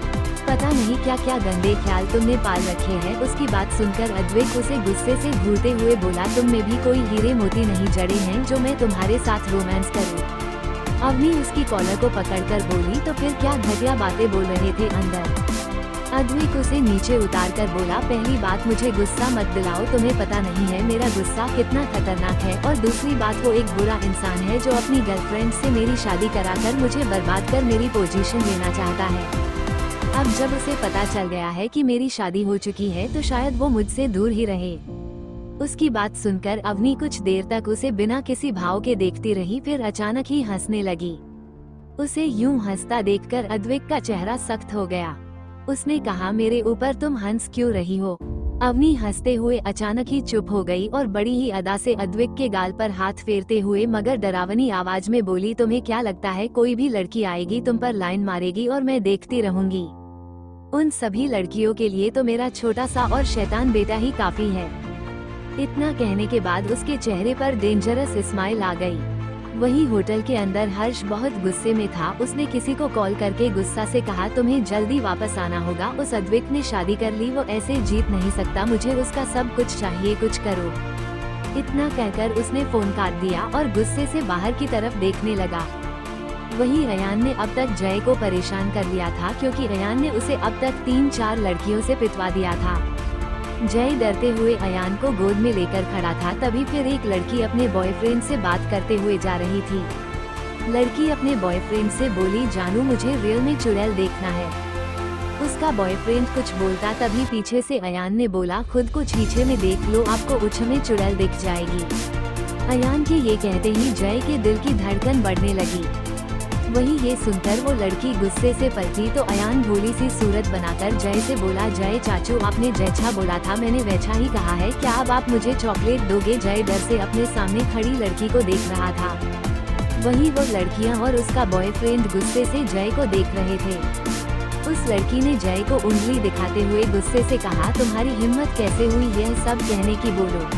Speaker 1: पता नहीं क्या क्या गंदे ख्याल तुमने पाल रखे हैं। उसकी बात सुनकर अद्वैत उसे गुस्से से घूरते हुए बोला, तुम में भी कोई हीरे मोती नहीं जड़े हैं जो मैं तुम्हारे साथ रोमांस करूं। अवनी उसकी कॉलर को पकड़कर बोली, तो फिर क्या घटिया बातें बोल रहे थे अंदर। अद्विक उसे नीचे उतार कर बोला, पहली बात मुझे गुस्सा मत दिलाओ, तुम्हें पता नहीं है मेरा गुस्सा कितना खतरनाक है, और दूसरी बात वो एक बुरा इंसान है जो अपनी गर्लफ्रेंड से मेरी शादी कराकर मुझे बर्बाद कर मेरी पोजीशन लेना चाहता है। अब जब उसे पता चल गया है कि मेरी शादी हो चुकी है तो शायद वो मुझसे दूर ही रहे। उसकी बात सुनकर अवनी कुछ देर तक उसे बिना किसी भाव के देखती रही, फिर अचानक ही हंसने लगी। उसे यूं हंसता देखकर अद्विक का चेहरा सख्त हो गया। उसने कहा, मेरे ऊपर तुम हंस क्यों रही हो? अवनी हंसते हुए अचानक ही चुप हो गई और बड़ी ही अदा से अद्विक के गाल पर हाथ फेरते हुए मगर डरावनी आवाज में बोली, तुम्हें क्या लगता है कोई भी लड़की आएगी तुम पर लाइन मारेगी और मैं देखती रहूंगी? उन सभी लड़कियों के लिए तो मेरा छोटा सा और शैतान बेटा ही काफी है। इतना कहने के बाद उसके चेहरे पर डेंजरस स्माइल आ गई। वही होटल के अंदर हर्ष बहुत गुस्से में था। उसने किसी को कॉल करके गुस्सा से कहा, तुम्हें जल्दी वापस आना होगा, उस अद्विक ने शादी कर ली, वो ऐसे जीत नहीं सकता, मुझे उसका सब कुछ चाहिए, कुछ करो। इतना कहकर उसने फोन काट दिया और गुस्से से बाहर की तरफ देखने लगा। वही अयान ने अब तक जय को परेशान कर लिया था, क्योंकि अयान ने उसे अब तक 3-4 लड़कियों से पिटवा दिया था। जय डरते हुए अयान को गोद में लेकर खड़ा था। तभी फिर एक लड़की अपने बॉयफ्रेंड से बात करते हुए जा रही थी। लड़की अपने बॉयफ्रेंड से बोली, जानू मुझे रियल में चुड़ैल देखना है। उसका बॉयफ्रेंड कुछ बोलता तभी पीछे से अयान ने बोला, खुद को शीशे में देख लो, आपको उछ में चुड़ैल दिख जाएगी। अयान के ये कहते ही जय के दिल की धड़कन बढ़ने लगी। वही ये सुनकर वो लड़की गुस्से से पलटी तो अयान भोली सी सूरत बनाकर जय से बोला, जय चाचू आपने जैसा बोला था मैंने वैसा ही कहा है, क्या अब आप मुझे चॉकलेट दोगे? जय डर से अपने सामने खड़ी लड़की को देख रहा था। वही वो लड़कियां और उसका बॉयफ्रेंड गुस्से से जय को देख रहे थे। उस लड़की ने जय को उंगली दिखाते हुए गुस्से से कहा, तुम्हारी हिम्मत कैसे हुई यह सब कहने की? बोलो।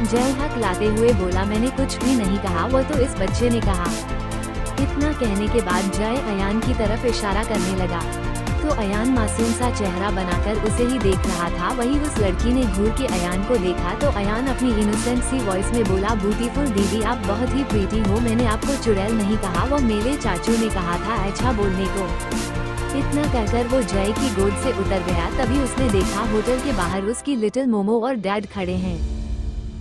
Speaker 1: जय हक लाते हुए बोला, मैंने कुछ भी नहीं कहा, वो तो इस बच्चे ने कहा। इतना कहने के बाद जय अयान की तरफ इशारा करने लगा तो अयान मासूम सा चेहरा बनाकर उसे ही देख रहा था। वही उस लड़की ने घूर के अयान को देखा तो अयान अपनी इनोसेंट सी वॉइस में बोला, ब्यूटीफुल दीदी आप बहुत ही प्रीटी हो, मैंने आपको चुड़ैल नहीं कहा, वो मेरे चाचू ने कहा था अच्छा बोलने को। इतना कहकर वो जय की गोद से उतर गया। तभी उसने देखा होटल के बाहर उसकी लिटिल मोमो और डैड खड़े हैं।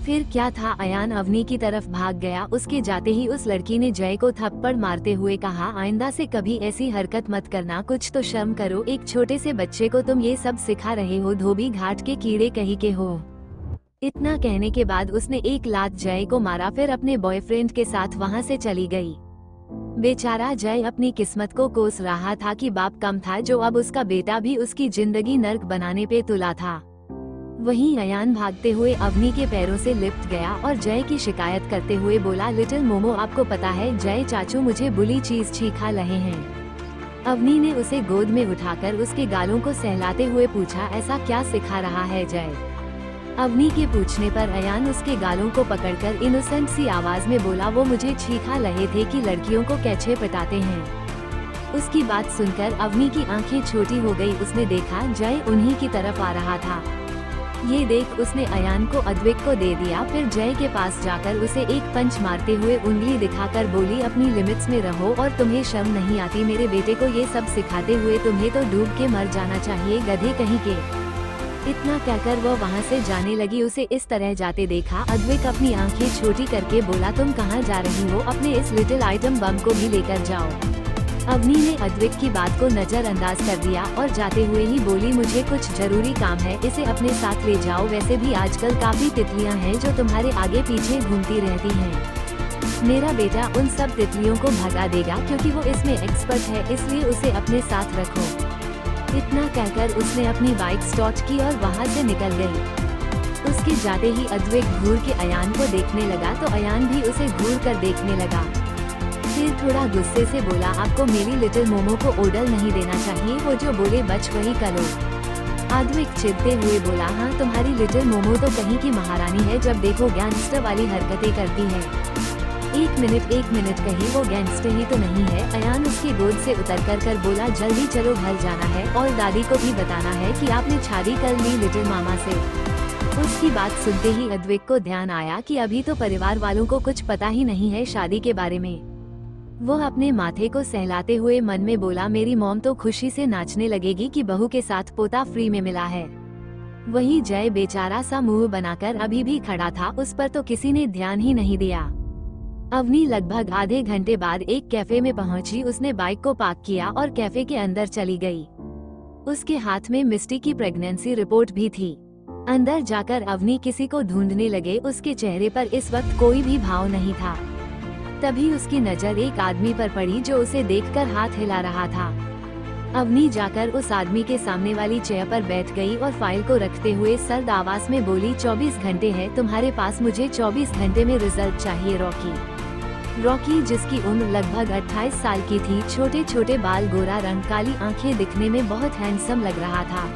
Speaker 1: फिर क्या था, अयान अवनी की तरफ भाग गया। उसके जाते ही उस लड़की ने जय को थप्पड़ मारते हुए कहा, आइंदा से कभी ऐसी हरकत मत करना, कुछ तो शर्म करो, एक छोटे से बच्चे को तुम ये सब सिखा रहे हो, धोबी घाट के कीड़े कहीं के हो। इतना कहने के बाद उसने एक लात जय को मारा, फिर अपने बॉयफ्रेंड के साथ वहां से चली गई। बेचारा जय अपनी किस्मत को कोस रहा था कि बाप कम था जो अब उसका बेटा भी उसकी जिंदगी नर्क बनाने पे तुला था। वहीं अयान भागते हुए अवनी के पैरों से लिपट गया और जय की शिकायत करते हुए बोला, लिटिल मोमो आपको पता है जय चाचू मुझे बुली चीज खा रहे हैं। अवनी ने उसे गोद में उठाकर उसके गालों को सहलाते हुए पूछा, ऐसा क्या सिखा रहा है जय? अवनी के पूछने पर अयान उसके गालों को पकड़कर इनोसेंट सी आवाज में बोला, वो मुझे सिखा रहे थे कि लड़कियों को कैसे पटाते हैं। उसकी बात सुनकर अवनी की आंखें छोटी हो गई। उसने देखा जय उन्हीं की तरफ आ रहा था। ये देख उसने अयान को अद्विक को दे दिया। फिर जय के पास जाकर उसे एक पंच मारते हुए उंगली दिखाकर बोली, अपनी लिमिट्स में रहो और तुम्हें शर्म नहीं आती मेरे बेटे को ये सब सिखाते हुए? तुम्हें तो डूब के मर जाना चाहिए, गधे कहीं के। इतना कहकर वो वहाँ से जाने लगी। उसे इस तरह जाते देखा अद्विक अपनी आंखें छोटी करके बोला, तुम कहाँ जा रही हो? अपने इस लिटिल आइटम बम को भी लेकर जाओ। अवनी ने अद्विक की बात को नजरअंदाज कर दिया और जाते हुए ही बोली, मुझे कुछ जरूरी काम है, इसे अपने साथ ले जाओ। वैसे भी आजकल काफी तितलियां हैं जो तुम्हारे आगे पीछे घूमती रहती हैं। मेरा बेटा उन सब तितलियों को भगा देगा क्योंकि वो इसमें एक्सपर्ट है, इसलिए उसे अपने साथ रखो। इतना कहकर उसने अपनी बाइक स्टार्ट की और वहाँ से निकल गई। उसके जाते ही अद्विक घूर के अयान को देखने लगा तो अयान भी उसे घूर कर देखने लगा। फिर थोड़ा गुस्से से बोला, आपको मेरी लिटिल मोमो को ऑर्डर नहीं देना चाहिए, वो जो बोले बच वही करो। अद्विक चिढ़ते हुए बोला, हाँ तुम्हारी लिटिल मोमो तो कहीं की महारानी है, जब देखो गैंगस्टर वाली हरकतें करती है। एक मिनट कहीं वो गैंगस्टर ही तो नहीं है। अयान उसकी गोद से उतर कर बोला, जल्दी चलो घर जाना है और दादी को भी बताना है कि आपने शादी कर ली लिटिल मामा से। उसकी बात सुनते ही अद्विक को ध्यान आया कि अभी तो परिवार वालों को कुछ पता ही नहीं है शादी के बारे में। वो अपने माथे को सहलाते हुए मन में बोला, मेरी मॉम तो खुशी से नाचने लगेगी कि बहू के साथ पोता फ्री में मिला है। वही जय बेचारा सा मुंह बनाकर अभी भी खड़ा था, उस पर तो किसी ने ध्यान ही नहीं दिया। अवनी लगभग आधे घंटे बाद एक कैफे में पहुंची। उसने बाइक को पार्क किया और कैफे के अंदर चली गई। उसके हाथ में मिस्टी की प्रेगनेंसी रिपोर्ट भी थी। अंदर जाकर अवनी किसी को ढूंढने लगे। उसके चेहरे पर इस वक्त कोई भी भाव नहीं था। तभी उसकी नजर एक आदमी पर पड़ी जो उसे देखकर हाथ हिला रहा था। अवनी जाकर उस आदमी के सामने वाली चेयर पर बैठ गई और फाइल को रखते हुए सर्द आवाज में बोली, 24 घंटे है तुम्हारे पास, मुझे 24 घंटे में रिजल्ट चाहिए। रॉकी जिसकी उम्र लगभग 28 साल की थी, छोटे छोटे बाल, गोरा रंग, काली आंखें, दिखने में बहुत हैंडसम लग रहा था।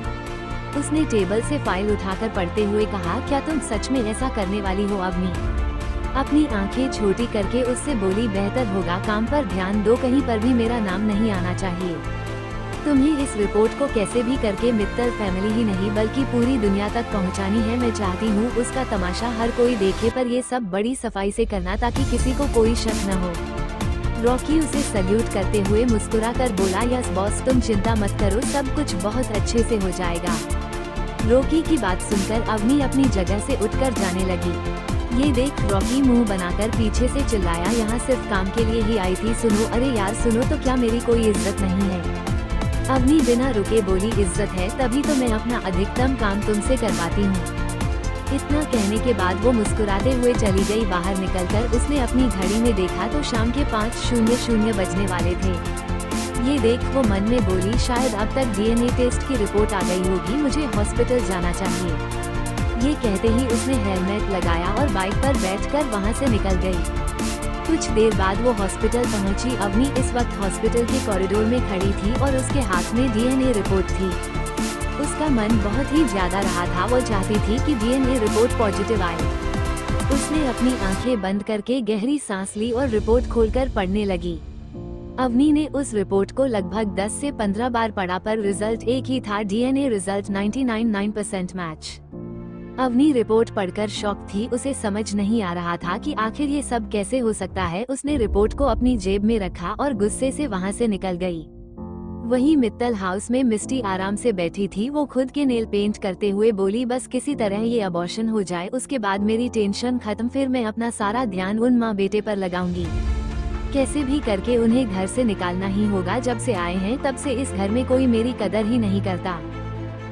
Speaker 1: उसने टेबल से फाइल उठाकर पढ़ते हुए कहा, क्या तुम सच में ऐसा करने वाली हो अवनी? अपनी आंखें छोटी करके उससे बोली, बेहतर होगा काम पर ध्यान दो, कहीं पर भी मेरा नाम नहीं आना चाहिए। तुम्हें इस रिपोर्ट को कैसे भी करके मित्तल फैमिली ही नहीं बल्कि पूरी दुनिया तक पहुंचानी है। मैं चाहती हूँ उसका तमाशा हर कोई देखे, पर ये सब बड़ी सफाई से करना ताकि किसी को कोई शक न हो। रॉकी उसे सल्यूट करते हुए मुस्कुरा कर बोला, यस बॉस, तुम चिंता मत करो, सब कुछ बहुत अच्छे से हो जाएगा। रॉकी की बात सुनकर अवनी अपनी जगह से उठकर जाने लगी। ये देख रॉकी मुंह बनाकर पीछे से चिल्लाया, यहाँ सिर्फ काम के लिए ही आई थी। सुनो, अरे यार सुनो तो, क्या मेरी कोई इज्जत नहीं है? अवनी बिना रुके बोली, इज्जत है तभी तो मैं अपना अधिकतम काम तुमसे करवाती हूँ। इतना कहने के बाद वो मुस्कुराते हुए चली गई। बाहर निकलकर उसने अपनी घड़ी में देखा तो शाम के 5:00 बजने वाले थे। ये देख वो मन में बोली, शायद अब तक डीएनए टेस्ट की रिपोर्ट आ गई होगी, मुझे हॉस्पिटल जाना चाहिए। ये कहते ही उसने हेलमेट लगाया और बाइक पर बैठकर वहाँ से निकल गई। कुछ देर बाद वो हॉस्पिटल पहुंची। अवनी इस वक्त हॉस्पिटल के कॉरिडोर में खड़ी थी और उसके हाथ में डीएनए रिपोर्ट थी। उसका मन बहुत ही ज्यादा रहा था, वो चाहती थी कि डीएनए रिपोर्ट पॉजिटिव आए। उसने अपनी आंखें बंद करके गहरी सांस ली और रिपोर्ट खोलकर पढ़ने लगी। अवनी ने उस रिपोर्ट को लगभग 10 से 15 बार पढ़ा, पर रिजल्ट एक ही था, DNA result 99.9% match. Avni report पढ़कर शॉक थी। उसे समझ नहीं आ रहा था कि आखिर ये सब कैसे हो सकता है। उसने रिपोर्ट को अपनी जेब में रखा और गुस्से से वहाँ से निकल गई। वहीं मित्तल हाउस में मिस्टी आराम से बैठी थी। वो खुद के नेल पेंट करते हुए बोली, बस किसी तरह ये अबॉर्शन हो जाए, उसके बाद मेरी टेंशन खत्म, फिर मैं अपना सारा ध्यान उन माँ बेटे पर लगाऊंगी। कैसे भी करके उन्हें घर से निकालना ही होगा। जब से आए हैं तब से इस घर में कोई मेरी कदर ही नहीं करता।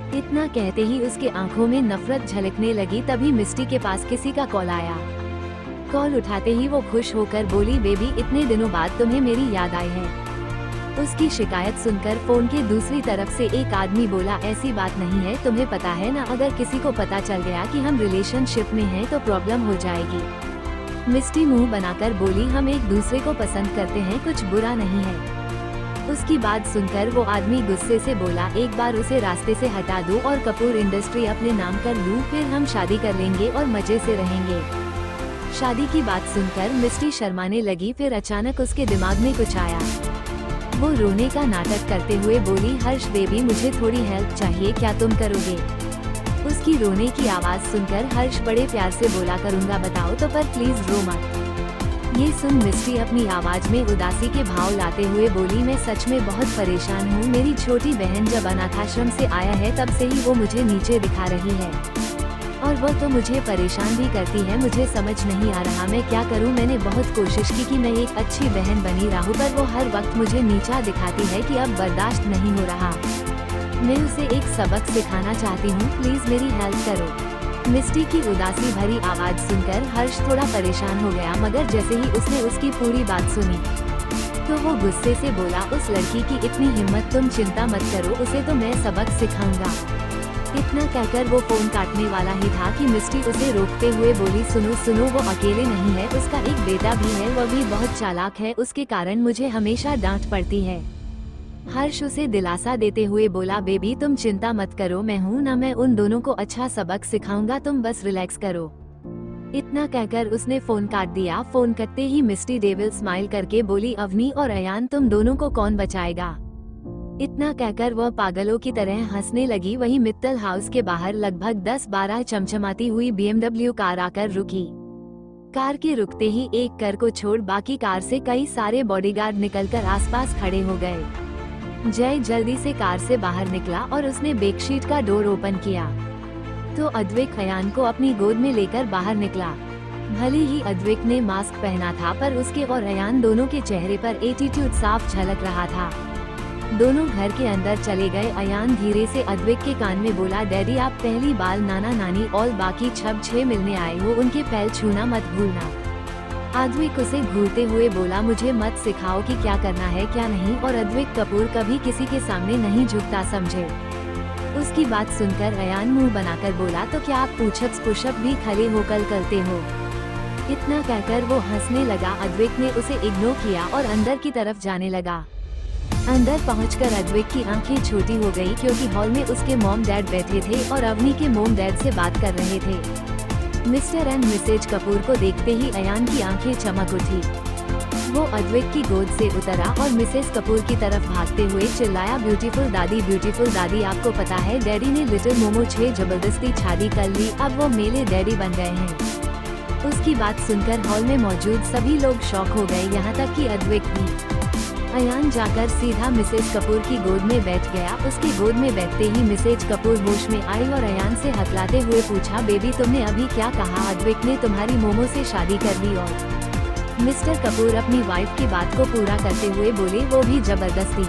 Speaker 1: इतना कहते ही उसके आंखों में नफरत झलकने लगी। तभी मिस्टी के पास किसी का कॉल आया। कॉल उठाते ही वो खुश होकर बोली, बेबी इतने दिनों बाद तुम्हें मेरी याद आई है। उसकी शिकायत सुनकर फोन के दूसरी तरफ से एक आदमी बोला, ऐसी बात नहीं है, तुम्हें पता है ना, अगर किसी को पता चल गया कि हम रिलेशनशिप में हैं तो प्रॉब्लम हो जाएगी। मिस्टी मुंह बनाकर बोली, हम एक दूसरे को पसंद करते हैं, कुछ बुरा नहीं है। उसकी बात सुनकर वो आदमी गुस्से से बोला, एक बार उसे रास्ते से हटा दो और कपूर इंडस्ट्री अपने नाम कर लूं, फिर हम शादी कर लेंगे और मजे से रहेंगे। शादी की बात सुनकर मिस्टी शर्माने लगी। फिर अचानक उसके दिमाग में कुछ आया। वो रोने का नाटक करते हुए बोली, हर्ष बेबी मुझे थोड़ी हेल्प चाहिए, क्या तुम करोगे? उसकी रोने की आवाज सुनकर हर्ष बड़े प्यार से बोला, करूँगा, बताओ तो, पर प्लीज रो मत। ये सुन मिस्टी अपनी आवाज में उदासी के भाव लाते हुए बोली, मैं सच में बहुत परेशान हूँ। मेरी छोटी बहन जब अनाथाश्रम से आया है तब से ही वो मुझे नीचे दिखा रही है और वो तो मुझे परेशान भी करती है। मुझे समझ नहीं आ रहा मैं क्या करूँ। मैंने बहुत कोशिश की कि मैं एक अच्छी बहन बनी रहूँ, पर वो हर वक्त मुझे नीचा दिखाती है कि अब बर्दाश्त नहीं हो रहा। मैं उसे एक सबक सिखाना चाहती हूँ, प्लीज मेरी हेल्प करो। मिस्टी की उदासी भरी आवाज सुनकर हर्ष थोड़ा परेशान हो गया, मगर जैसे ही उसने उसकी पूरी बात सुनी तो वो गुस्से से बोला, उस लड़की की इतनी हिम्मत, तुम चिंता मत करो, उसे तो मैं सबक सिखाऊंगा। इतना कहकर वो फोन काटने वाला ही था कि मिस्टी उसे रोकते हुए बोली, सुनो सुनो, वो अकेले नहीं है, उसका एक बेटा भी है, वो भी बहुत चालाक है, उसके कारण मुझे हमेशा डांट पड़ती है। हर्ष उसे दिलासा देते हुए बोला, बेबी तुम चिंता मत करो, मैं हूँ ना, मैं उन दोनों को अच्छा सबक सिखाऊंगा, तुम बस रिलैक्स करो। इतना कहकर उसने फोन काट दिया। फोन कटते ही मिस्टी डेविल स्माइल करके बोली, अवनी और अयान तुम दोनों को कौन बचाएगा? इतना कहकर वह पागलों की तरह हंसने लगी। वहीं मित्तल हाउस के बाहर लगभग 10-12 चमचमाती हुई BMW कार आकर रुकी। कार के रुकते ही एक कार को छोड़ बाकी कार से कई सारे बॉडीगार्ड निकलकर आसपास खड़े हो गए। जय जल्दी से कार से बाहर निकला और उसने बेडशीट का डोर ओपन किया तो अद्विक अयान को अपनी गोद में लेकर बाहर निकला। भले ही अद्विक ने मास्क पहना था पर उसके और अयान दोनों के चेहरे पर एटीट्यूड साफ झलक रहा था। दोनों घर के अंदर चले गए। अयान धीरे से अद्विक के कान में बोला, डैडी आप पहली बार नाना नानी और बाकी छब छह मिलने आए हो, उनके पैर छूना मत भूलना। अद्विक उसे घूरते हुए बोला, मुझे मत सिखाओ कि क्या करना है क्या नहीं, और अद्विक कपूर कभी किसी के सामने नहीं झुकता समझे। उसकी बात सुनकर अयान मुंह बनाकर बोला, तो क्या आप पूछप्स पुशअप भी खड़े होकर करते हो? इतना कहकर वो हंसने लगा। अद्विक ने उसे इग्नोर किया और अंदर की तरफ जाने लगा। अंदर पहुंचकर अद्विक की आंखें छोटी हो गई क्योंकि हॉल में उसके मॉम डैड बैठे थे और अवनी के मॉम डैड से बात कर रहे थे। मिस्टर एंड मिसेज कपूर को देखते ही अयान की आंखें चमक उठी। वो अद्विक की गोद से उतरा और मिसेस कपूर की तरफ भागते हुए चिल्लाया, ब्यूटीफुल दादी आपको पता है डैडी ने लिटिल मोमो 6 जबरदस्ती शादी कर ली, अब वो मेरे डैडी बन गए हैं। उसकी बात सुनकर हॉल में मौजूद सभी लोग शॉक हो गए, यहाँ तक कि अद्विक भी। अयान जाकर सीधा मिसेज कपूर की गोद में बैठ गया। उसकी गोद में बैठते ही मिसेज कपूर होश में आई और अयान से हकलाते हुए पूछा, बेबी तुमने अभी क्या कहा? अद्विक ने तुम्हारी मोमो से शादी कर ली? और मिस्टर कपूर अपनी वाइफ की बात को पूरा करते हुए बोले, वो भी जबरदस्ती?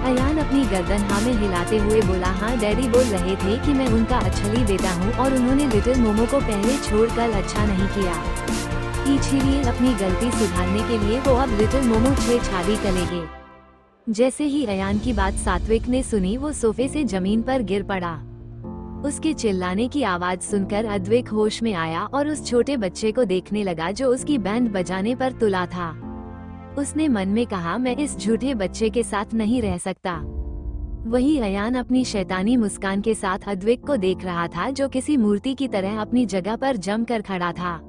Speaker 1: अयान अपनी गर्दन हाँ में हिलाते हुए बोला, हाँ डैडी बोल रहे थे कि मैं उनका अच्छली बेटा हूँ और उन्होंने लिटिल मोमो को पहले छोड़कर अच्छा नहीं किया, इसीलिए अपनी गलती सुधारने के लिए वो अब लिटिल मोमो 6 शादी करेंगे। जैसे ही अयान की बात सात्विक ने सुनी वो सोफे से जमीन पर गिर पड़ा। उसके चिल्लाने की आवाज सुनकर अद्विक होश में आया और उस छोटे बच्चे को देखने लगा जो उसकी बैंड बजाने पर तुला था। उसने मन में कहा, मैं इस झूठे बच्चे के साथ नहीं रह सकता। वही अयान अपनी शैतानी मुस्कान के साथ अद्विक को देख रहा था जो किसी मूर्ति की तरह अपनी जगह पर जमकर खड़ा था।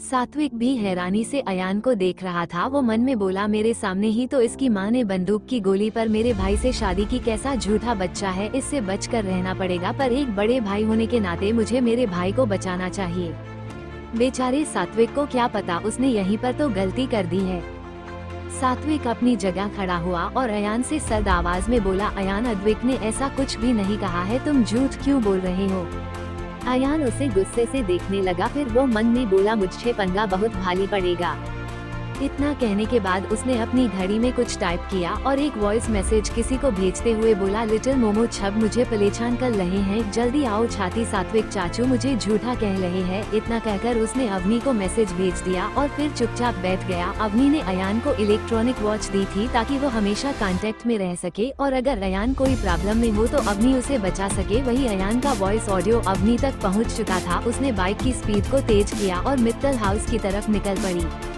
Speaker 1: सात्विक भी हैरानी से अयान को देख रहा था। वो मन में बोला, मेरे सामने ही तो इसकी माँ ने बंदूक की गोली पर मेरे भाई से शादी की, कैसा झूठा बच्चा है, इससे बचकर रहना पड़ेगा, पर एक बड़े भाई होने के नाते मुझे मेरे भाई को बचाना चाहिए। बेचारे सात्विक को क्या पता उसने यहीं पर तो गलती कर दी है। सात्विक अपनी जगह खड़ा हुआ और अयान से सर्द आवाज में बोला, अयान अद्विक ने ऐसा कुछ भी नहीं कहा है, तुम झूठ क्यों बोल रहे हो? अयान उसे गुस्से से देखने लगा, फिर वो मन में बोला, मुझसे पंगा बहुत भारी पड़ेगा। इतना कहने के बाद उसने अपनी घड़ी में कुछ टाइप किया और एक वॉइस मैसेज किसी को भेजते हुए बोला, लिटिल मोमो छब मुझे परेशान कर रहे हैं, जल्दी आओ छाती सात्विक चाचू मुझे झूठा कह रहे हैं। इतना कहकर उसने अवनी को मैसेज भेज दिया और फिर चुपचाप बैठ गया। अवनी ने अयान को इलेक्ट्रॉनिक वॉच दी थी ताकि वो हमेशा कांटेक्ट में रह सके और अगर अयान कोई प्रॉब्लम में हो तो अवनी उसे बचा सके। वही अयान का वॉइस ऑडियो अवनी तक पहुँच चुका था। उसने बाइक की स्पीड को तेज किया और मित्तल हाउस की तरफ निकल पड़ी।